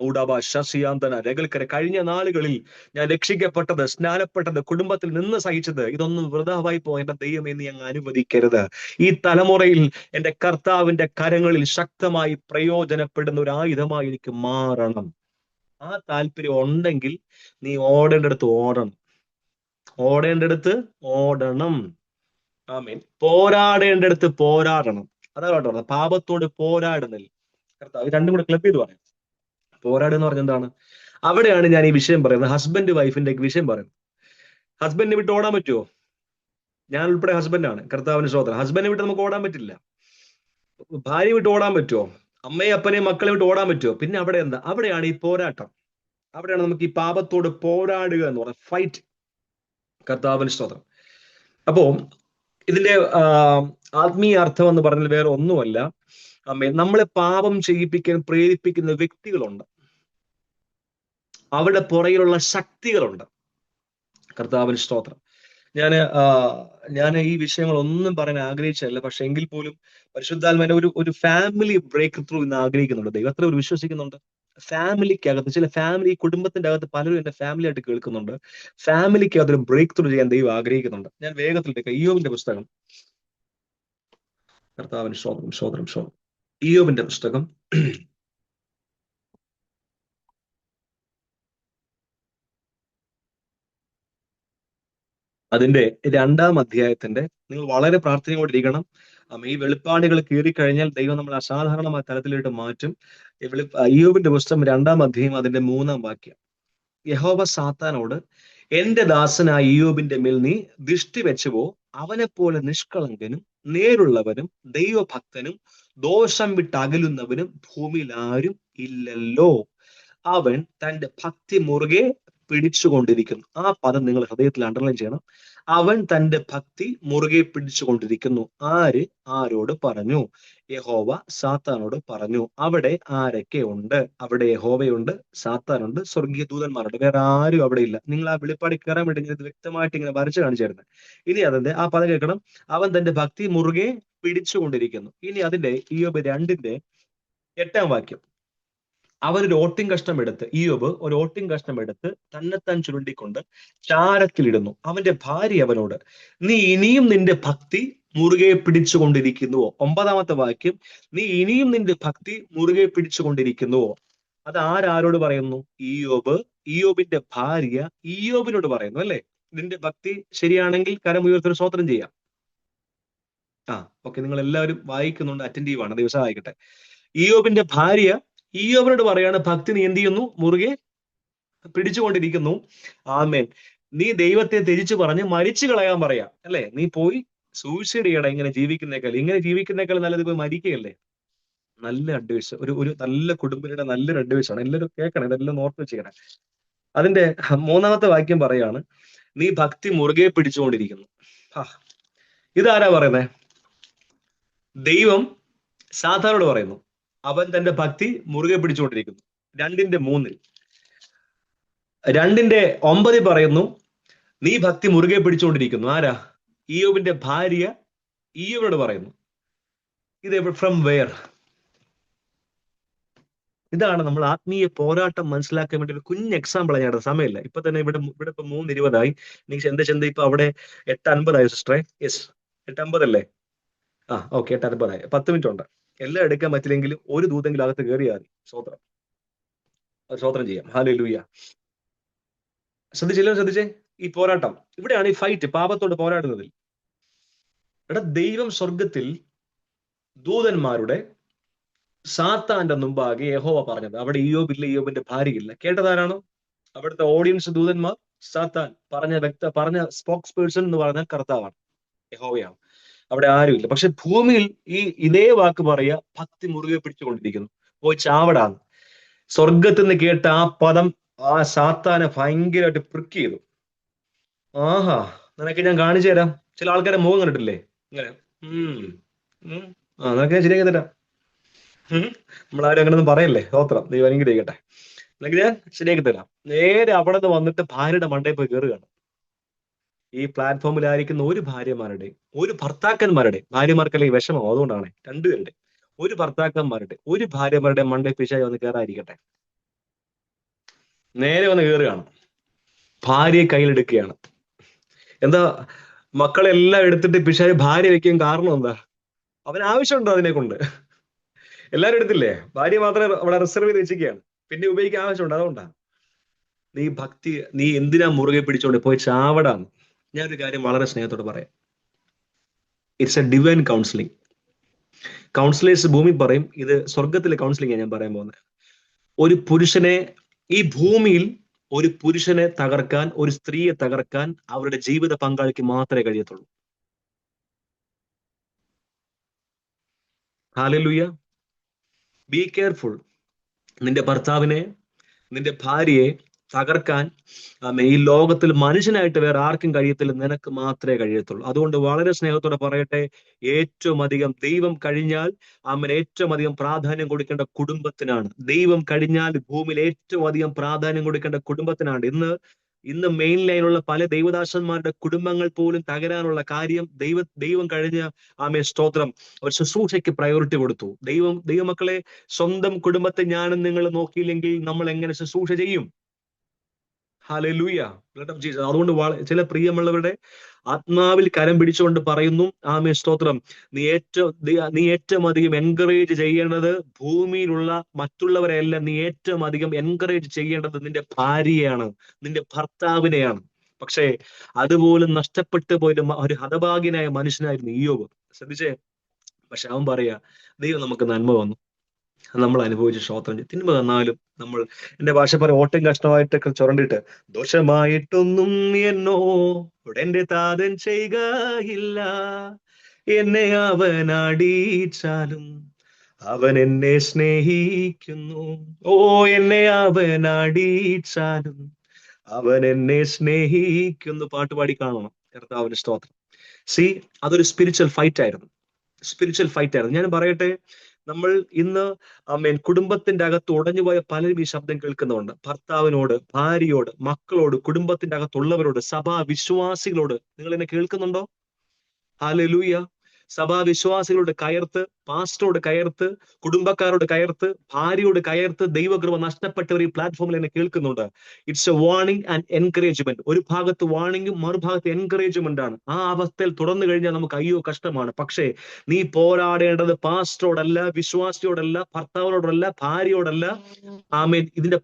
ഊടാബ ശശിയാന്തന രകൽക്കര. കഴിഞ്ഞ നാളുകളിൽ ഞാൻ രക്ഷിക്കപ്പെട്ടത്, സ്നാനപ്പെട്ടത്, കുടുംബത്തിൽ നിന്ന് സഹിച്ചത്, ഇതൊന്നും വൃഥാവായി പോയ എന്റെ ദൈവമേ നീ അങ്ങ് അനുവദിക്കരുത്. ഈ തലമുറയിൽ എന്റെ കർത്താവിന്റെ കരങ്ങളിൽ ശക്തമായി പ്രയോജനപ്പെടുന്ന ഒരു ആയുധമായി എനിക്ക് മാറണം. ആ താല്പര്യം ഉണ്ടെങ്കിൽ നീ ഓടേണ്ടടുത്ത് ഓടണം, ഓടേണ്ടടുത്ത് ഓടണം. ആമേൻ. പോരാടേണ്ടടുത്ത് പോരാടണം. അതാ കേട്ടോ പാപത്തോട് പോരാടുന്നില്ല. കർത്താവ് രണ്ടും കൂടെ ക്ലബ് ചെയ്ത് പറയാം. പോരാടുക എന്ന് പറഞ്ഞ എന്താണ്? അവിടെയാണ് ഞാൻ ഈ വിഷയം പറയുന്നത്, ഹസ്ബൻഡ് വൈഫിന്റെ വിഷയം പറയുന്നത്. ഹസ്ബൻഡിനെ വിട്ട് ഓടാൻ പറ്റുമോ? ഞാൻ ഉൾപ്പെടെ ഹസ്ബൻഡാണ്, കർത്താവിന് സ്തോത്രം. ഹസ്ബൻഡിനെ വിട്ട് നമുക്ക് ഓടാൻ പറ്റില്ല. ഭാര്യ വിട്ട് ഓടാൻ പറ്റുമോ? അമ്മയും അപ്പനെയും മക്കളെ വിട്ട് ഓടാൻ പറ്റുമോ? പിന്നെ അവിടെ എന്താ? അവിടെയാണ് ഈ പോരാട്ടം. അവിടെയാണ് നമുക്ക് ഈ പാപത്തോട് പോരാടുക എന്ന് പറയുന്നത്, ഫൈറ്റ്. കർത്താവിന് സ്തോത്രം. അപ്പോ ഇതിന്റെ ആത്മീയ അർത്ഥം എന്ന് പറഞ്ഞാൽ വേറെ ഒന്നുമല്ല, നമ്മളെ പാപം ചെയ്യിപ്പിക്കാൻ പ്രേരിപ്പിക്കുന്ന വ്യക്തികളുണ്ട്, അവിടെ പുറകിലുള്ള ശക്തികളുണ്ട്. കർത്താവിന് സ്തോത്രം. ഞാൻ ഈ വിഷയങ്ങളൊന്നും പറയാൻ ആഗ്രഹിച്ചല്ല, പക്ഷെ എങ്കിൽ പോലും പരിശുദ്ധാത്മാവിന്റെ ഒരു ഫാമിലി ബ്രേക്ക് ത്രൂ ഇന്ന് ആഗ്രഹിക്കുന്നുണ്ട് ദൈവം. എത്ര ഒരു വിശ്വസിക്കുന്നുണ്ട്? ഫാമിലിക്കകത്ത്, ചില ഫാമിലി, കുടുംബത്തിന്റെ അകത്ത് പലരും എന്റെ ഫാമിലി ആയിട്ട് കേൾക്കുന്നുണ്ട്. ഫാമിലിക്കകത്ത് ഒരു ബ്രേക്ക് ത്രൂ ചെയ്യാൻ ദൈവം ആഗ്രഹിക്കുന്നുണ്ട്. ഞാൻ വേഗത്തിലേക്ക് ഇയ്യോബിന്റെ പുസ്തകം, കർത്താവിന് സ്തോത്രം, സ്തോത്രം, സ്തോത്രം. ഇയ്യോബിന്റെ പുസ്തകം അതിന്റെ 2-ാം അധ്യായത്തിന്റെ, നിങ്ങൾ വളരെ പ്രാർത്ഥനയോടിരിക്കണം. ഈ വെളിപ്പാടുകൾ കീറിക്കഴിഞ്ഞാൽ ദൈവം നമ്മൾ അസാധാരണമായ തലത്തിലോട്ട് മാറ്റും. ഇയ്യോബിന്റെ പുസ്തകം 2-ാം അധ്യായം അതിന്റെ 3-ാം വാക്യം. യഹോവ സാത്താനോട്, എന്റെ ദാസനായ ഇയ്യോബിന്റെ മേൽ നീ ദൃഷ്ടി വെച്ചുവോ? അവനെപ്പോലെ നിഷ്കളങ്കനും നേരുള്ളവനും ദൈവഭക്തനും ദോഷം വിട്ടകലുന്നവനും ഭൂമിയിൽ ആരും ഇല്ലല്ലോ. അവൻ തന്റെ ഭക്തി മുറുകെ പിടിച്ചുകൊണ്ടിരിക്കുന്നു. ആ പദം നിങ്ങൾ ഹൃദയത്തിൽ അണ്ടർലൈൻ ചെയ്യണം. അവൻ തന്റെ ഭക്തി മുറുകെ പിടിച്ചുകൊണ്ടിരിക്കുന്നു. ആര് ആരോട് പറഞ്ഞു? യഹോവ സാത്താനോട് പറഞ്ഞു. അവിടെ ആരൊക്കെ ഉണ്ട്? അവിടെ യഹോവയുണ്ട്, സാത്താനുണ്ട്, സ്വർഗീയ ദൂതന്മാരുണ്ട്. വേറെ ആരും അവിടെ ഇല്ല. നിങ്ങൾ ആ വെളിപ്പാട് കയറാൻ വേണ്ടി ഇത് വ്യക്തമായിട്ട് ഇങ്ങനെ വരച്ചു കാണിച്ചായിരുന്നു. ഇനി അതിന്റെ ആ പദം കേൾക്കണം. അവൻ തന്റെ ഭക്തി മുറുകെ പിടിച്ചുകൊണ്ടിരിക്കുന്നു. ഇനി അതിന്റെ ഇയ്യോബ് 2-ന്റെ 8-ാം വാക്യം. അവനൊരു ഓട്ടിൻ കഷ്ണം എടുത്ത്, ഇയ്യോബ് ഒരു ഓട്ടിൻ കഷ്ണം എടുത്ത് തന്നെത്താൻ ചുരുണ്ടിക്കൊണ്ട് ചാരത്തിലിടുന്നു. അവന്റെ ഭാര്യ അവനോട്, നീ ഇനിയും നിന്റെ ഭക്തി മുറുകെ പിടിച്ചുകൊണ്ടിരിക്കുന്നുവോ? 9-ാമത്തെ വാക്യം, നീ ഇനിയും നിന്റെ ഭക്തി മുറുകെ പിടിച്ചുകൊണ്ടിരിക്കുന്നുവോ? അത് ആരോട് പറയുന്നു? ഇയ്യോബിന്റെ ഭാര്യ ഇയ്യോബിനോട് പറയുന്നു, അല്ലെ? നിന്റെ ഭക്തി ശരിയാണെങ്കിൽ കരം ഉയർത്തൊരു സ്തോത്രം ചെയ്യാം. ഓക്കെ, നിങ്ങൾ എല്ലാവരും വായിക്കുന്നുണ്ട്, അറ്റൻറ്റീവ് ആണ്, ദിവസം ആയിക്കട്ടെ. ഇയ്യോബിന്റെ ഭാര്യ ഇയ്യോബിനോട് പറയാണ്, ഭക്തി നീ എന്ത് ചെയ്യുന്നു? മുറുകെ പിടിച്ചുകൊണ്ടിരിക്കുന്നു. ആമേൻ. നീ ദൈവത്തെ ത്യജിച്ചു പറഞ്ഞ് മരിച്ചു കളയാൻ പറയാ, അല്ലെ? നീ പോയി സൂയിസൈഡ് ചെയ്യണം. ഇങ്ങനെ ജീവിക്കുന്നേക്കാൾ നല്ലത് പോയി മരിക്കുകയല്ലേ? നല്ല അഡ്വൈസ്, ഒരു നല്ല കുടുംബയുടെ നല്ലൊരു അഡ്വൈസ് ആണ്. എല്ലാവരും കേൾക്കണം, ഇതെല്ലാം ഓർത്ത് ചെയ്യണം. അതിന്റെ 3-ാമത്തെ വാക്യം പറയാണ്, നീ ഭക്തി മുറുകെ പിടിച്ചുകൊണ്ടിരിക്കുന്നു. ഇതാരാ പറയുന്നേ? ദൈവം സാത്താനോട് പറയുന്നു, അവൻ തന്റെ ഭക്തി മുറുകെ പിടിച്ചുകൊണ്ടിരിക്കുന്നു. 2-ന്റെ 3-ൽ. 2-ന്റെ 9 പറയുന്നു, നീ ഭക്തി മുറുകെ പിടിച്ചുകൊണ്ടിരിക്കുന്നു. ആരാ? ഇയ്യോബിന്റെ ഭാര്യ ഇയ്യോബിനോട് പറയുന്നു. ഇത് ഫ്രം വെയർ? ഇതാണ് നമ്മൾ ആത്മീയ പോരാട്ടം മനസ്സിലാക്കാൻ വേണ്ടി ഒരു കുഞ്ഞ് എക്സാമ്പിൾ ഞാൻ സമയമില്ല. ഇപ്പൊ തന്നെ ഇവിടെ ഇപ്പൊ 3:20 എനിക്ക് എന്റെ ചിന്ത ഇപ്പൊ അവിടെ 8:50 സിസ്റ്ററെ. യെസ്, 8:50 അല്ലേ? ഓക്കെ, 8:50. 10 മിനിറ്റ് ഉണ്ട്. എല്ലാം എടുക്കാൻ പറ്റില്ലെങ്കിലും ഒരു ദൂതെങ്കിലും അകത്ത് കയറിയാൽ മതി. സ്വോത്രം ചെയ്യാം. ഹല്ലേലൂയ. ശ്രദ്ധിച്ചേ ഈ പോരാട്ടം. ഇവിടെയാണ് ഈ ഫൈറ്റ്, പാപത്തോട് പോരാടുന്നതിൽ. ദൈവം സ്വർഗത്തിൽ ദൂതന്മാരുടെ സാത്താന്റെ മുമ്പാകെ യഹോവ പറഞ്ഞത്, അവിടെ ഇയ്യോബില്ല, ഇയ്യോബിന്റെ ഭാര്യയില്ല. കേട്ടതാരാണോ? അവിടുത്തെ ഓഡിയൻസ് ദൂതന്മാർ, സാത്താൻ പറഞ്ഞ സ്പോക്സ് പേഴ്സൺ എന്ന് പറഞ്ഞാൽ കർത്താവാണ്, യഹോവയാണ്. അവിടെ ആരുമില്ല. പക്ഷെ ഭൂമിയിൽ ഇതേ വാക്ക് പറയാ, ഭക്തി മുറുകെ പിടിച്ചുകൊണ്ടിരിക്കുന്നു, പോയി ചാവടാന്ന്. സ്വർഗത്തിൽ നിന്ന് കേട്ട ആ പദം ആ സാത്താനെ ഭയങ്കരമായിട്ട് പ്രിക്ക് ചെയ്തു. ആഹാ, നിനക്ക് ഞാൻ കാണിച്ചു തരാം. ചില ആൾക്കാരെ മുഖം കണ്ടിട്ടില്ലേ ഇങ്ങനെ, നിനക്ക് ഞാൻ ശരിയാക്കി തരാം. നമ്മളാരും അങ്ങനെയൊന്നും പറയല്ലേ, സ്തോത്രം, ദൈവം അനുഗ്രഹിക്കട്ടെ. അല്ലെങ്കിൽ ഞാൻ ശരിയാക്കി തരാം. നേരെ അവിടെ നിന്ന് വന്നിട്ട് ഭാര്യയുടെ മണ്ടയിൽ പോയി കയറുകയാണ്. ഈ പ്ലാറ്റ്ഫോമിലായിരിക്കുന്ന ഒരു ഭാര്യമാരുടെ, ഒരു ഭർത്താക്കന്മാരുടെ, ഭാര്യമാർക്കല്ലെങ്കിൽ വിഷമം, അതുകൊണ്ടാണ് രണ്ടുപേരുടെ, ഒരു ഭർത്താക്കന്മാരുടെ, ഒരു ഭാര്യമാരുടെ മണ്ടയിൽ പിശാചി വന്ന് കയറാതിരിക്കട്ടെ. നേരെ വന്ന് കയറുകയാണ്, ഭാര്യയെ കയ്യിലെടുക്കുകയാണ്. എന്താ, മക്കളെല്ലാം എടുത്തിട്ട് പിശാചി ഭാര്യ വെക്കാൻ കാരണം എന്താ? അവൻ ആവശ്യമുണ്ടോ അതിനെ കൊണ്ട്? എല്ലാരും എടുത്തില്ലേ, ഭാര്യ മാത്രമേ അവിടെ റിസർവ് ചെയ്ത് വെച്ചിരിക്കുകയാണ്, പിന്നെ ഉപയോഗിക്കാൻ ആവശ്യമുണ്ട്. അതുകൊണ്ടാ നീ എന്തിനാ മുറുകെ പിടിച്ചോണ്ട് പോയി ചാവടാന്ന്. ഞാനൊരു കാര്യം വളരെ സ്നേഹത്തോട് പറയാം. It's a divine counselling. Counsellors ഭൂമി പറയും, ഇത് സ്വർഗത്തിലെ കൗൺസിലിംഗ് ഞാൻ പറയാൻ പോകുന്നത്. ഒരു പുരുഷനെ, ഈ ഭൂമിയിൽ ഒരു പുരുഷനെ തകർക്കാൻ, ഒരു സ്ത്രീയെ തകർക്കാൻ അവരുടെ ജീവിത പങ്കാളിക്ക് മാത്രമേ കഴിയത്തുള്ളൂ. ഹല്ലേലൂയ. Be careful. നിന്റെ ഭർത്താവിനെ, നിന്റെ ഭാര്യയെ തകർക്കാൻ ഈ ലോകത്തിൽ മനുഷ്യനായിട്ട് വേറെ ആർക്കും കഴിയത്തില്ല, നിനക്ക് മാത്രമേ കഴിയത്തുള്ളൂ. അതുകൊണ്ട് വളരെ സ്നേഹത്തോടെ പറയട്ടെ, ഏറ്റവും അധികം ദൈവം കഴിഞ്ഞാൽ ഏറ്റവും അധികം പ്രാധാന്യം കൊടുക്കേണ്ട കുടുംബത്തിനാണ്. ദൈവം കഴിഞ്ഞാൽ ഭൂമിയിൽ ഏറ്റവും അധികം പ്രാധാന്യം കൊടുക്കേണ്ട കുടുംബത്തിനാണ്. ഇന്ന് മെയിൻ ലൈനുള്ള പല ദൈവദാസന്മാരുടെ കുടുംബങ്ങൾ പോലും തകരാനുള്ള കാര്യം, ദൈവം കഴിഞ്ഞ സ്തോത്രം, ഒരു ശുശ്രൂഷയ്ക്ക് പ്രയോറിറ്റി കൊടുത്തു. ദൈവമക്കളെ, സ്വന്തം കുടുംബത്തെ ഞാനും നിങ്ങൾ നോക്കിയില്ലെങ്കിൽ നമ്മൾ എങ്ങനെ ശുശ്രൂഷ ചെയ്യും? Hallelujah, blood of Jesus. അതുകൊണ്ട് ചില പ്രിയമുള്ളവരുടെ ആത്മാവിൽ കരം പിടിച്ചുകൊണ്ട് പറയുന്നു, സ്തോത്രം, നീ ഏറ്റവും അധികം എൻകറേജ് ചെയ്യേണ്ടത് ഭൂമിയിലുള്ള മറ്റുള്ളവരെയല്ല, നീ ഏറ്റവും അധികം എൻകറേജ് ചെയ്യേണ്ടത് നിന്റെ ഭാര്യയാണ്, നിന്റെ ഭർത്താവിനെയാണ്. പക്ഷേ അതുപോലും നഷ്ടപ്പെട്ടു പോയ ഒരു ഹതഭാഗ്യനായ മനുഷ്യനായിരുന്നു ഇയ്യോബ്. ശ്രദ്ധിച്ചേ. പക്ഷെ അവൻ പറയാ, ദൈവം നമുക്ക് നന്മ വന്നു, നമ്മൾ അനുഭവിച്ച് സ്തോത്രം ചെയ്യും. തിന്മ തന്നാലും നമ്മൾ, എന്റെ ഭാഷ പറയാം, ഓട്ടം കഷ്ടമായിട്ടൊക്കെ ചുരണ്ടിട്ട്, ദോഷമായിട്ടൊന്നും എന്നോട് എന്റെ താതൻ ചെയ്യുകയില്ല, എന്നെ അവൻ അടിച്ചാലും അവൻ എന്നെ സ്നേഹിക്കുന്നു. ഓ, എന്നെ അവൻ അടിച്ചാലും അവൻ എന്നെ സ്നേഹിക്കുന്നു. പാട്ടുപാടി കാണണം കർത്താവിന്റെ സ്തോത്രം. അതൊരു സ്പിരിച്വൽ ഫൈറ്റ് ആയിരുന്നു. ഞാൻ പറയട്ടെ, നമ്മൾ ഇന്ന് കുടുംബത്തിന്റെ അകത്ത് ഉടഞ്ഞുപോയ പലരും ഈ ശബ്ദം കേൾക്കുന്നുണ്ട്. ഭർത്താവിനോട്, ഭാര്യയോട്, മക്കളോട്, കുടുംബത്തിന്റെ അകത്തുള്ളവരോട്, സഭാ വിശ്വാസികളോട് നിങ്ങൾ എന്നെ കേൾക്കുന്നുണ്ടോ? ഹല്ലേലൂയ. സഭാവിശ്വാസികളോട് കയർത്ത്, പാസ്റ്ററോട് കയർത്ത്, കുടുംബക്കാരോട് കയർത്ത്, ഭാര്യയോട് കയർത്ത്, ദൈവകൃപ നഷ്ടപ്പെട്ടവർ ഈ പ്ലാറ്റ്ഫോമിൽ എന്നെ കേൾക്കുന്നുണ്ട്. It's A warning and encouragement. ഒരു ഭാഗത്ത് വാർണിംഗും മറുഭാഗത്ത് എൻകറേജ്മെന്റ് ആണ്. ആ അവസ്ഥയിൽ തുടർന്നു കഴിഞ്ഞാൽ നമുക്ക് അയ്യോ കഷ്ടമാണ്. പക്ഷേ നീ പോരാടേണ്ടത് പാസ്റ്ററോടല്ല, വിശ്വാസിയോടല്ല, ഭർത്താവിനോടല്ല, ഭാര്യയോടല്ല. ഇതിന്റെ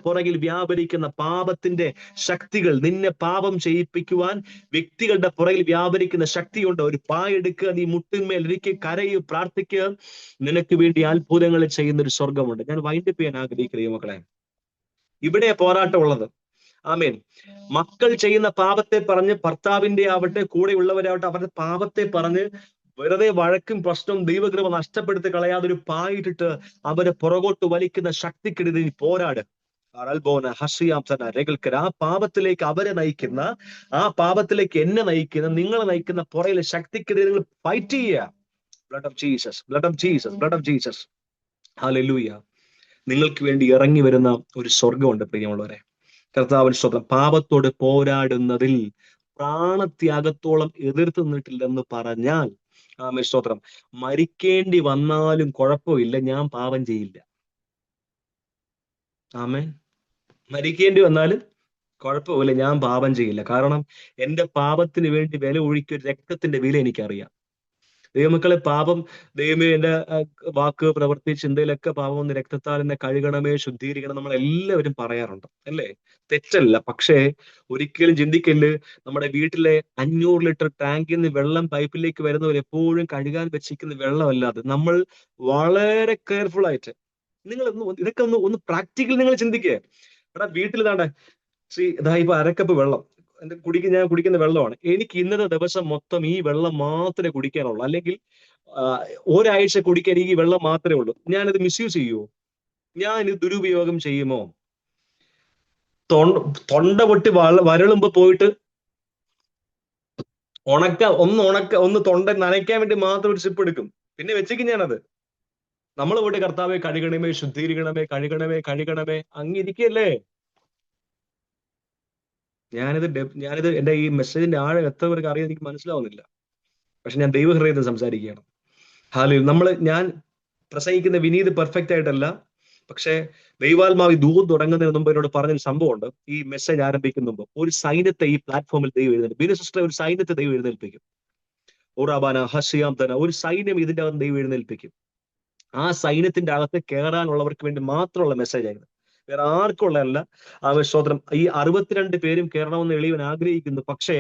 പുറകിൽ വ്യാപരിക്കുന്ന പാപത്തിന്റെ ശക്തികൾ, നിന്നെ പാപം ചെയ്യിപ്പിക്കുവാൻ വ്യക്തികളുടെ പുറകിൽ വ്യാപരിക്കുന്ന ശക്തിയുണ്ട്. ഒരു പായെടുക്കുക, നീ മുട്ടിന്മേൽ ഇരിക്കുക, കരയുക, പ്രാർത്ഥിക്കുക. നിനക്ക് വേണ്ടി അത്ഭുതങ്ങൾ ചെയ്യുന്ന ഒരു സ്വർഗമുണ്ട്. ഞാൻ വൈൻഡപ്പ് ചെയ്യാൻ ആഗ്രഹിക്കുക മക്കളെ. ഇവിടെ പോരാട്ടം ഉള്ളത്. മക്കൾ ചെയ്യുന്ന പാപത്തെ പറഞ്ഞ്, ഭർത്താവിന്റെ ആവട്ടെ, കൂടെയുള്ളവരാവട്ടെ, അവരുടെ പാപത്തെ പറഞ്ഞ് വെറുതെ വഴക്കും പ്രശ്നവും ദൈവകൃപ നഷ്ടപ്പെടുത്തി കളയാതെ ഒരു പായിട്ടിട്ട് അവരെ പുറകോട്ട് വലിക്കുന്ന ശക്തിക്കെതിരെ നീ പോരാട്. ആ പാപത്തിലേക്ക് അവരെ നയിക്കുന്ന, ആ പാപത്തിലേക്ക് എന്നെ നയിക്കുന്ന, നിങ്ങളെ നയിക്കുന്ന പുറയിലെ ശക്തിക്കെതിരെ നിങ്ങൾ ഫൈറ്റ് ചെയ്യുക. Blood of Jesus, blood of Jesus, blood of Jesus. Hallelujah. നിങ്ങൾക്ക് വേണ്ടി ഇറങ്ങി വരുന്ന ഒരു സ്വർഗമുണ്ട് പ്രിയമുള്ളവരെ. കർത്താവിൻ സ്തോത്രം. പാപത്തോട് പോരാടുന്നതിൽ പ്രാണത്യാഗത്തോളം എതിർത്ത് നിന്നിട്ടില്ലെന്ന് പറഞ്ഞാൽ, സ്തോത്രം, മരിക്കേണ്ടി വന്നാലും കുഴപ്പമില്ല, ഞാൻ പാപം ചെയ്യില്ല. മരിക്കേണ്ടി വന്നാലും കുഴപ്പമില്ല, ഞാൻ പാപം ചെയ്യില്ല. കാരണം എന്റെ പാപത്തിന് വേണ്ടി വില ഒഴുക്കിയ രക്തത്തിന്റെ വില എനിക്കറിയാം. ദൈവമക്കളെ, ദൈവമേ, എന്റെ വാക്ക്, പ്രവൃത്തി, ചിന്തയിലൊക്കെ പാപം ഒന്ന് രക്തത്താൽ എന്നെ കഴുകണമേ, ശുദ്ധീകരിക്കണം, നമ്മൾ എല്ലാവരും പറയാറുണ്ട്, അല്ലേ? തെറ്റല്ല. പക്ഷേ ഒരിക്കലും ചിന്തിക്കല്, നമ്മുടെ വീട്ടിലെ 500 ലിറ്റർ ടാങ്കിൽ നിന്ന് വെള്ളം പൈപ്പിലേക്ക് വരുന്നവർ എപ്പോഴും കഴുകാൻ വെച്ചിരിക്കുന്ന വെള്ളമല്ലാതെ നമ്മൾ വളരെ കെയർഫുൾ ആയിട്ട്, ഇതൊക്കെ ഒന്ന് പ്രാക്ടിക്കൽ നിങ്ങൾ ചിന്തിക്കുക. വീട്ടിൽ താണ്ടെ ഇതാ ഇപ്പൊ അരക്കപ്പ് വെള്ളം ഞാൻ കുടിക്കുന്ന വെള്ളമാണ്. എനിക്ക് ഇന്നത്തെ ദിവസം മൊത്തം ഈ വെള്ളം മാത്രമേ കുടിക്കാനുള്ളൂ. അല്ലെങ്കിൽ ഒരാഴ്ച കുടിക്കാൻ ഈ വെള്ളം മാത്രമേ ഉള്ളൂ. ഞാനിത് മിസ്യൂസ് ചെയ്യുമോ? ഞാൻ ഇത് ദുരുപയോഗം ചെയ്യുമോ? തൊണ്ട പൊട്ടി വരളുമ്പോ പോയിട്ട് ഒന്ന് തൊണ്ട നനയ്ക്കാൻ വേണ്ടി മാത്രം ഒരു സിപ്പ് എടുക്കും, പിന്നെ വെച്ചേക്കും ഞാനത്. നമ്മൾ പോയിട്ട് കർത്താവെ കഴുകണമേ, ശുദ്ധീകരിക്കണമേ, കഴുകണമേ അങ്ങിരിക്കല്ലേ. ഞാനിത് എന്റെ ഈ മെസ്സേജിന്റെ ആഴം എത്ര പേർക്ക് അറിയാൻ എനിക്ക് മനസ്സിലാവുന്നില്ല. പക്ഷെ ഞാൻ ദൈവഹൃദയത്തിൽ സംസാരിക്കുകയാണ്. ഞാൻ പ്രസംഗിക്കുന്ന വിനീത് പെർഫെക്റ്റ് ആയിട്ടല്ല. പക്ഷെ ദൈവാത്മാവി ദൂരം തുടങ്ങുന്നതിന് മുമ്പ് എന്നോട് പറഞ്ഞൊരു സംഭവമുണ്ട്. ഈ മെസ്സേജ് ആരംഭിക്കുന്ന മുമ്പ് ഒരു സൈന്യത്തെ ഈ പ്ലാറ്റ്ഫോമിൽ ദൈവം എഴുന്നേൽപ്പിക്കും. ബിനു സിസ്റ്റർ, ഒരു സൈന്യത്തെ ദൈവം എഴുന്നേൽപ്പിക്കും. ഓറാബാന ഹസിയാം തന, ഒരു സൈന്യം ഇതിന്റെ അകത്ത് ദൈവം എഴുന്നേൽപ്പിക്കും. ആ സൈന്യത്തിന്റെ അകത്ത് കയറാനുള്ളവർക്ക് വേണ്ടി മാത്രമുള്ള മെസ്സേജ് ആയിരുന്നു, വേറെ ആർക്കുള്ളതല്ല. സ്തോത്രം. ഈ 62 പേരും കയറണമെന്ന് എളിയവൻ ആഗ്രഹിക്കുന്നു. പക്ഷേ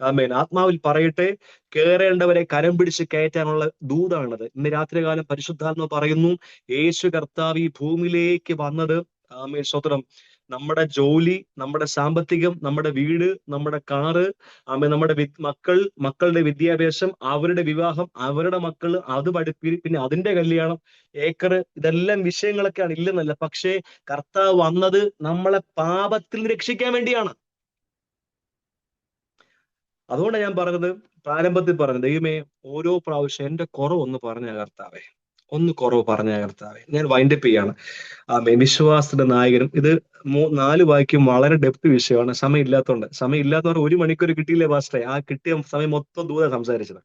ആമേൻ, ആത്മാവിൽ പറയട്ടെ, കയറേണ്ടവരെ കരം പിടിച്ച് കയറ്റാനുള്ള ദൂതാണത്. ഇന്ന് രാത്രികാലം പരിശുദ്ധാത്മ പറയുന്നു, യേശു കർത്താവ് ഈ ഭൂമിയിലേക്ക് വന്നത്, ആമേൻ സ്തോത്രം, നമ്മുടെ ജോലി, നമ്മുടെ സാമ്പത്തികം, നമ്മുടെ വീട്, നമ്മുടെ കാറ്, നമ്മുടെ മക്കളുടെ വിദ്യാഭ്യാസം, അവരുടെ വിവാഹം, അവരുടെ മക്കള്, അത് പിന്നെ അതിന്റെ കല്യാണം, ഏക്കറ്, ഇതെല്ലാം വിഷയങ്ങളൊക്കെയാണ്, ഇല്ലെന്നല്ല. പക്ഷേ കർത്താവ് വന്നത് നമ്മളെ പാപത്തിൽ നിന്ന് രക്ഷിക്കാൻ വേണ്ടിയാണ്. അതുകൊണ്ടാണ് ഞാൻ പറഞ്ഞത്, പ്രാരംഭത്തിൽ പറഞ്ഞത്, ദൈവമേ ഓരോ പ്രാവശ്യം എന്റെ കുറവൊന്ന് പറഞ്ഞ കർത്താവേ, ഒന്ന് കുറവ് പറഞ്ഞ കർത്താവേ. ഞാൻ വൈൻഡപ്പ് ചെയ്യാണ്. വിശ്വാസത്തിന്റെ നായകനും. ഇത് 4 വാക്യം വളരെ ഡെപ്ത് വിഷയമാണ്. സമയമില്ലാത്തവർ 1 മണിക്കൂർ കിട്ടിയില്ലേ പാസ്റ്ററെ? ആ കിട്ടിയ സമയം മൊത്തം ദൂരെ സംസാരിച്ചത്.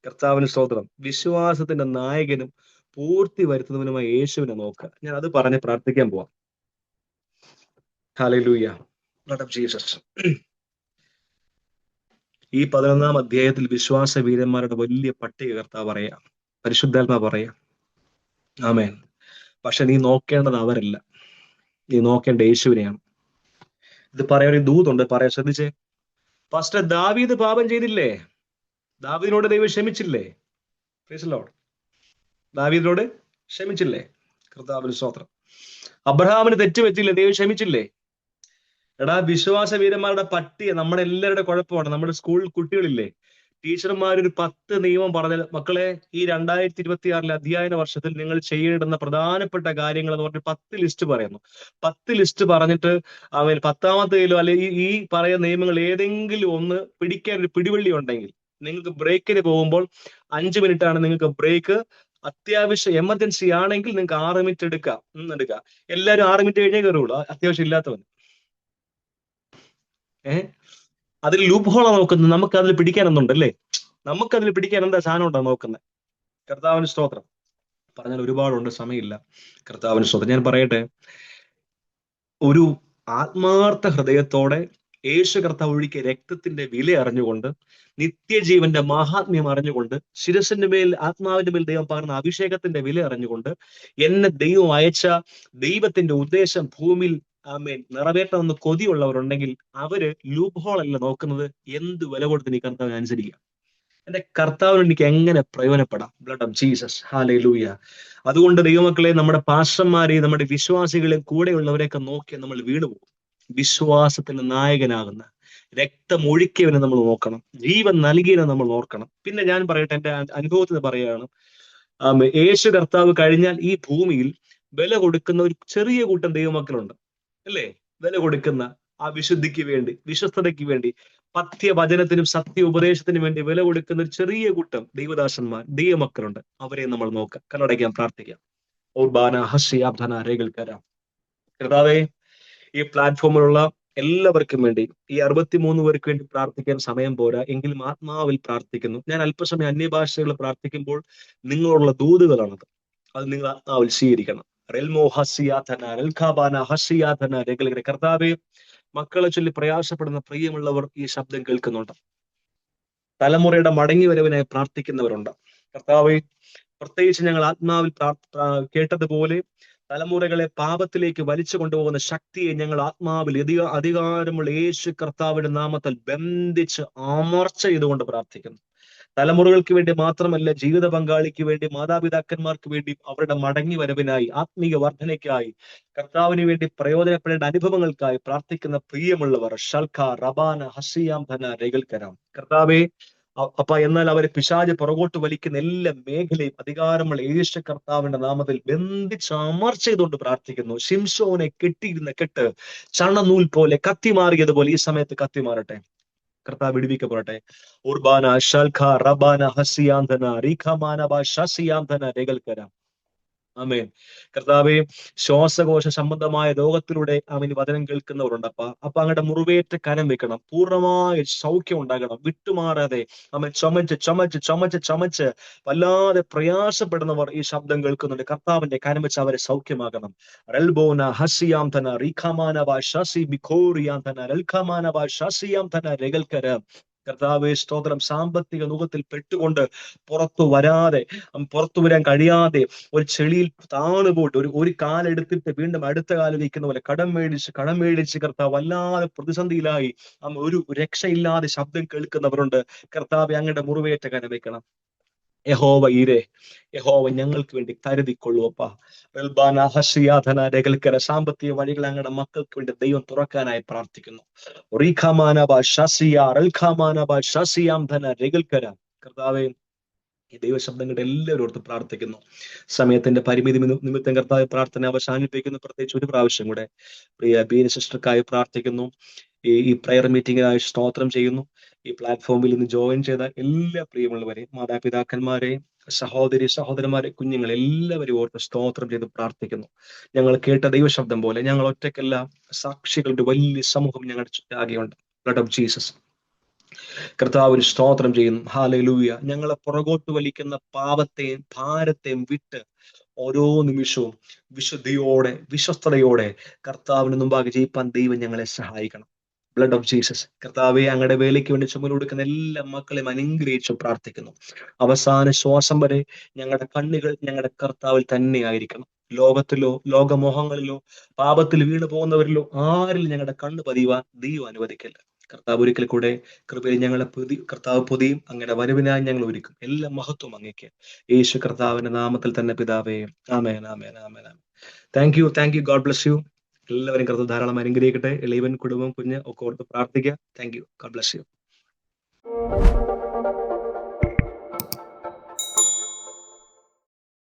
കർത്താവിന് സ്തോത്രം. വിശ്വാസത്തിന്റെ നായകനും പൂർത്തി വരുത്തുന്നവനുമായ യേശുവിനെ നോക്കുക. ഞാൻ അത് പറഞ്ഞ് പ്രാർത്ഥിക്കാൻ പോവാം. Hallelujah, blood of Jesus. ഈ 11-ാം അധ്യായത്തിൽ വിശ്വാസ വീരന്മാരുടെ വലിയ പട്ടിക കർത്താവ് പറയാം, പരിശുദ്ധാത്മാ പറയാം. ആമേൻ. പക്ഷെ നീ നോക്കേണ്ടത് അവരല്ല, നീ നോക്കേണ്ട യേശുവിനെയാണ്. ഇത് പറയാൻ ഒരു ദൂതുണ്ട്, പറയാൻ ശ്രദ്ധിച്ചേ. ഫസ്റ്റ് ദാവീദ് പാപം ചെയ്തില്ലേ? ദാവീദിനോട് ദൈവം ക്ഷമിച്ചില്ലേ? Praise Lord. ദാവീദിനോട് ക്ഷമിച്ചില്ലേ? കർത്താവിന് സ്തോത്രം. അബ്രഹാമിന് തെറ്റ് പറ്റില്ലേ? ദൈവം ക്ഷമിച്ചില്ലേ? എടാ, വിശ്വാസ വീരന്മാരുടെ പട്ടിക നമ്മുടെ എല്ലാവരുടെ കുഴപ്പമാണ്. നമ്മുടെ സ്കൂൾ കുട്ടികളില്ലേ, ടീച്ചർമാർ ഒരു 10 നിയമം പറഞ്ഞാൽ, മക്കളെ ഈ 2026 അധ്യയന വർഷത്തിൽ നിങ്ങൾ ചെയ്യേണ്ടുന്ന പ്രധാനപ്പെട്ട കാര്യങ്ങൾ എന്ന് പറഞ്ഞ് 10 ലിസ്റ്റ് പറയുന്നു. 10 ലിസ്റ്റ് പറഞ്ഞിട്ട് അവൻ 10ാമത്തേലോ അല്ലെങ്കിൽ ഈ പറയുന്ന നിയമങ്ങൾ ഏതെങ്കിലും ഒന്ന് പിടിക്കാൻ ഒരു പിടിവള്ളി ഉണ്ടെങ്കിൽ, നിങ്ങൾക്ക് ബ്രേക്കിന് പോകുമ്പോൾ 5 മിനിറ്റ് ആണ് നിങ്ങൾക്ക് ബ്രേക്ക്. അത്യാവശ്യം എമർജൻസി ആണെങ്കിൽ നിങ്ങൾക്ക് 6 മിനിറ്റ് എടുക്കാം. എല്ലാവരും 6 മിനിറ്റ് കഴിഞ്ഞേ കയറുള്ളൂ, അത്യാവശ്യം ഇല്ലാത്തവൻ. അതിൽ ലൂപ്പ് ഹോളാ നോക്കുന്നത്. നമുക്ക് അതിൽ പിടിക്കാൻ ഒന്നുണ്ടല്ലേ? നമുക്കതിൽ പിടിക്കാൻ എന്താ സാധനം ഉണ്ടോ നോക്കുന്നത്? കർത്താവിന് സ്തോത്രം. പറഞ്ഞാൽ ഒരുപാടുണ്ട്, സമയമില്ല. കർത്താവിന് സ്തോത്രം. ഞാൻ പറയട്ടെ, ഒരു ആത്മാർത്ഥ ഹൃദയത്തോടെ യേശു കർത്താവ് ഒഴുക്കിയ രക്തത്തിന്റെ വില അറിഞ്ഞുകൊണ്ട്, നിത്യജീവന്റെ മഹാത്മ്യം അറിഞ്ഞുകൊണ്ട്, ശിരസിന്റെ മേൽ ആത്മാവിന്റെ മേൽ ദൈവം പകർന്ന അഭിഷേകത്തിന്റെ വില അറിഞ്ഞുകൊണ്ട്, എന്നെ ദൈവം അയച്ച ദൈവത്തിന്റെ ഉദ്ദേശം ഭൂമിയിൽ ആമേൻ നിറവേറ്റണമെന്ന് കൊതിയുള്ളവരുണ്ടെങ്കിൽ അവര് ലൂപ്പ് ഹോൾ അല്ല നോക്കുന്നത്, എന്ത് വില കൊടുത്ത് നീ കർത്താവിനെ അനുസരിക്കുക. എന്റെ കർത്താവിന് എനിക്ക് എങ്ങനെ പ്രയോജനപ്പെടാം? Blood of Jesus. ഹല്ലേലൂയ. അതുകൊണ്ട് ദൈവമക്കളെ, നമ്മുടെ പാസ്റ്റർമാരെയും നമ്മുടെ വിശ്വാസികളെയും കൂടെയുള്ളവരെയൊക്കെ നോക്കി നമ്മൾ വീണുപോകും. വിശ്വാസത്തിന് നായകനാകുന്ന, രക്തം ഒഴുക്കിയവനെ നമ്മൾ നോക്കണം, ജീവൻ നൽകിയവനെ നമ്മൾ ഓർക്കണം. പിന്നെ ഞാൻ പറയട്ടെ, എന്റെ അനുഭവത്തിൽ പറയുകയാണ്, യേശു കർത്താവ് കഴിഞ്ഞാൽ ഈ ഭൂമിയിൽ വില കൊടുക്കുന്ന ഒരു ചെറിയ കൂട്ടം ദൈവമക്കളുണ്ട്, അല്ലേ? വില കൊടുക്കുന്ന, ആ വിശുദ്ധിക്ക് വേണ്ടി, വിശ്വസ്തതയ്ക്ക് വേണ്ടി, പഥ്യവചനത്തിനും സത്യ ഉപദേശത്തിനും വേണ്ടി വില കൊടുക്കുന്ന ഒരു ചെറിയ കൂട്ടം ദൈവദാസന്മാർ, ദൈവമക്കളുണ്ട്. അവരെ നമ്മൾ നോക്കാം, കണ്ണടയ്ക്കാം, പ്രാർത്ഥിക്കാം. കർത്താവേ, ഈ പ്ലാറ്റ്ഫോമിലുള്ള എല്ലാവർക്കും വേണ്ടി, ഈ 63 പേർക്ക് വേണ്ടി പ്രാർത്ഥിക്കാൻ സമയം പോരാ, എങ്കിലും ആത്മാവിൽ പ്രാർത്ഥിക്കുന്നു. ഞാൻ അല്പസമയം അന്യഭാഷകൾ പ്രാർത്ഥിക്കുമ്പോൾ നിങ്ങളുള്ള ദൂതുകളാണത്. അത് നിങ്ങൾ ആത്മാവിൽ സ്വീകരിക്കണം. കർത്താവെ, മക്കളെ ചൊല്ലി പ്രയാസപ്പെടുന്ന പ്രിയമുള്ളവർ ഈ ശബ്ദം കേൾക്കുന്നുണ്ട്. തലമുറയുടെ മടങ്ങി വരവിനായി പ്രാർത്ഥിക്കുന്നവരുണ്ട്. കർത്താവെ, പ്രത്യേകിച്ച് ഞങ്ങൾ ആത്മാവിൽ കേട്ടതുപോലെ തലമുറകളെ പാപത്തിലേക്ക് വലിച്ചു കൊണ്ടുപോകുന്ന ശക്തിയെ ഞങ്ങൾ ആത്മാവിൽ അധികാരമുള്ള യേശു കർത്താവിന്റെ നാമത്തിൽ ബന്ധിച്ച് അമർച്ച ചെയ്തുകൊണ്ട് പ്രാർത്ഥിക്കുന്നു. തലമുറകൾക്ക് വേണ്ടി മാത്രമല്ല, ജീവിത പങ്കാളിക്ക് വേണ്ടി, മാതാപിതാക്കന്മാർക്ക് വേണ്ടി, അവരുടെ മടങ്ങി വരവിനായി, ആത്മീയ വർധനയ്ക്കായി, കർത്താവിന് വേണ്ടി പ്രയോജനപ്പെടേണ്ട അനുഭവങ്ങൾക്കായി പ്രാർത്ഥിക്കുന്ന പ്രിയമുള്ളവർ ഷൽഖ റബാന ഹസിയാം ധന രേഖൽക്കരാം. കർത്താവെ, അപ്പ എന്നാൽ അവരെ പിശാച് പുറകോട്ട് വലിക്കുന്ന എല്ലാ മേഖലയും അധികാരമുള്ള യേശു കർത്താവിന്റെ നാമത്തിൽ ബന്ധിച്ച് അമർച്ച ചെയ്തുകൊണ്ട് പ്രാർത്ഥിക്കുന്നു. ശിംശോനെ കെട്ടിയിരുന്ന കെട്ട് ചണനൂൽ പോലെ കത്തിമാറിയതുപോലെ ഈ സമയത്ത് കത്തിമാറട്ടെ. കർത്താവ് വിടുവിക്കപ്പെടട്ടെ. ഉർബാന ഷൽഖ റബാന ഹസിയാന്തന റീഖമാനബ ശസിയാന്തന രേഖൽക്കര. ആമേൻ. കർത്താവെ, ശ്വാസകോശ സംബന്ധമായ രോഗത്തിലൂടെ അവന് വചനം കേൾക്കുന്നവരുണ്ടപ്പ. അപ്പൊ അങ്ങയുടെ മുറിവേറ്റ കരം വെക്കണം, പൂർണ്ണമായ സൗഖ്യം ഉണ്ടാകണം, വിട്ടുമാറാതെ. അവൻ ചുമച്ച് ചുമച്ച് ചുമച്ച് ചുമച്ച് വല്ലാതെ പ്രയാസപ്പെടുന്നവർ ഈ ശബ്ദം കേൾക്കുന്നുണ്ട്. കർത്താവിന്റെ കരം വെച്ച് അവരെ സൗഖ്യമാകണം. റെൽബോന ഹസിയാന്തന റീഖമാനബ ശസി മിഖോറിയാന്തന റെൽഖമാനബ ശസിയാന്തന രേഖൽക്കര. കർത്താവെ സ്തോത്രം. സാമ്പത്തിക നുഖത്തിൽ പെട്ടുകൊണ്ട് പുറത്തു വരാതെ, പുറത്തു വരാൻ കഴിയാതെ ഒരു ചെളിയിൽ താണുപോയിട്ട് ഒരു കാലെടുത്തിട്ട് വീണ്ടും അടുത്ത കാല് വയ്ക്കുന്ന പോലെ കടം മേടിച്ച് കർത്താവ് വല്ലാതെ പ്രതിസന്ധിയിലായി ഒരു രക്ഷയില്ലാതെ ശബ്ദം കേൾക്കുന്നവരുണ്ട്. കർത്താവ് അങ്ങയുടെ മുറിവേറ്റ കരം വെക്കണം. യഹോവ ഈരെ, യഹോവ ഞങ്ങൾക്ക് വേണ്ടി കരുതിക്കൊള്ളുവപ്പ. സാമ്പത്തിക വഴികൾ അങ്ങയുടെ മക്കൾക്ക് വേണ്ടി ദൈവം തുറക്കാനായി പ്രാർത്ഥിക്കുന്നു. കർത്താവെ, ഈ ദൈവശബ്ദങ്ങളുടെ എല്ലാവരും ഓർത്ത് പ്രാർത്ഥിക്കുന്നു. സമയത്തിന്റെ പരിമിതി നിമിത്തം കർത്താവ് പ്രാർത്ഥന അവസാനിപ്പിക്കുന്നു. പ്രത്യേകിച്ച് ഒരു പ്രാവശ്യം കൂടെ പ്രിയ ബീന സിസ്റ്റർക്കായി പ്രാർത്ഥിക്കുന്നു. ഈ പ്രയർ മീറ്റിംഗിനായി സ്തോത്രം ചെയ്യുന്നു. ഈ പ്ലാറ്റ്ഫോമിൽ ഇന്ന് ജോയിൻ ചെയ്ത എല്ലാ പ്രിയമുള്ളവരെയും, മാതാപിതാക്കന്മാരെയും, സഹോദരന്മാരെ, കുഞ്ഞുങ്ങൾ എല്ലാവരും ഓർത്ത് സ്തോത്രം ചെയ്ത് പ്രാർത്ഥിക്കുന്നു. ഞങ്ങൾ കേട്ട ദൈവശബ്ദം പോലെ ഞങ്ങൾ ഒറ്റയ്ക്കല്ല, സാക്ഷികളുടെ വലിയ സമൂഹം ഞങ്ങളുടെ ചുറ്റാകെയുണ്ട്. Blood of Jesus. കർത്താവിന് സ്തോത്രം ചെയ്യുന്നു. ഹല്ലേലൂയ. ഞങ്ങളെ പുറകോട്ട് വലിക്കുന്ന പാപത്തെയും ഭാരത്തെയും വിട്ട് ഓരോ നിമിഷവും വിശുദ്ധിയോടെ, വിശ്വസ്തയോടെ കർത്താവിന് മുമ്പാകെ ജയിപ്പാൻ ദൈവം ഞങ്ങളെ സഹായിക്കണം. Blood of Jesus. കർത്താവെ, അങ്ങയുടെ വേലയ്ക്ക് വേണ്ടി ചുമല് കൊടുക്കുന്ന എല്ലാ മക്കളെയും അനുഗ്രഹിച്ചു പ്രാർത്ഥിക്കുന്നു. അവസാന ശ്വാസം വരെ ഞങ്ങളുടെ കണ്ണുകൾ ഞങ്ങളുടെ കർത്താവിൽ തന്നെ ആയിരിക്കണം. ലോകത്തിലോ ലോകമോഹങ്ങളിലോ പാപത്തിൽ വീണു പോകുന്നവരിലോ ആരിൽ ഞങ്ങളുടെ കണ്ണ് പതിയുവാൻ ദൈവം അനുവദിക്കില്ല. കർത്താവ് ഒരിക്കൽ കൂടെ കൃപയിൽ ഞങ്ങളെ കർത്താവ് പൊതിയും. അങ്ങനെ വരവിനായി ഞങ്ങൾ ഒരുക്കും. എല്ലാ മഹത്വം അങ്ങേക്ക്. യേശു കർത്താവിന്റെ നാമത്തിൽ തന്നെ പിതാവേ. Amen, amen, amen, amen. Thank you. God bless you. എല്ലാവരും കർത്താവ് ധാരാളം അനുഗ്രഹിക്കട്ടെ. ഇളയവൻ, കുടുംബം, കുഞ്ഞ് ഒക്കെ ഓർത്ത് പ്രാർത്ഥിക്കുക. Thank you. God bless U.